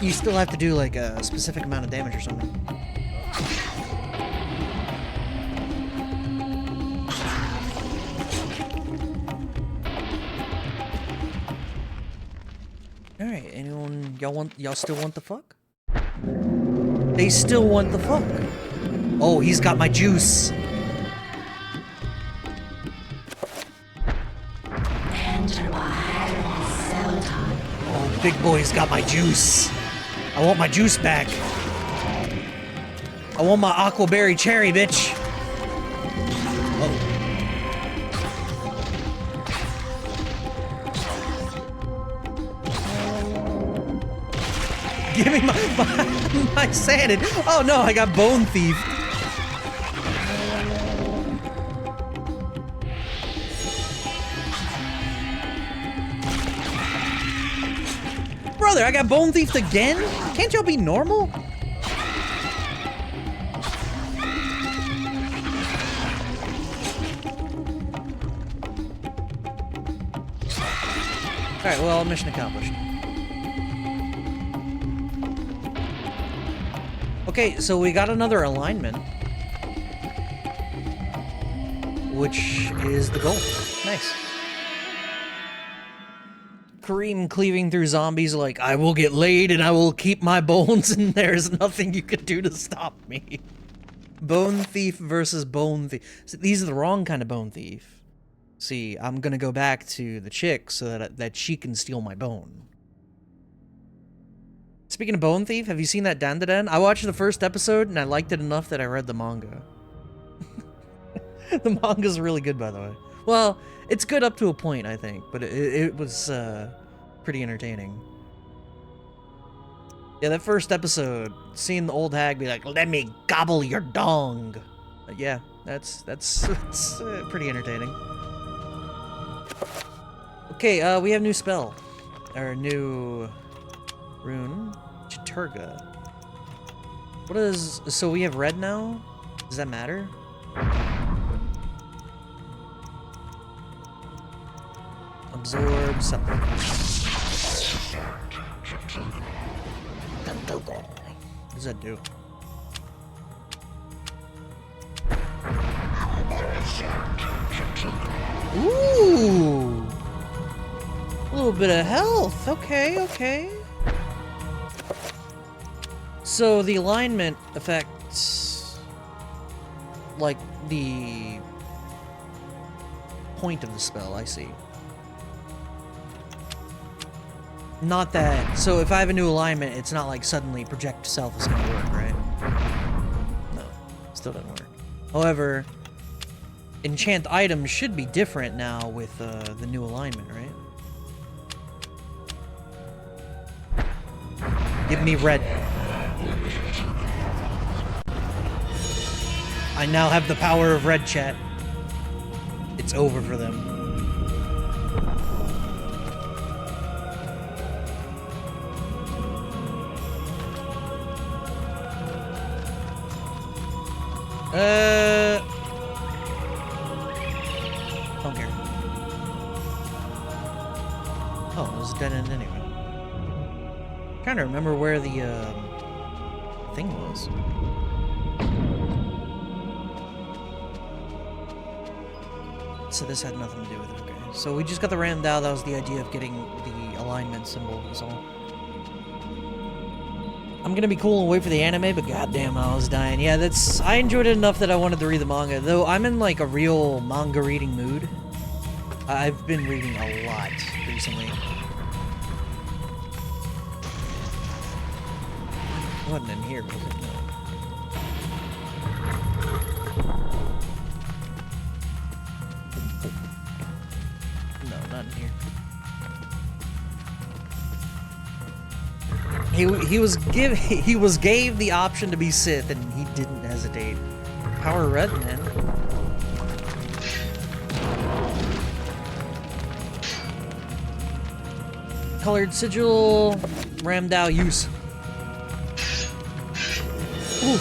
You still have to do, like, a specific amount of damage or something. Alright, anyone, y'all still want the fuck? They still want the fuck. Oh, he's got my juice. Oh, big boy's got my juice. I want my juice back. I want my aquaberry cherry, bitch. Oh. Give me my sanity. Oh no, I got bone thief. Brother, I got bone thiefed again? Can't y'all be normal? Alright, well, mission accomplished. Okay, so we got another alignment. Which is the goal. Nice. Kareem cleaving through zombies like, I will get laid and I will keep my bones and there's nothing you can do to stop me. Bone thief versus bone thief. So these are the wrong kind of bone thief. See, I'm gonna go back to the chick so that she can steal my bone. Speaking of bone thief, have you seen that Dandadan? I watched the first episode and I liked it enough that I read the manga. The manga's really good, by the way. Well, it's good up to a point, I think, but it was pretty entertaining. Yeah, that first episode, seeing the old hag be like, "Let me gobble your dong." Yeah, that's pretty entertaining. Okay, we have new spell, or new rune, Chiturga. What is? So we have red now. Does that matter? Absorb something. What does that do? Ooh! A little bit of health. Okay, okay. So the alignment affects, like, the point of the spell, I see. Not that, so if I have a new alignment, it's not like suddenly project self is gonna work, right? No, still doesn't work. However, enchant items should be different now with the new alignment, right? Give me red. I now have the power of red, chat. It's over for them. Don't care. Oh, it was a dead end anyway. I'm trying to remember where the thing was. So this had nothing to do with it, okay. So we just got the Ramdao, that was the idea of getting the alignment symbol, is all. I'm gonna be cool and wait for the anime, but goddamn, I was dying. Yeah, I enjoyed it enough that I wanted to read the manga, though I'm in like a real manga reading mood. I've been reading a lot recently. It wasn't in here, was it? No. No, not in here. He was gave the option to be Sith, and he didn't hesitate. Power red, man. Colored sigil, Ramdao use. Ooh.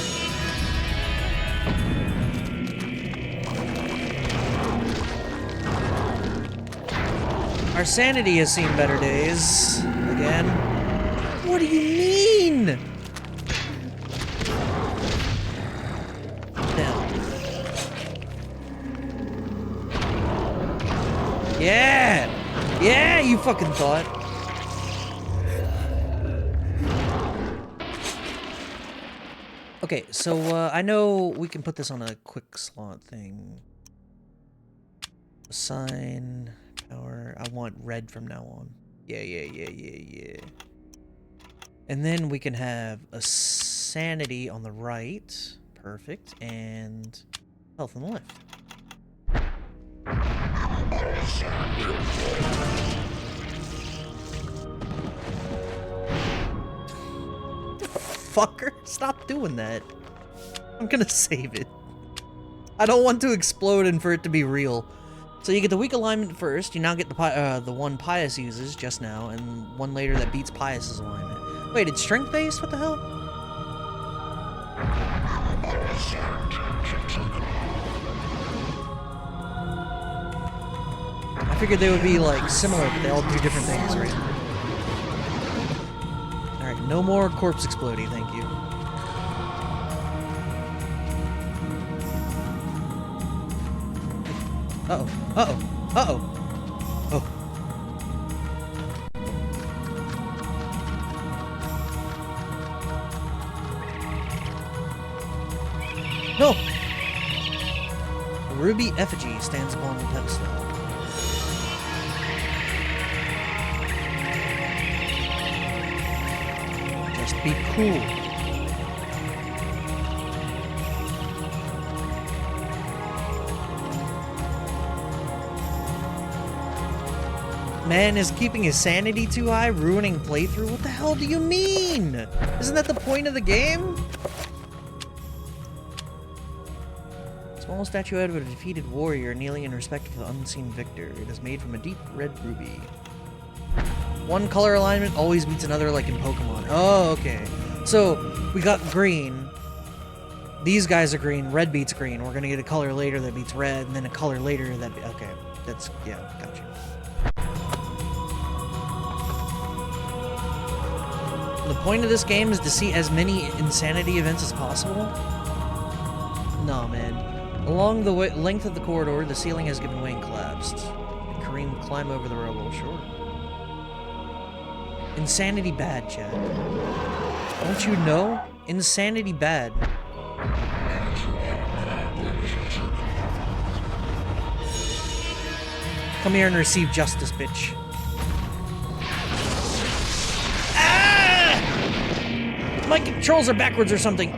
Our sanity has seen better days. Again. What do you mean? Down. Yeah! Yeah, you fucking thought. Okay, so I know we can put this on a quick slot thing. Assign power. I want red from now on. Yeah. And then we can have a sanity on the right. Perfect. And health on the left. Fucker, stop doing that. I'm gonna save it. I don't want to explode and for it to be real. So you get the weak alignment first. You now get the one Pius uses just now, and one later that beats Pius's alignment. Wait, it's strength based? What the hell? I figured they would be like similar, but they all do different things, right? Alright, no more corpse explodey, thank you. Uh-oh. Uh-oh. Uh-oh. Oh. No! A ruby effigy stands upon the pedestal. Just be cool. Man is keeping his sanity too high, ruining playthrough? What the hell do you mean? Isn't that the point of the game? Small statuette of a defeated warrior kneeling in respect for the unseen victor. It is made from a deep red ruby. One color alignment always beats another like in Pokemon. Oh, okay. So, we got green. These guys are green. Red beats green. We're gonna get a color later that beats red, and then a color later that... Okay. That's... Yeah, gotcha. The point of this game is to see as many insanity events as possible? Nah, man. Along the length of the corridor, the ceiling has given way and collapsed. And Kareem climb over the rubble, sure. Insanity bad, Chad. Don't you know? Insanity bad. Come here and receive justice, bitch. My controls are backwards or something.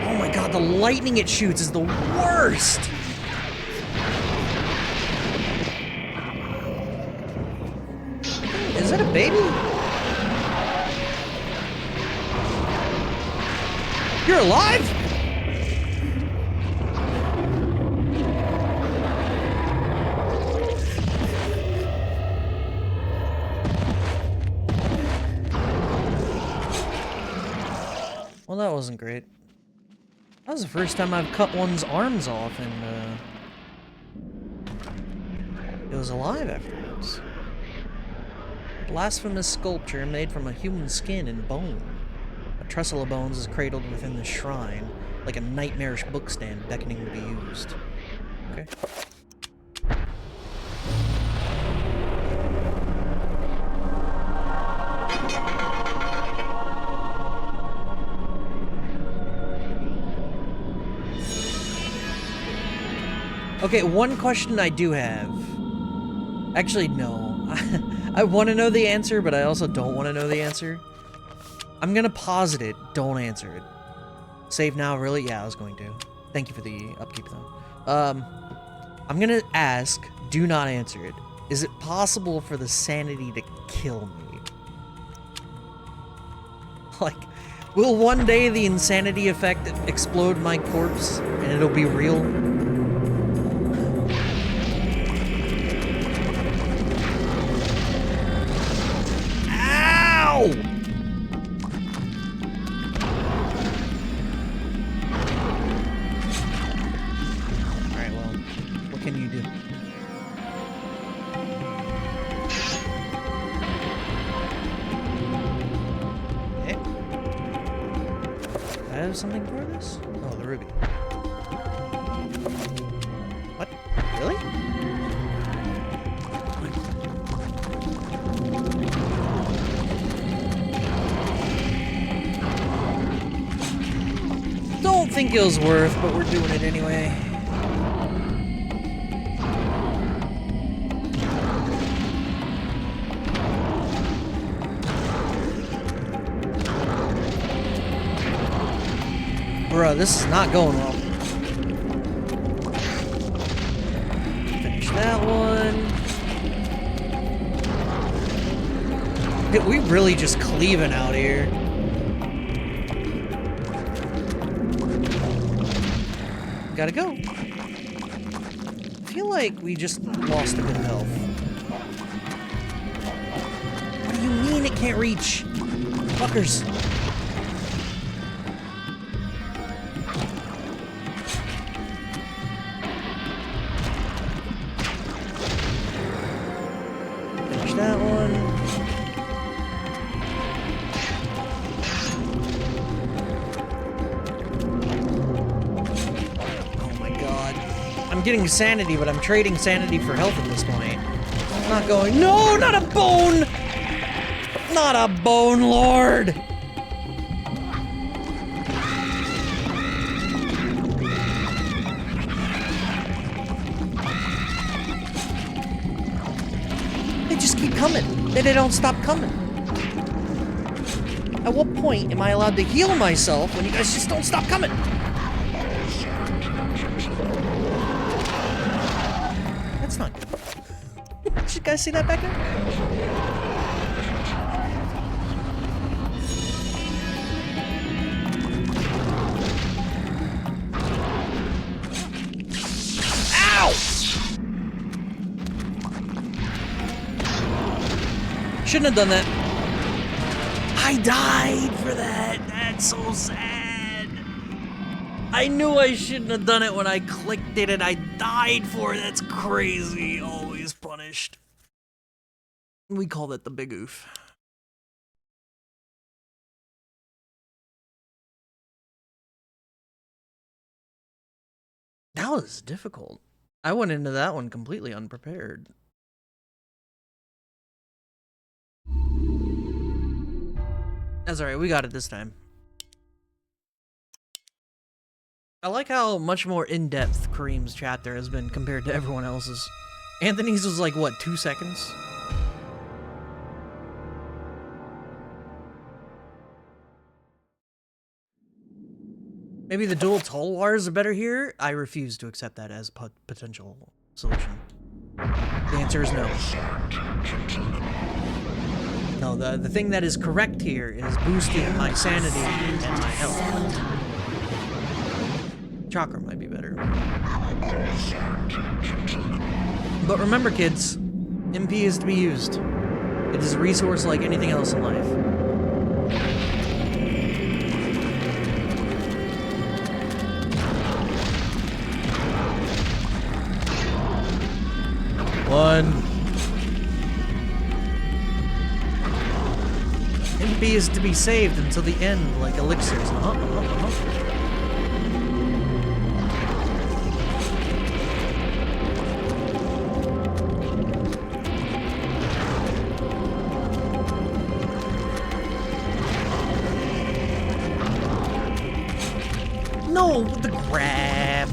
Oh my god, the lightning it shoots is the worst. Is that a baby? You're alive? Well, that wasn't great. That was the first time I've cut one's arms off and, it was alive afterwards. Blasphemous sculpture made from a human skin and bone. A trestle of bones is cradled within the shrine, like a nightmarish bookstand beckoning to be used. Okay. Okay, one question I do have. Actually, no. I want to know the answer, but I also don't want to know the answer. I'm gonna posit it. Don't answer it. Save now, really? Yeah, I was going to. Thank you for the upkeep, though. I'm gonna ask, do not answer it. Is it possible for the sanity to kill me? Like, will one day the insanity effect explode my corpse and it'll be real? Ow! Alright, well, what can you do? Okay. Do I have something for this? Oh, the ruby. What? Really? Don't think it was worth, but we're doing it anyway. Bruh, this is not going well. Finish that one. Dude, we really just cleaving out here. Gotta go. I feel like we just lost a bit of health. What do you mean it can't reach? Fuckers. Finish that one. I'm getting sanity, but I'm trading sanity for health at this point. I'm not going, no, not a bone! Not a bone lord! They just keep coming. They don't stop coming. At what point am I allowed to heal myself when you guys just don't stop coming? That's not good. Did you guys see that back there? Ow! Shouldn't have done that. I died for that. That's so sad. I knew I shouldn't have done it when I clicked it and I died for it. That's crazy. Always punished. We call that the big oof. That was difficult. I went into that one completely unprepared. That's alright, we got it this time. I like how much more in-depth Kareem's chapter has been compared to everyone else's. Anthony's was like, what, 2 seconds? Maybe the dual Tulwars are better here? I refuse to accept that as a potential solution. The answer is no. No, the thing that is correct here is boosting my sanity and my health. Chakra might be better. But remember, kids, MP is to be used. It is a resource like anything else in life. One. MP is to be saved until the end, like elixirs. No, the grab.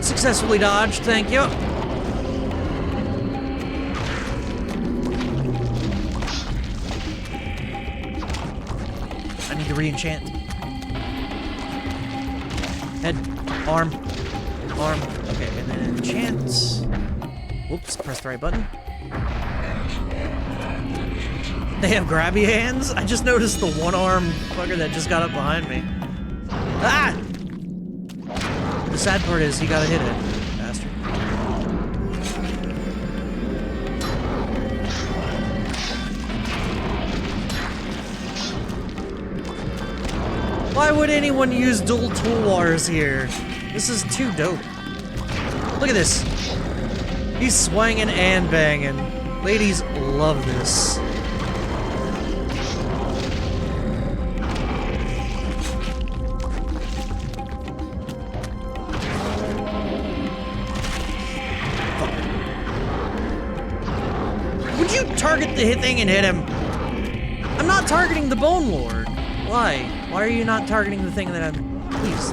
Successfully dodged, thank you. I need to re-enchant. Head, arm, arm. Okay, and then enchant. Whoops, press the right button. They have grabby hands? I just noticed the one-arm fucker that just got up behind me. Ah! The sad part is he gotta hit it, bastard. Why would anyone use dual toolwars here? This is too dope. Look at this. He's swinging and banging. Ladies love this. Would you target the thing and hit him? I'm not targeting the Bone Lord. Why? Why are you not targeting the thing that I'm... Please.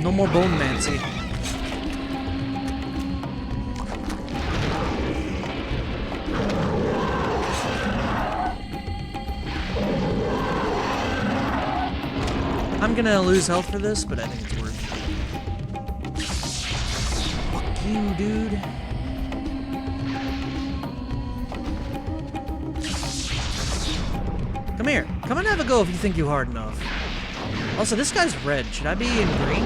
No more Bone Mancy. I'm gonna lose health for this, but I think it's worth it. Fuck you, dude. Come here. Come and have a go if you think you're hard enough. Also, this guy's red. Should I be in green?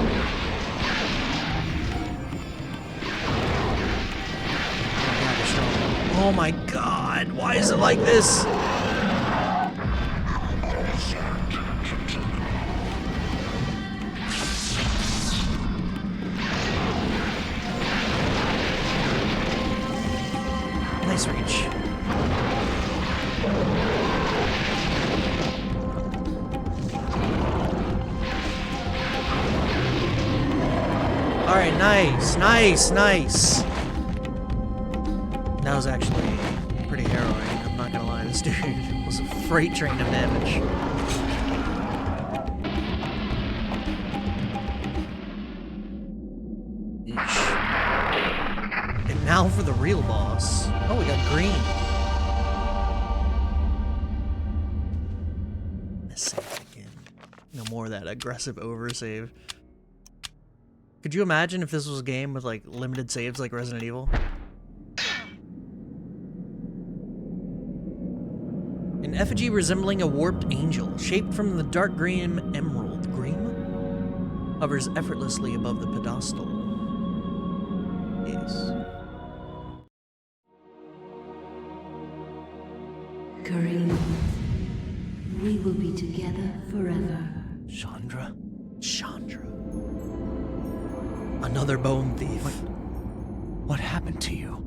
Oh my god. Why is it like this? Nice reach. Alright, nice, nice, nice. That was actually pretty harrowing, I'm not gonna lie. This dude was a freight train of damage. And now for the real boss. Oh, we got green. Let's save again. No more of that aggressive oversave. Could you imagine if this was a game with like limited saves like Resident Evil? An effigy resembling a warped angel, shaped from the dark green emerald green, hovers effortlessly above the pedestal. Yes. Kareem, we will be together forever. Chandra? Chandra. Another bone thief. What happened to you?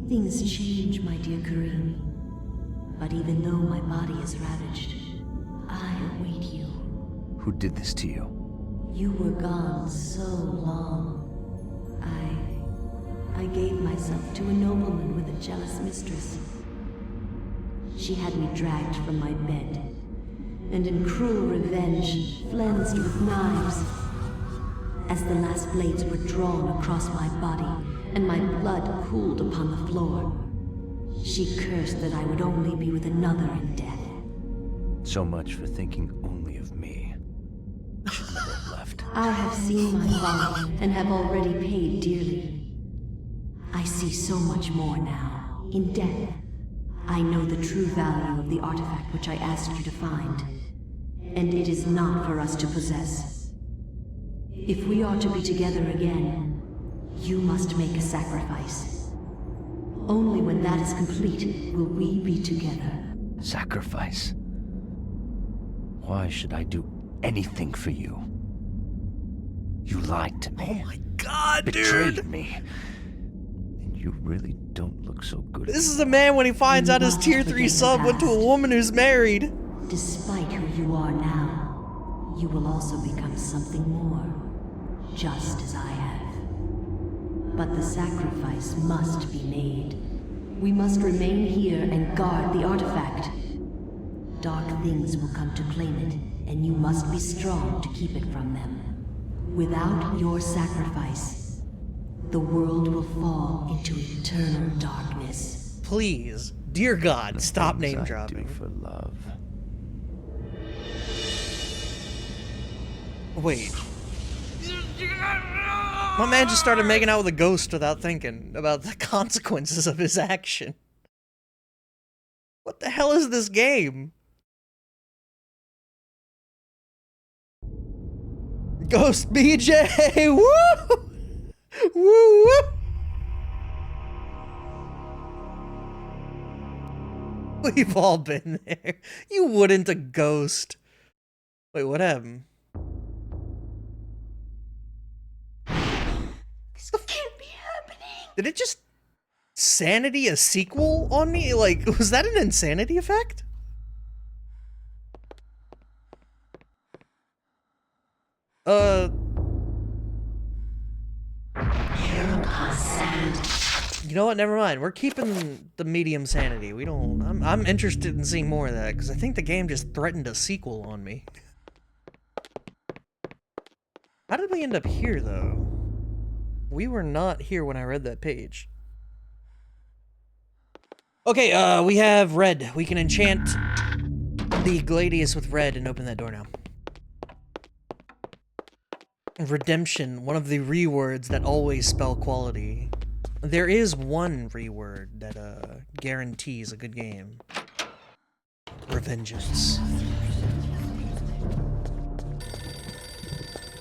Things change, my dear Kareem. But even though my body is ravaged, I await you. Who did this to you? You were gone so long. I gave myself to a nobleman with a jealous mistress. She had me dragged from my bed, and in cruel revenge, flensed with knives. As the last blades were drawn across my body, and my blood cooled upon the floor, she cursed that I would only be with another in death. So much for thinking only of me. I should never have left. I have seen my folly, and have already paid dearly. I see so much more now. In death, I know the true value of the artifact which I asked you to find. And it is not for us to possess. If we are to be together again, you must make a sacrifice. Only when that is complete will we be together. Sacrifice? Why should I do anything for you? You lied to me. Oh my god, betrayed dude! me. And you really don't look so good. This is a man when he finds out his tier 3 sub went to a woman who's married. Despite who you are now, you will also become something more. Just as I have. But the sacrifice must be made. We must remain here and guard the artifact. Dark things will come to claim it, and you must be strong to keep it from them. Without your sacrifice, the world will fall into eternal darkness. Please, dear God, stop name dropping. For love. Wait. My man just started making out with a ghost without thinking about the consequences of his action. What the hell is this game? Ghost BJ! Woo! Woo! Woo! We've all been there. You wouldn't a ghost. Wait, what happened? This can't be happening. Did it just Sanity a sequel on me? Like, was that an insanity effect? You know what? Never mind. We're keeping the medium sanity. We don't. I'm interested in seeing more of that because I think the game just threatened a sequel on me. How did we end up here, though? We were not here when I read that page. Okay, we have red. We can enchant the Gladius with red and open that door now. Redemption, one of the rewords that always spell quality. There is one reword that guarantees a good game. Revengeance.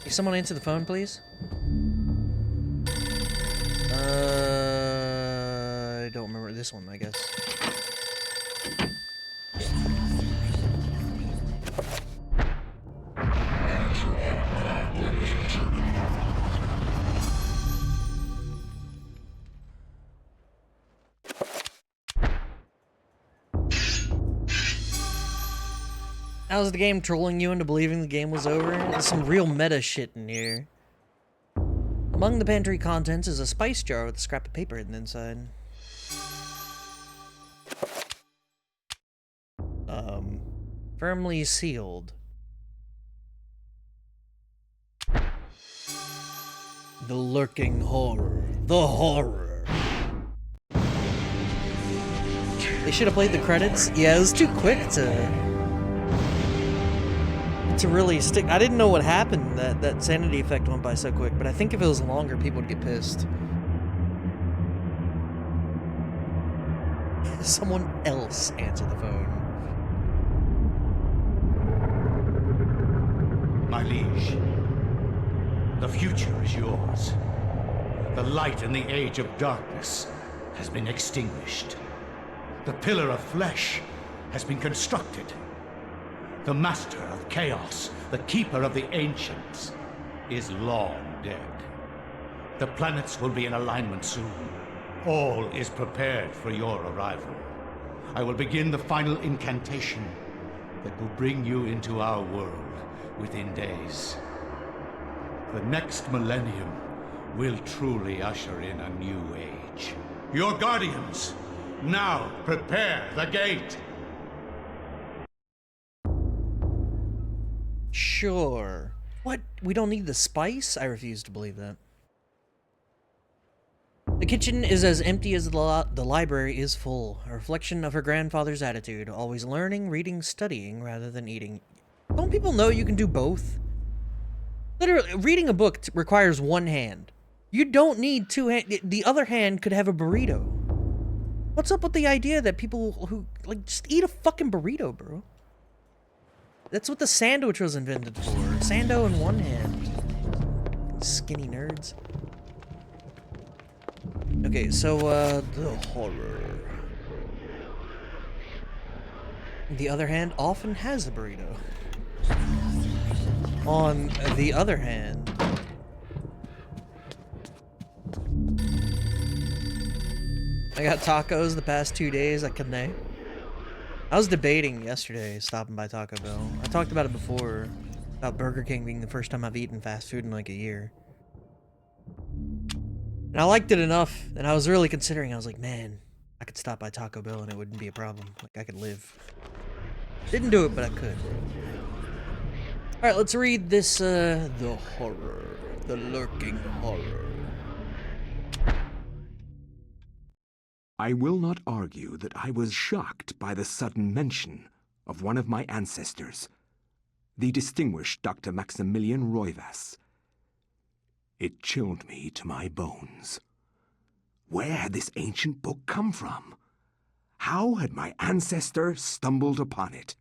Can someone answer the phone, please? I don't remember this one, I guess. How's the game trolling you into believing the game was over? There's some real meta shit in here. Among the pantry contents is a spice jar with a scrap of paper hidden inside. Firmly sealed. The lurking horror. The horror. They should have played the credits. Yeah, it was too quick to really stick. I didn't know what happened. That sanity effect went by so quick, but I think if it was longer, people would get pissed. Someone else answer the phone. My liege, the future is yours. The light in the age of darkness has been extinguished. The pillar of flesh has been constructed. The master of chaos, the keeper of the ancients, is long dead. The planets will be in alignment soon. All is prepared for your arrival. I will begin the final incantation that will bring you into our world within days. The next millennium will truly usher in a new age. Your guardians, now prepare the gate! Sure. What? We don't need the spice? I refuse to believe that. The kitchen is as empty as the library is full, a reflection of her grandfather's attitude, always learning, reading, studying, rather than eating. Don't people know you can do both? Literally, reading a book requires one hand. You don't need two hands. The other hand could have a burrito. What's up with the idea that people who, like, just eat a fucking burrito, bro? That's what the sandwich was invented for. Sando in one hand. Skinny nerds. Okay, so, the horror. The other hand often has a burrito. On the other hand... I got tacos the past 2 days at Canay. I was debating yesterday stopping by Taco Bell. I talked about it before, about Burger King being the first time I've eaten fast food in like a year. And I liked it enough, and I was really considering, I was like, man, I could stop by Taco Bell and it wouldn't be a problem. Like, I could live. Didn't do it, but I could. Alright, let's read this, the horror. The lurking horror. I will not argue that I was shocked by the sudden mention of one of my ancestors, the distinguished Dr. Maximilian Roivas. It chilled me to my bones. Where had this ancient book come from? How had my ancestor stumbled upon it?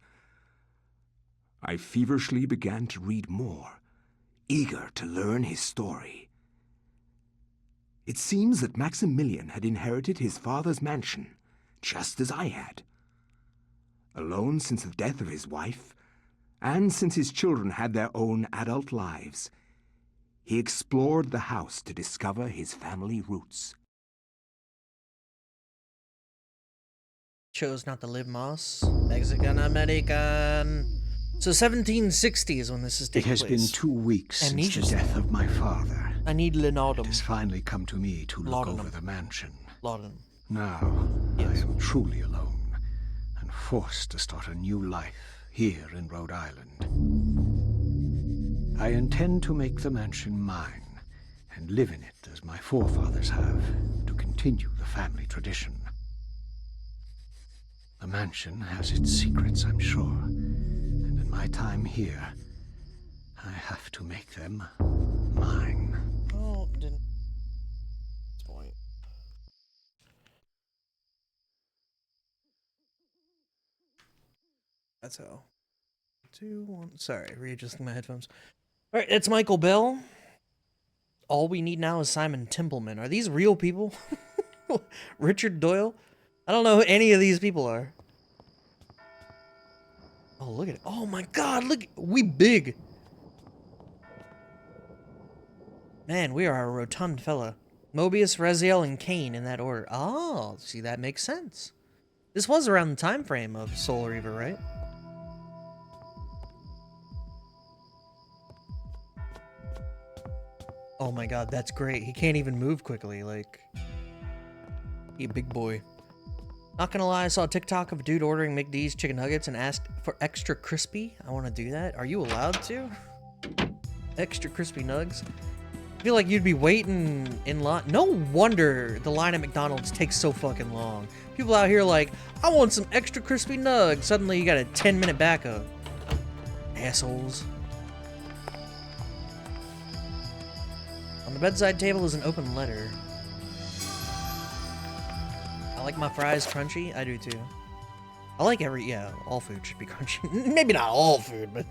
I feverishly began to read more, eager to learn his story. It seems that Maximilian had inherited his father's mansion, just as I had. Alone since the death of his wife, and since his children had their own adult lives, he explored the house to discover his family roots. Chose not to live Moss. Mexican American. So 1760 is when this is taking place. It has been 2 weeks since the death of my father. I need Linodum. It has finally come to me to look Laudanum. over the mansion. Laudanum. Now, I am truly alone, and forced to start a new life here in Rhode Island. I intend to make the mansion mine, and live in it as my forefathers have, to continue the family tradition. The mansion has its secrets, I'm sure, and in my time here, I have to make them mine. Oh, didn't. Point. That's how. 2, 1. Sorry, readjusting my headphones. All right, it's Michael Bell. All we need now is Simon Templeman. Are these real people? Richard Doyle? I don't know who any of these people are. Oh, look at it. Oh my god, look. We big. Man, we are a rotund fella. Mobius, Raziel, and Kane in that order. Oh, see, that makes sense. This was around the time frame of Soul Reaver, right? Oh my god, that's great. He can't even move quickly, like... He a big boy. Not gonna lie, I saw a TikTok of a dude ordering McD's chicken nuggets and asked for extra crispy. I want to do that. Are you allowed to? Extra crispy nugs? I feel like you'd be waiting in line. No wonder the line at McDonald's takes so fucking long. People out here like, I want some extra crispy nugs. Suddenly you got a 10-minute backup. Assholes. On the bedside table is an open letter. I like my fries crunchy. I do too. I like all food should be crunchy. Maybe not all food, but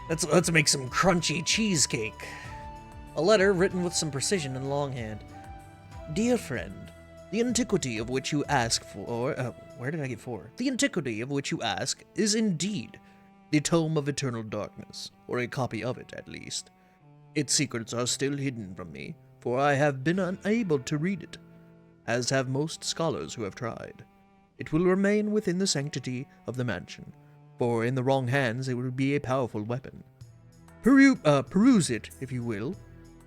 let's make some crunchy cheesecake. A letter written with some precision and longhand. Dear friend, the antiquity of which you ask for, where did I get for? The antiquity of which you ask is indeed the Tome of Eternal Darkness, or a copy of it at least. Its secrets are still hidden from me, for I have been unable to read it, as have most scholars who have tried. It will remain within the sanctity of the mansion, for in the wrong hands it would be a powerful weapon. Peruse it, if you will,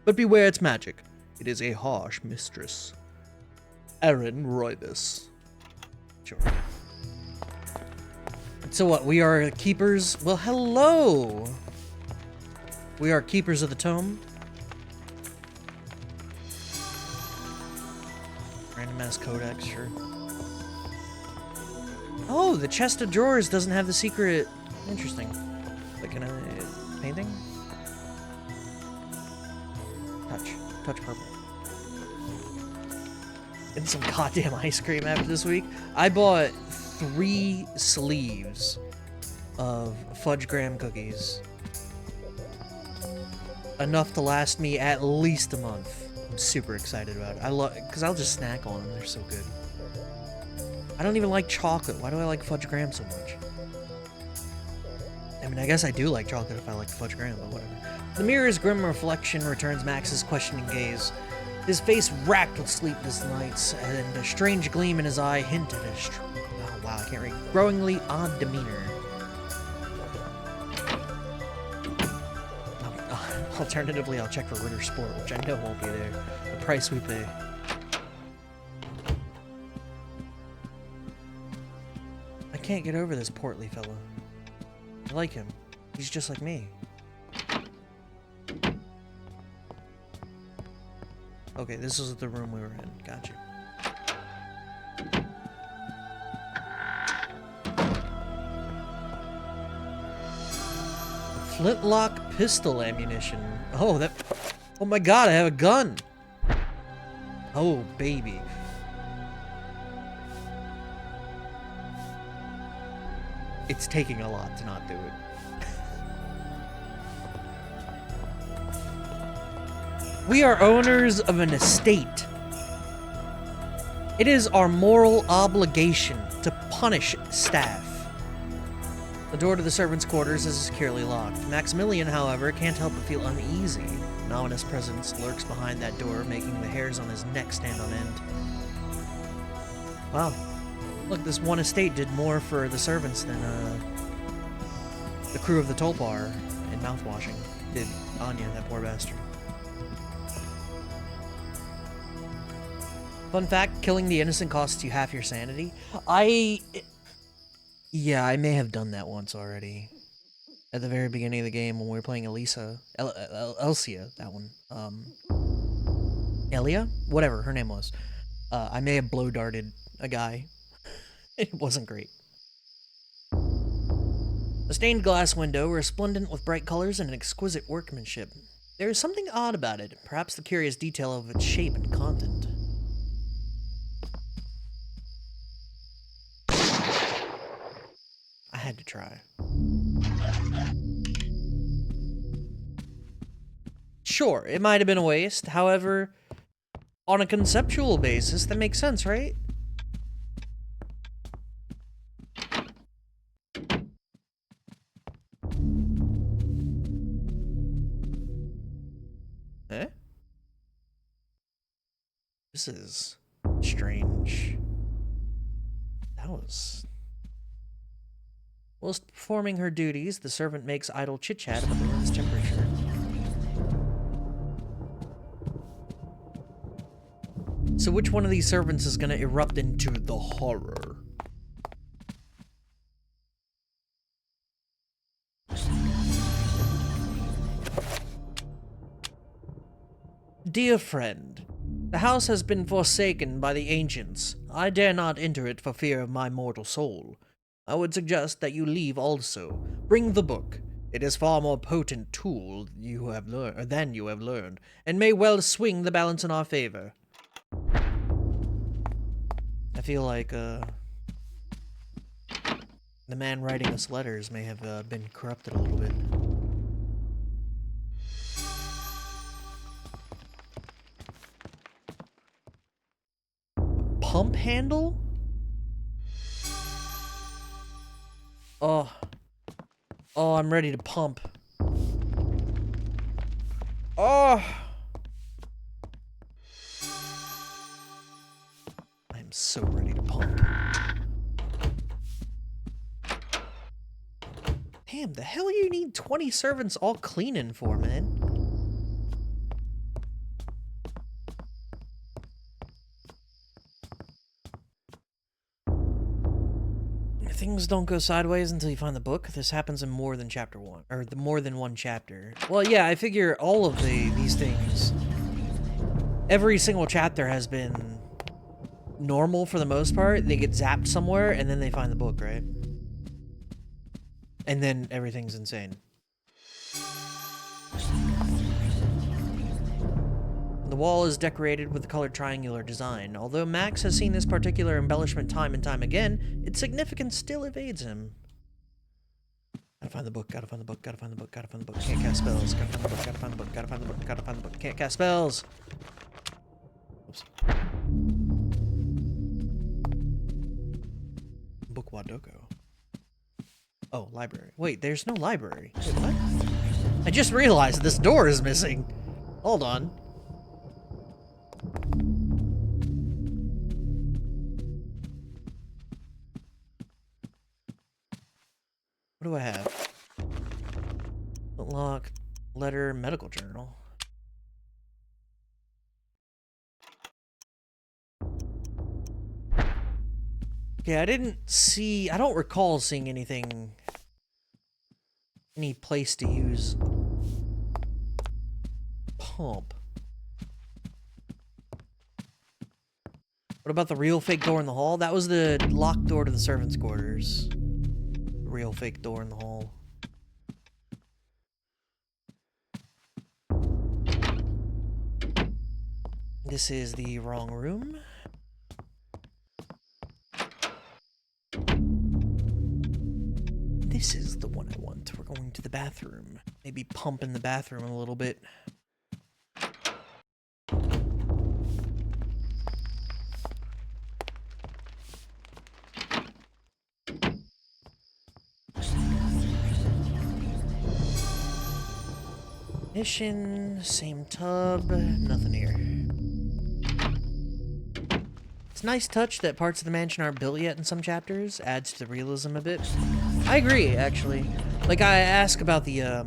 but beware its magic. It is a harsh mistress. Aaron Roivas. Sure. So what, we are keepers? Well, hello! We are keepers of the tome. Random ass codex, sure. Oh, the chest of drawers doesn't have the secret. Interesting. Like, can I... painting? Touch purple. And some goddamn ice cream after this week. I bought 3 sleeves of fudge graham cookies. Enough to last me at least a month. I'm super excited about it. I love, because I'll just snack on them. They're so good. I don't even like chocolate. Why do I like fudge graham so much? I mean, I guess I do like chocolate if I like fudge graham, but whatever. The mirror's grim reflection returns Max's questioning gaze. His face racked with sleepless nights, and a strange gleam in his eye hinted at oh wow, I can't read. Growingly odd demeanor. Alternatively, I'll check for Ritter Sport, which I know won't be there. The price we pay. I can't get over this portly fella. like him. He's just like me. Okay, this is the room we were in. Gotcha. Flintlock pistol ammunition. Oh, that... Oh my god, I have a gun! Oh, baby. It's taking a lot to not do it. We are owners of an estate. It is our moral obligation to punish staff. The door to the servants' quarters is securely locked. Maximilian, however, can't help but feel uneasy. An ominous presence lurks behind that door, making the hairs on his neck stand on end. Wow. Look, this one estate did more for the servants than the crew of the Tulpar in mouthwashing did Anya, that poor bastard. Fun fact, killing the innocent costs you half your sanity. Yeah, I may have done that once already. At the very beginning of the game when we were playing Elcia, that one. Elia? Whatever her name was. I may have blow darted a guy. It wasn't great. A stained glass window, resplendent with bright colors and exquisite workmanship. There is something odd about it, perhaps the curious detail of its shape and content. I had to try. Sure, it might have been a waste. However, on a conceptual basis, that makes sense, right? Eh? This is strange. That was... Whilst performing her duties, the servant makes idle chit-chat about the room's temperature. So which one of these servants is gonna erupt into the horror? Dear friend, the house has been forsaken by the ancients. I dare not enter it for fear of my mortal soul. I would suggest that you leave also. Bring the book. It is far more potent tool than you have learned, and may well swing the balance in our favor. I feel like, the man writing us letters may have, been corrupted a little bit. Pump handle? Oh. Oh, I'm ready to pump. Oh! I'm so ready to pump. Damn, the hell you need 20 servants all cleaning for, man? Things don't go sideways until you find the book. This happens in more than chapter 1, or the more than one chapter. Well, yeah, I figure all of these things, every single chapter has been normal for the most part. They get zapped somewhere, and then they find the book, right? And then everything's insane. The wall is decorated with a colored triangular design. Although Max has seen this particular embellishment time and time again, its significance still evades him. Gotta find the book, gotta find the book, gotta find the book, gotta find the book, can't cast spells, gotta find the book, gotta find the book, gotta find the book, gotta find the book, can't cast spells! Oops. Book Wadoko. Oh, library. Wait, there's no library. Wait, what? I just realized this door is missing. Hold on. What do I have? Lock, letter, medical journal. Okay, I don't recall seeing anything any place to use pump. What about the real fake door in the hall? That was the locked door to the servants' quarters. The real fake door in the hall. This is the wrong room. This is the one I want. We're going to the bathroom. Maybe pump in the bathroom a little bit. Ignition, same tub, nothing here. It's a nice touch that parts of the mansion aren't built yet in some chapters. Adds to the realism a bit. I agree, actually. Like, I ask about the,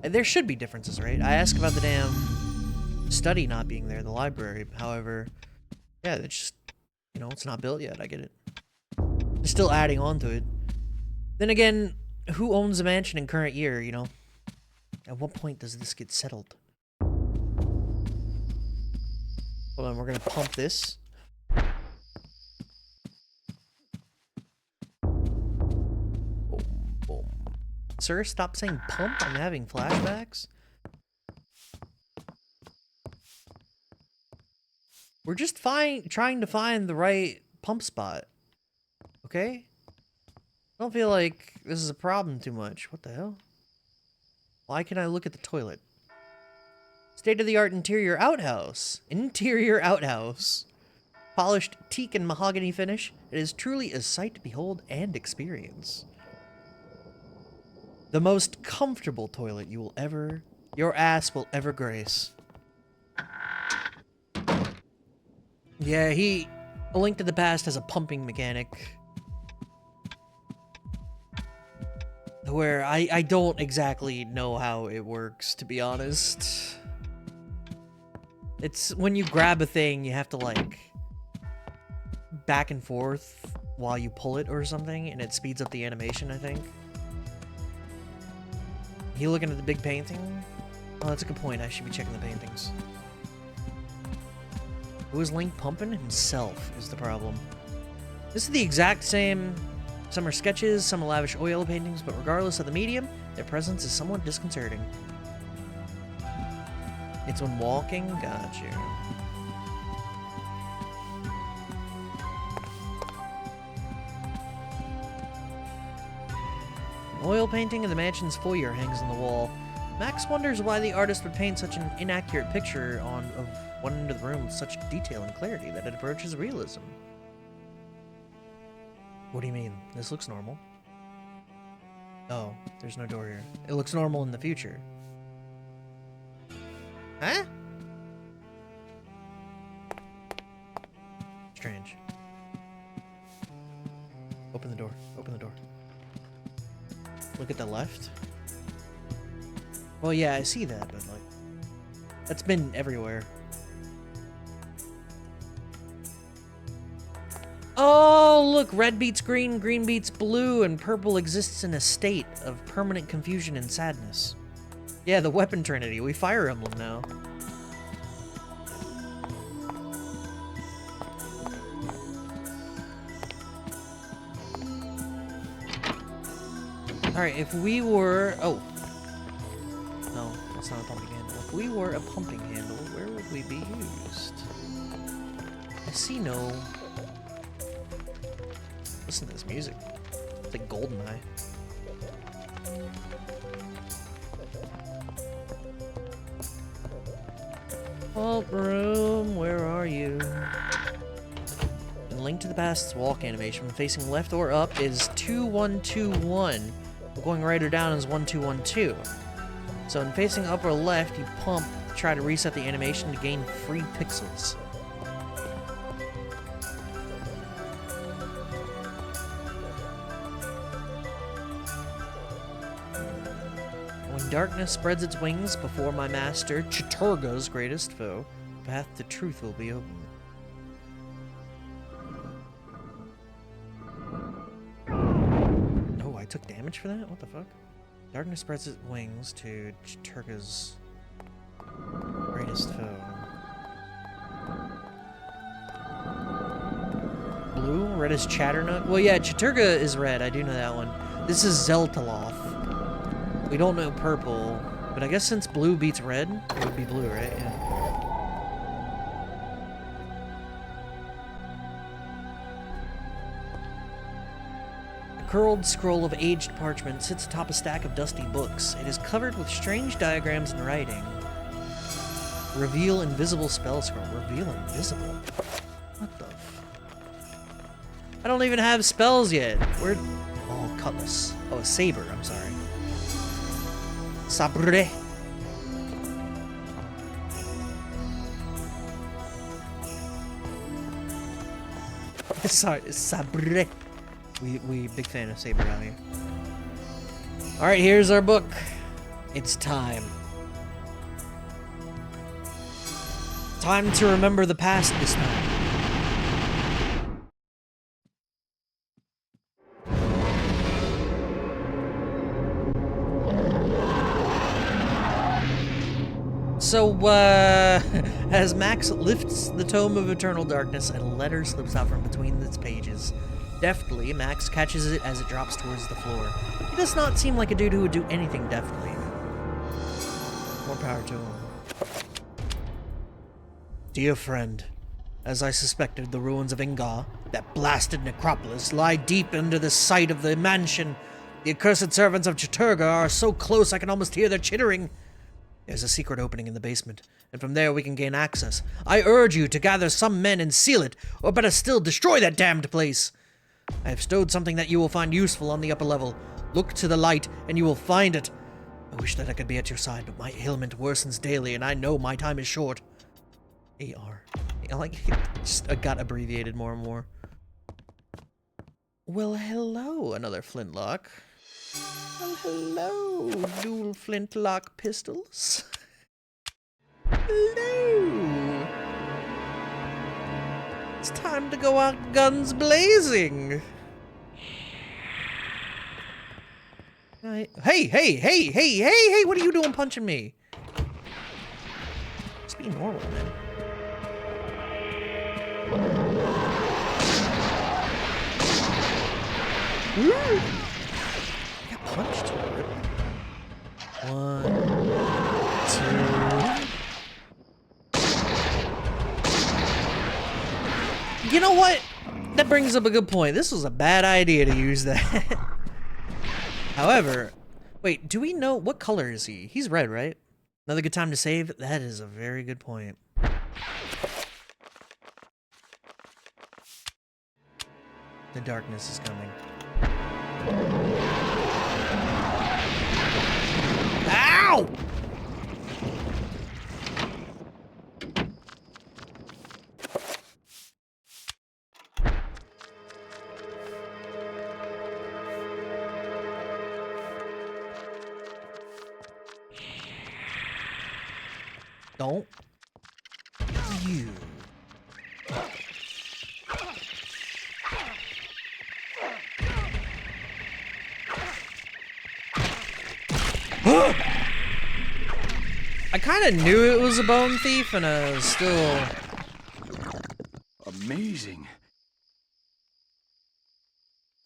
there should be differences, right? I ask about the damn study not being there, the library. However, yeah, it's just, you know, it's not built yet. I get it. They're still adding on to it. Then again, who owns a mansion in current year, you know? At what point does this get settled? Hold on, we're gonna pump this. Boom, boom. Sir, stop saying pump. I'm having flashbacks. We're just trying to find the right pump spot. Okay? I don't feel like this is a problem too much. What the hell? Why can I look at the toilet? State-of-the-art interior outhouse. Interior outhouse. Polished teak and mahogany finish. It is truly a sight to behold and experience. The most comfortable toilet your ass will ever grace. Yeah, A Link to the Past has a pumping mechanic. Where I don't exactly know how it works, to be honest. It's when you grab a thing, you have to, like, back and forth while you pull it or something, and it speeds up the animation, I think. You looking at the big painting? Oh, that's a good point. I should be checking the paintings. Who is Link pumping? Himself is the problem. This is the exact same. Some are sketches, some are lavish oil paintings, but regardless of the medium, their presence is somewhat disconcerting. It's when walking? Gotcha. An oil painting of the mansion's foyer hangs on the wall. Max wonders why the artist would paint such an inaccurate picture of one end of the room with such detail and clarity that it approaches realism. What do you mean? This looks normal. Oh, there's no door here. It looks normal in the future. Huh? Strange. Open the door. Open the door. Look at the left. Well, yeah, I see that, but, like, that's been everywhere. Oh, look, red beats green, green beats blue, and purple exists in a state of permanent confusion and sadness. Yeah, the weapon trinity. We Fire Emblem now. Alright, if we were... Oh. No, that's not a pumping handle. If we were a pumping handle, where would we be used? I see no... Listen to this music. It's like GoldenEye. Vault room, where are you? In Link to the Past's walk animation, when facing left or up is 2-1-2-1. Going right or down is 1-2-1-2. So in facing up or left, you pump, try to reset the animation to gain free pixels. When darkness spreads its wings before my master, Chiturga's greatest foe, the path to truth will be open. Oh, I took damage for that? What the fuck? Darkness spreads its wings to Chiturga's greatest foe. Blue? Red is Chatternook? Well, yeah, Chiturga is red. I do know that one. This is Zeltaloth. We don't know purple, but I guess since blue beats red, it would be blue, right? Yeah. A curled scroll of aged parchment sits atop a stack of dusty books. It is covered with strange diagrams and writing. Reveal invisible spell scroll. Reveal invisible? What the f... I don't even have spells yet. Where... Oh, cutlass. Oh, a saber, I'm sorry. Sabre. Sorry, sabre. We big fan of saber out here. Alright, here's our book. It's time. Time to remember the past this time. So, as Max lifts the Tome of Eternal Darkness, a letter slips out from between its pages. Deftly, Max catches it as it drops towards the floor. He does not seem like a dude who would do anything deftly. More power to him. Dear friend, as I suspected, the ruins of Ingar, that blasted necropolis, lie deep under the site of the mansion. The accursed servants of Chiturga are so close I can almost hear their chittering. There's a secret opening in the basement, and from there we can gain access. I urge you to gather some men and seal it, or better still, destroy that damned place. I have stowed something that you will find useful on the upper level. Look to the light, and you will find it. I wish that I could be at your side, but my ailment worsens daily, and I know my time is short. AR. I like it. Just got abbreviated more and more. Well, hello, another flintlock. Well, hello, dual flintlock pistols. Hello. It's time to go out guns blazing. Hey, what are you doing punching me? Just be normal, man. Ooh. Punched for it. 1, 2. You know what? That brings up a good point. This was a bad idea to use that. However, wait, do we know what color is he? He's red, right? Another good time to save? That is a very good point. The darkness is coming. Ow! Don't you I kind of knew it was a bone thief, and I was still... Amazing.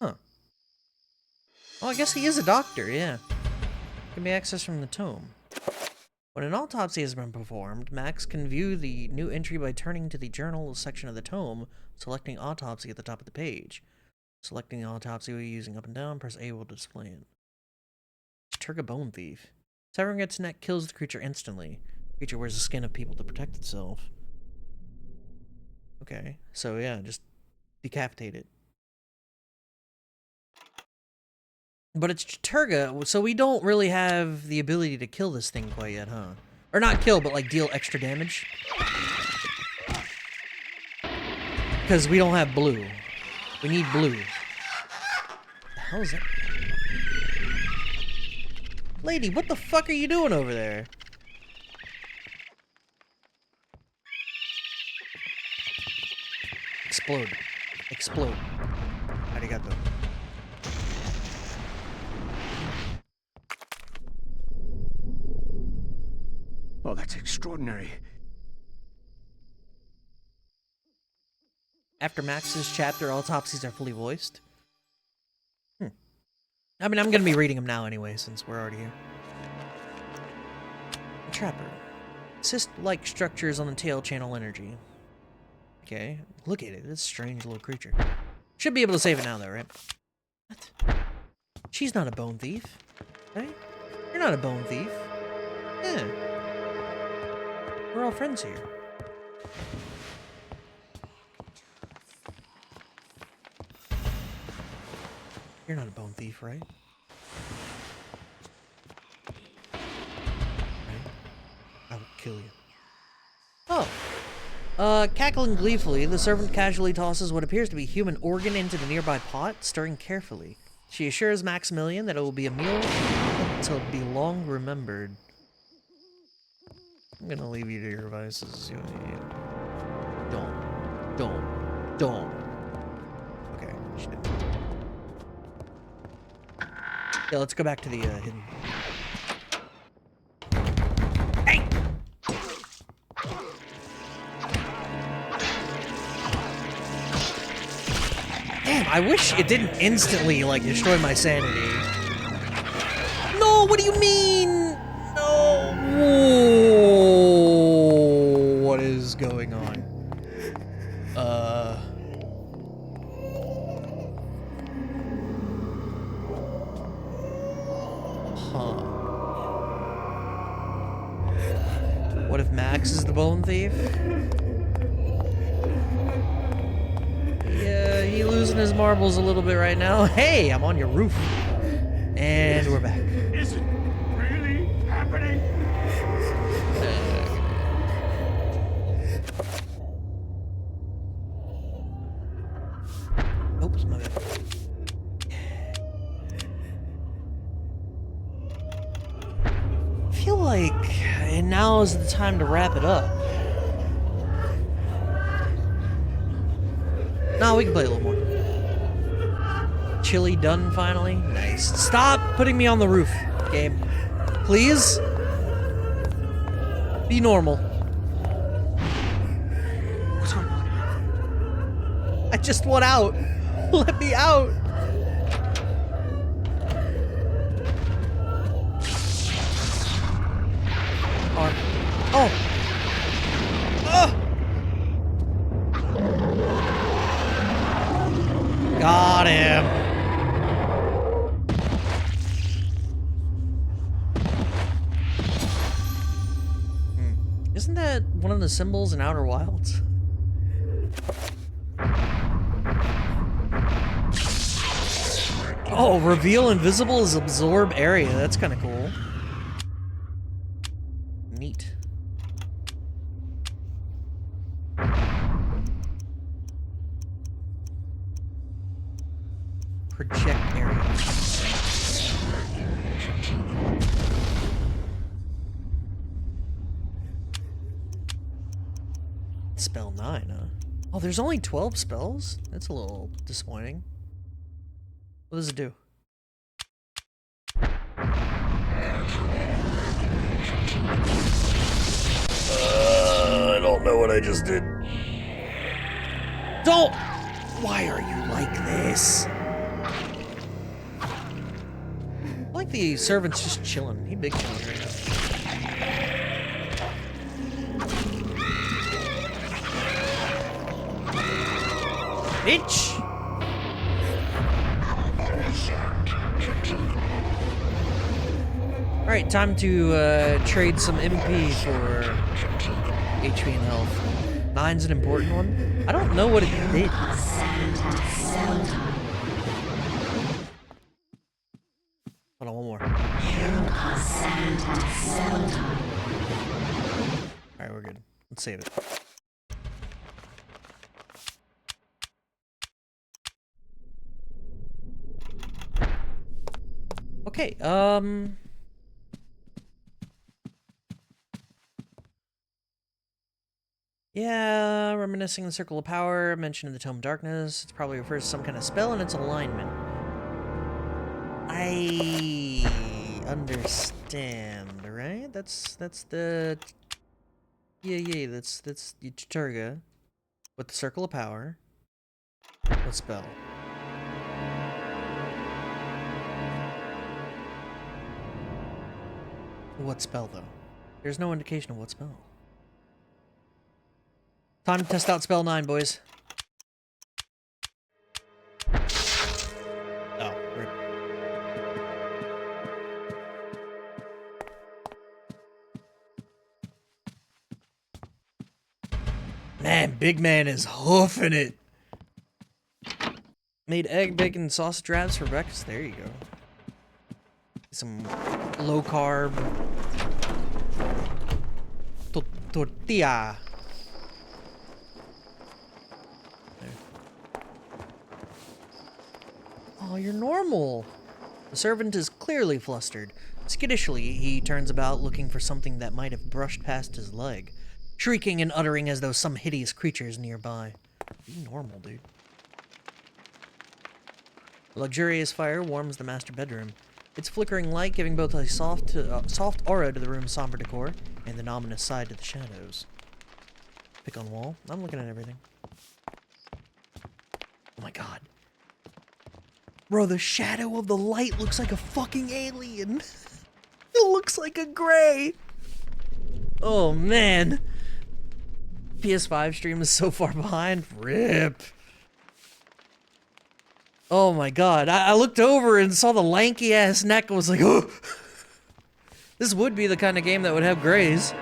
Huh. Well, I guess he is a doctor, yeah. Can be accessed from the tome. When an autopsy has been performed, Max can view the new entry by turning to the journal section of the tome, selecting autopsy at the top of the page. Selecting the autopsy using up and down, press A will display it. Chiturga Bone Thief. Severing its neck kills the creature instantly. The creature wears the skin of people to protect itself. Okay, so yeah, just decapitate it. But it's Chiturga, so we don't really have the ability to kill this thing quite yet, huh? Or not kill, but like deal extra damage. Because we don't have blue. We need blue. What the hell is that? Lady, what the fuck are you doing over there? Explode. Explode. Arigato. Oh, that's extraordinary. After Max's chapter, autopsies are fully voiced. I mean, I'm gonna be reading them now anyway, since we're already here. Trapper. Cyst-like structures on the tail channel energy. Okay, look at it. This strange little creature. Should be able to save it now, though, right? What? She's not a bone thief, right? You're not a bone thief. Yeah. We're all friends here. You're not a bone thief, right? I will kill you. Oh. Cackling gleefully, the servant casually tosses what appears to be human organ into the nearby pot, stirring carefully. She assures Maximilian that it will be a meal to be long remembered. I'm gonna leave you to your devices. Don't. Okay, she didn't. Yeah, let's go back to the hidden. Hey! Damn, I wish it didn't instantly, like, destroy my sanity. No, what do you mean? No. Whoa. What is going on? What if Max is the bone thief? Yeah, he losing his marbles a little bit right now. Hey, I'm on your roof. And we're back. Is it really happening? Oops, my bad. I feel like now is the time to wrap it up. No, we can play a little more. Chili done finally. Nice. Stop putting me on the roof, game. Please? Be normal. What's going on? I just want out. Let me out. Arm. Oh. Oh. Got him. Isn't that one of the symbols in Outer Wilds? Oh, reveal invisible is absorb area. That's kind of cool. Neat. Project area. Spell 9, huh? Oh, there's only 12 spells? That's a little disappointing. What does it do? I don't know what I just did. Don't! Why are you like this? I like the servant's just chilling. He big chilling right now. Bitch! Alright, time to trade some MP for HP and health. 9's an important one. I don't know what it did. Hold on, one more. Alright, we're good. Let's save it. Okay, yeah, reminiscing the Circle of Power, mentioned in the Tome of Darkness. It probably refers to some kind of spell and its alignment. I understand, right? That's the Yeah, that's Turga with the Circle of Power. What spell? What spell, though? There's no indication of what spell. Time to test out spell 9, boys. Oh, rip. Man, Big Man is hoofing it. Made egg, bacon, sausage wraps for breakfast. There you go. Some low carb tortilla. There. Oh, you're normal. The servant is clearly flustered. Skittishly, he turns about looking for something that might have brushed past his leg, shrieking and uttering as though some hideous creature is nearby. Be normal, dude. A luxurious fire warms the master bedroom, its flickering light giving both a soft aura to the room's somber decor and an ominous side to the shadows. Pick on wall. I'm looking at everything. Oh my god. Bro, the shadow of the light looks like a fucking alien. It looks like a gray. Oh man. PS5 stream is so far behind. RIP. Oh my god. I looked over and saw the lanky ass neck and was like, oh. This would be the kind of game that would have grays.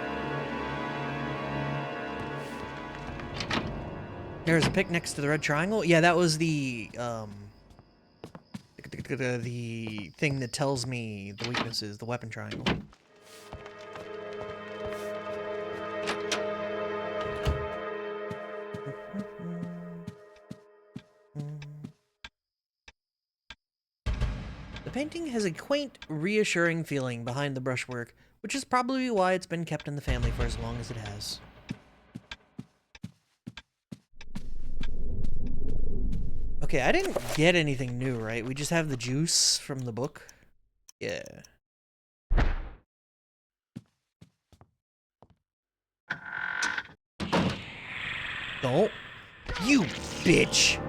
There's a pick next to the red triangle. Yeah, that was the thing that tells me the weaknesses, the weapon triangle. The painting has a quaint, reassuring feeling behind the brushwork, which is probably why it's been kept in the family for as long as it has. Okay, I didn't get anything new, right? We just have the juice from the book? Yeah. Don't. You bitch!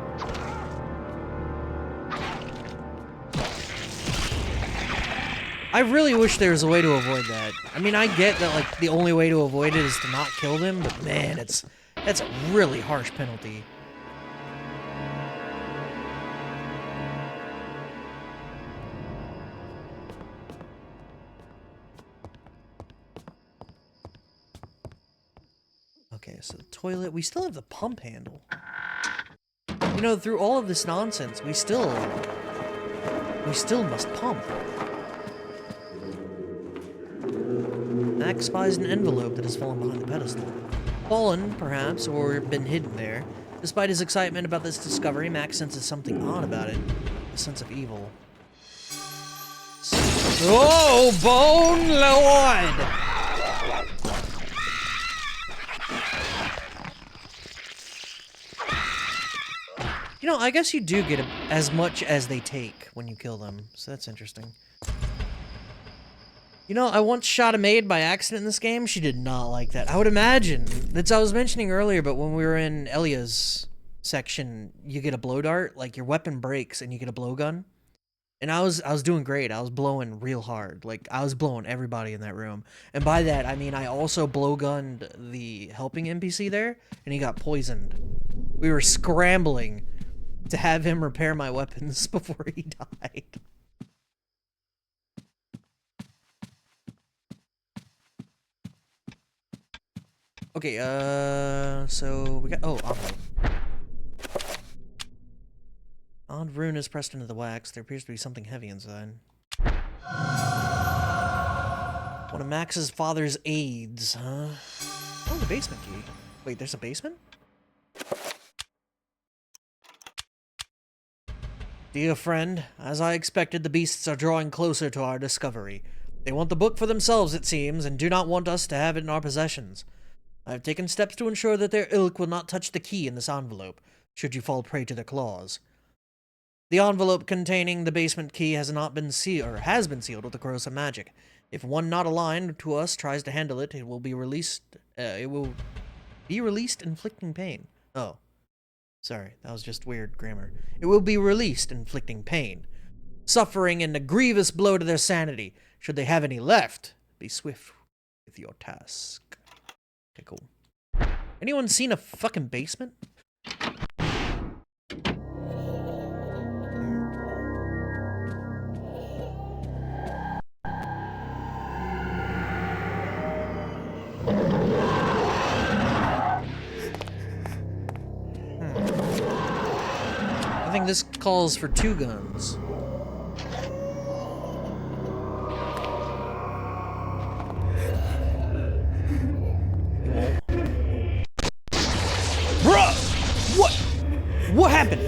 I really wish there was a way to avoid that. I mean, I get that, like, the only way to avoid it is to not kill them, but man, that's a really harsh penalty. Okay, so the toilet, we still have the pump handle. You know, through all of this nonsense, we still must pump. Max spies an envelope that has fallen behind the pedestal. Fallen, perhaps, or been hidden there. Despite his excitement about this discovery, Max senses something odd about it. A sense of evil. Oh, Bone Lord! You know, I guess you do get as much as they take when you kill them, so that's interesting. You know, I once shot a maid by accident in this game. She did not like that. I would imagine. That's I was mentioning earlier, but when we were in Elia's section, you get a blow dart, like your weapon breaks and you get a blowgun. And I was doing great. I was blowing real hard. Like, I was blowing everybody in that room. And by that, I mean I also blowgunned the helping NPC there, and he got poisoned. We were scrambling to have him repair my weapons before he died. Okay, so we got, oh, odd rune. Odd rune is pressed into the wax. There appears to be something heavy inside. One of Max's father's aides, huh? Oh, the basement key. Wait, there's a basement? Dear friend, as I expected, the beasts are drawing closer to our discovery. They want the book for themselves, it seems, and do not want us to have it in our possessions. I have taken steps to ensure that their ilk will not touch the key in this envelope, should you fall prey to their claws. The envelope containing the basement key has not been sealed, or has been sealed with the corrosive magic. If one not aligned to us tries to handle it, it will be released. Inflicting pain. Oh, sorry, that was just weird grammar. It will be released, inflicting pain, suffering, and a grievous blow to their sanity. Should they have any left, be swift with your task. Okay, cool. Anyone seen a fucking basement? I think this calls for 2 guns. Bruh! What? What happened?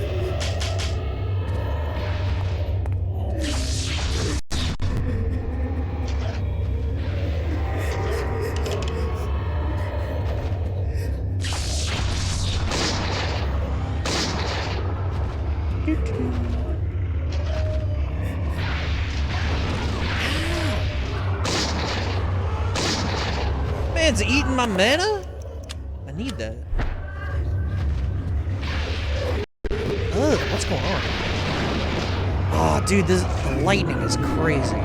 Man's eating my mana? I need that. Ugh, what's going on? Oh, dude, the lightning is crazy.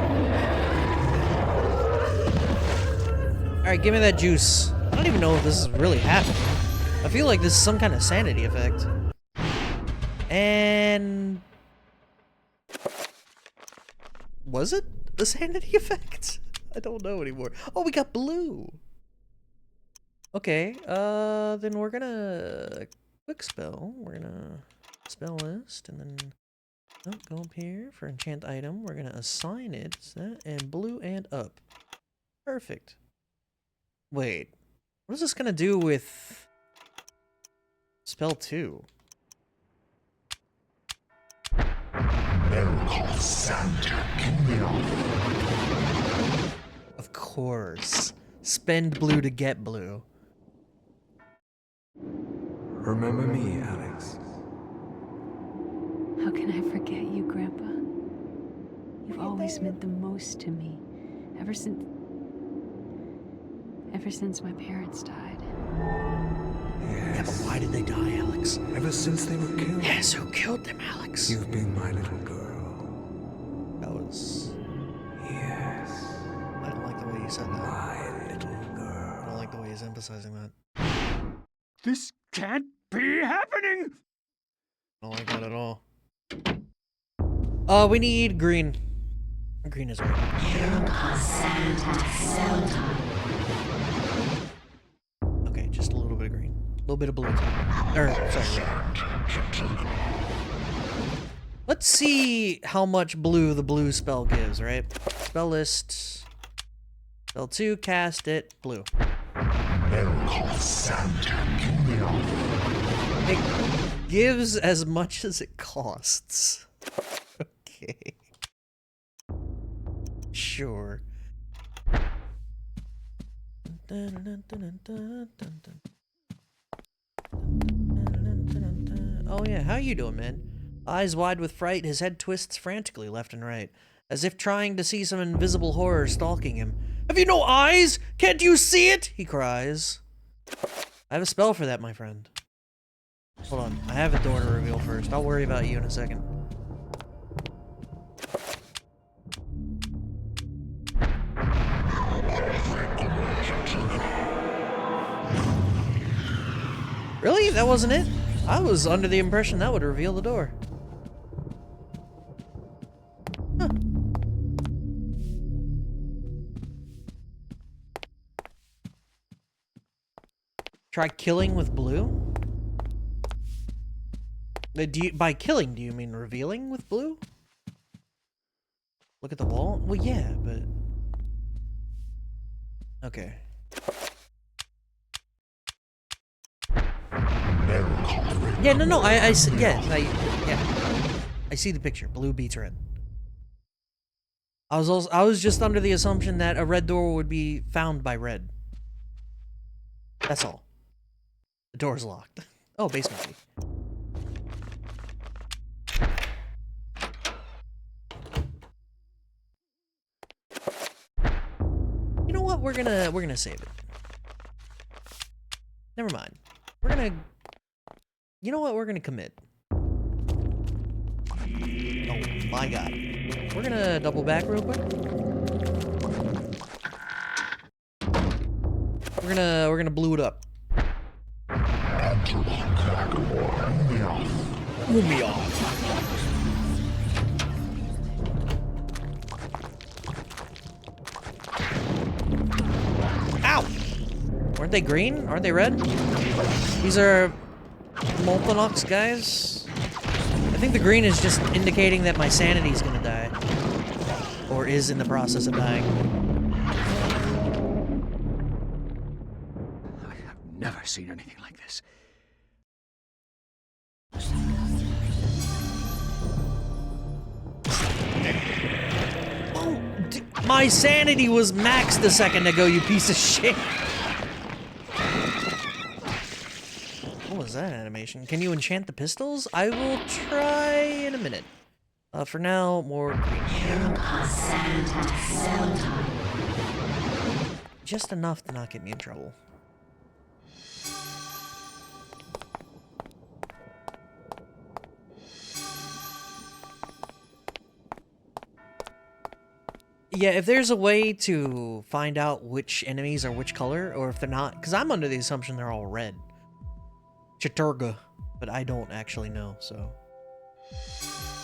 Alright, give me that juice. I don't even know if this is really happening. I feel like this is some kind of sanity effect. And... was it the sanity effect? I don't know anymore. Oh, we got blue. Okay, then we're gonna quick spell. We're gonna spell list, and then go up here for enchant item. We're gonna assign it and blue and up. Perfect. Wait, what is this gonna do with spell 2? Of course. Spend blue to get blue. Remember me, Alex. How can I forget you, Grandpa? You've always meant the most to me. Ever since my parents died. Yes. Yeah, but why did they die, Alex? Ever since they were killed. Yes, who killed them, Alex? You've been my little girl. That was... yes. I don't like the way you said that. My little girl. I don't like the way he's emphasizing that. This can't be happening! I don't like that at all. We need green. Green is right. Okay, just a little bit of green. A little bit of blue. Sorry. Let's see how much blue the blue spell gives, right? Spell list. Spell 2, cast it, blue. It gives as much as it costs. Okay. Sure. Oh yeah, how you doing, man? Eyes wide with fright, his head twists frantically left and right, as if trying to see some invisible horror stalking him. Have you no eyes? Can't you see it? He cries. I have a spell for that, my friend. Hold on, I have a door to reveal first. I'll worry about you in a second. Really? That wasn't it? I was under the impression that would reveal the door. Huh. Try killing with blue? By killing, do you mean revealing with blue? Look at the wall? Well, yeah, but... okay. Yeah, no, I see the picture. Blue beats red. I was just under the assumption that a red door would be found by red. That's all. The door's locked. Oh, basement key. what? We're gonna save it. Never mind. We're gonna... You know what? We're gonna commit. Oh my god. We're gonna double back real quick. We're gonna blue it up. Move me off. Ow! Weren't they green? Aren't they red? These are Moltenox guys. I think the green is just indicating that my sanity is gonna die. Or is in the process of dying. I have never seen anything like this. Oh, my sanity was maxed a second ago, you piece of shit. What was that animation? Can you enchant the pistols? I will try in a minute. For now, more green. Just enough to not get me in trouble. Yeah, if there's a way to find out which enemies are which color, or if they're not, because I'm under the assumption they're all red. Chiturga, but I don't actually know, so.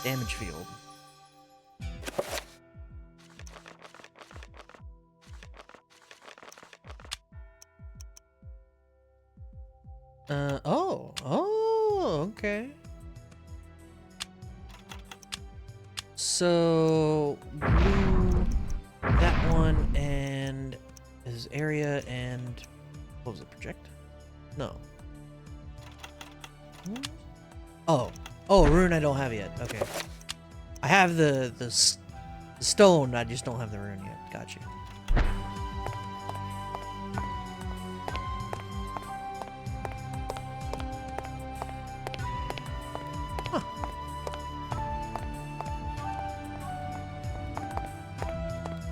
Damage field. Oh, okay. So, blue, that one, and his area, and what was it, project? No. Oh, rune I don't have yet. Okay. I have the stone, I just don't have the rune yet. Got you.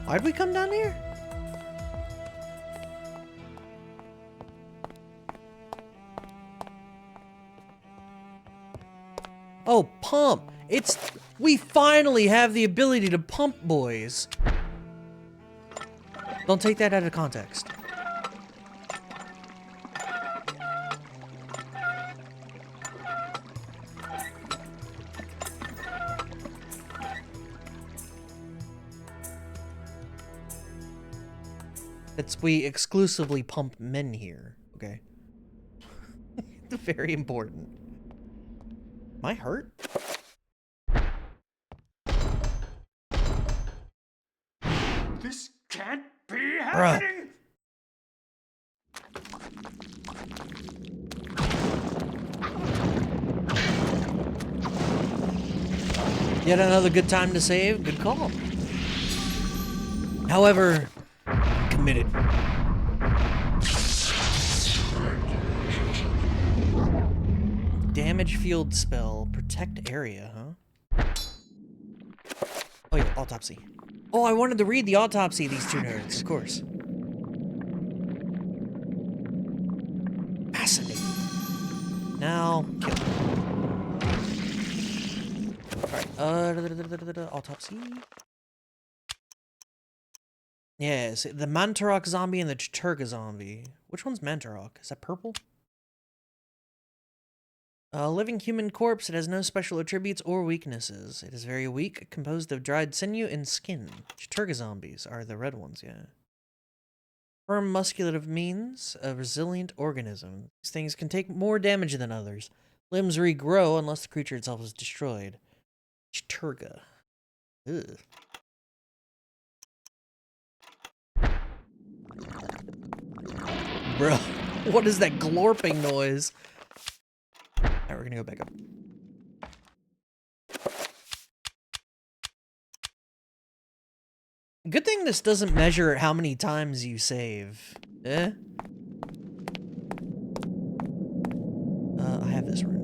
Why'd we come down here? Oh, pump! We finally have the ability to pump, boys. Don't take that out of context. We exclusively pump men here, okay? It's very important. Am I hurt? This can't be happening! Yet another good time to save. Good call. However, I'm committed. Damage field spell. Protect area, huh? Oh yeah, autopsy. Oh, I wanted to read the autopsy, these two nerds, of course. Fascinating. Now, kill. Alright, autopsy. Yes, the Mantarok zombie and the Chiturga zombie. Which one's Mantarok? Is that purple? A living human corpse. It has no special attributes or weaknesses. It is very weak, composed of dried sinew and skin. Chiturga zombies are the red ones, yeah. Firm musculative means a resilient organism. These things can take more damage than others. Limbs regrow unless the creature itself is destroyed. Chiturga. Ugh. Bro, what is that glorping noise? Alright, we're gonna go back up. Good thing this doesn't measure how many times you save. I have this rune.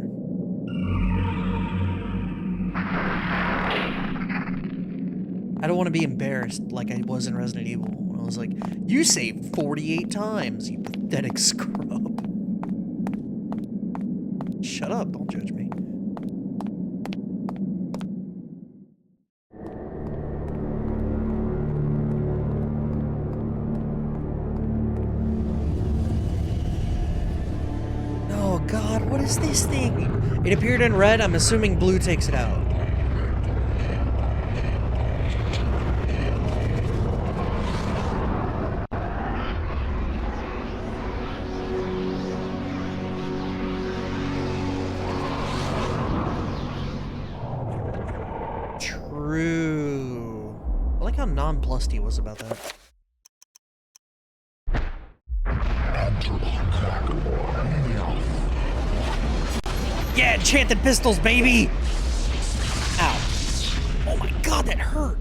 I don't want to be embarrassed like I was in Resident Evil when I was like, you saved 48 times, you pathetic scrub. Shut up, don't judge me. Oh god, what is this thing? It appeared in red, I'm assuming blue takes it out. True. I like how nonplussed he was about that. Yeah, enchanted pistols, baby! Ow. Oh my god, that hurt!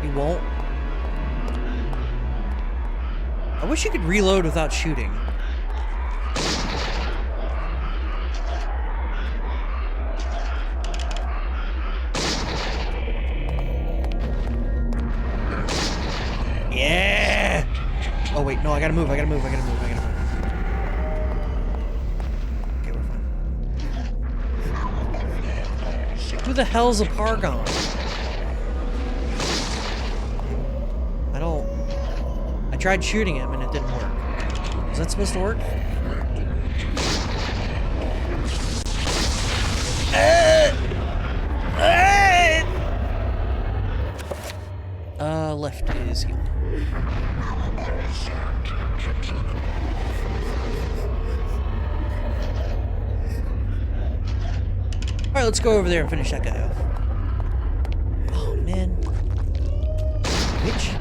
He won't. I wish you could reload without shooting. Yeah! Oh wait, no, I gotta move, I gotta move, I gotta move, I gotta move. Okay, we're fine. Who the hell's a Pargon? I tried shooting him and it didn't work. Is that supposed to work? Left is healed. Alright, let's go over there and finish that guy off. Oh, man. Bitch.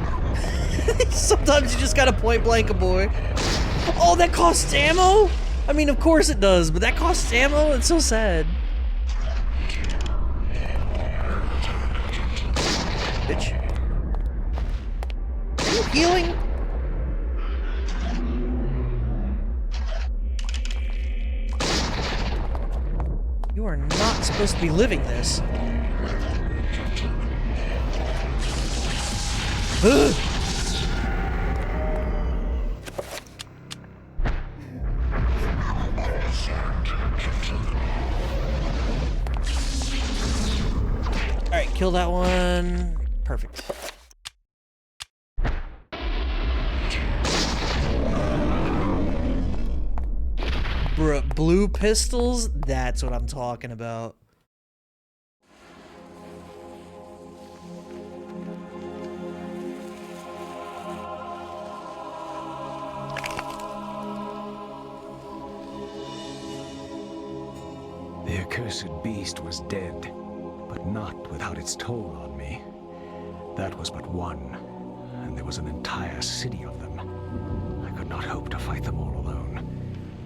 Sometimes you just gotta point blank a boy. Oh, that costs ammo? I mean, of course it does, but that costs ammo? It's so sad. Bitch. Are you healing? You are not supposed to be living this. Ugh. Alright, kill that one. Perfect. Bruh, blue pistols? That's what I'm talking about. The accursed beast was dead, but not without its toll on me. That was but one, and there was an entire city of them. I could not hope to fight them all alone.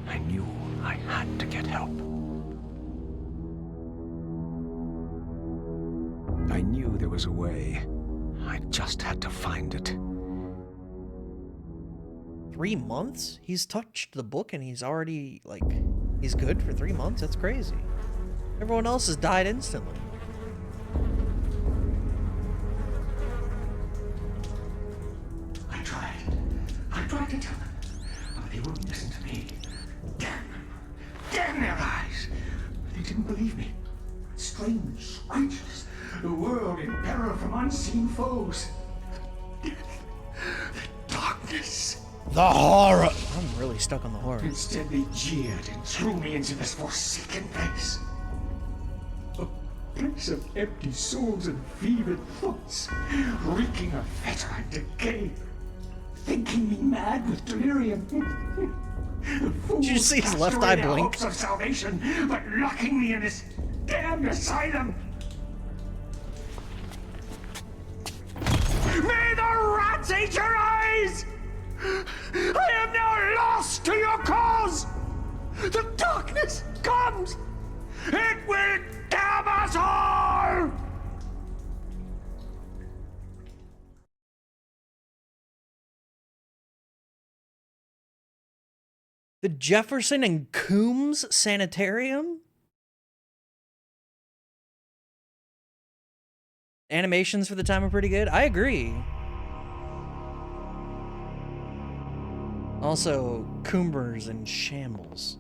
I knew I had to get help. I knew there was a way. I just had to find it. 3 months? He's touched the book and he's already, like, he's good for 3 months? That's crazy. Everyone else has died instantly. I tried to tell them, but they wouldn't listen to me. Damn them. Damn their eyes. They didn't believe me. Strange creatures. The world in peril from unseen foes. The darkness. The horror! I'm really stuck on the horror. Instead, they jeered and threw me into this forsaken place. A place of empty souls and fevered thoughts, reeking of fetor and decay. Thinking me mad with delirium. Did you see his left eye blink? Hopes of salvation, but locking me in this damned asylum. May the rats eat your eyes! I am now lost to your cause! The darkness comes! It will damn us all! The Jefferson and Coombs Sanitarium? Animations for the time are pretty good. I agree. Also, Coombers and Shambles.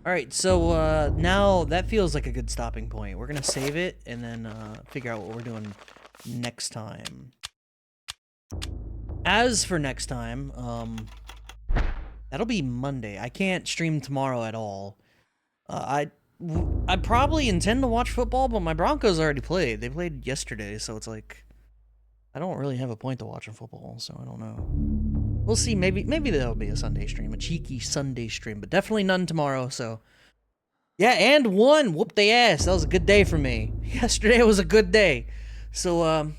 Alright, so now that feels like a good stopping point. We're gonna save it and then figure out what we're doing next time. As for next time, that'll be Monday. I can't stream tomorrow at all. I probably intend to watch football, but my Broncos already played. They played yesterday, so it's like I don't really have a point to watching football, so I don't know. We'll see. Maybe there'll be a Sunday stream, a cheeky Sunday stream, but definitely none tomorrow. So yeah, and one whoop they ass. That was a good day for me. Yesterday was a good day. So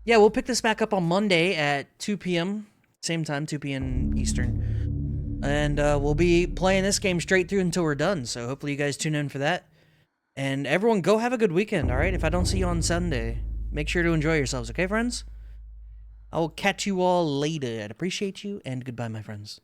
yeah, we'll pick this back up on Monday at 2 p.m. Same time, 2 p.m. Eastern. And we'll be playing this game straight through until we're done. So hopefully you guys tune in for that. And everyone, go have a good weekend, all right? If I don't see you on Sunday, make sure to enjoy yourselves, okay, friends? I will catch you all later. I'd appreciate you, and goodbye, my friends.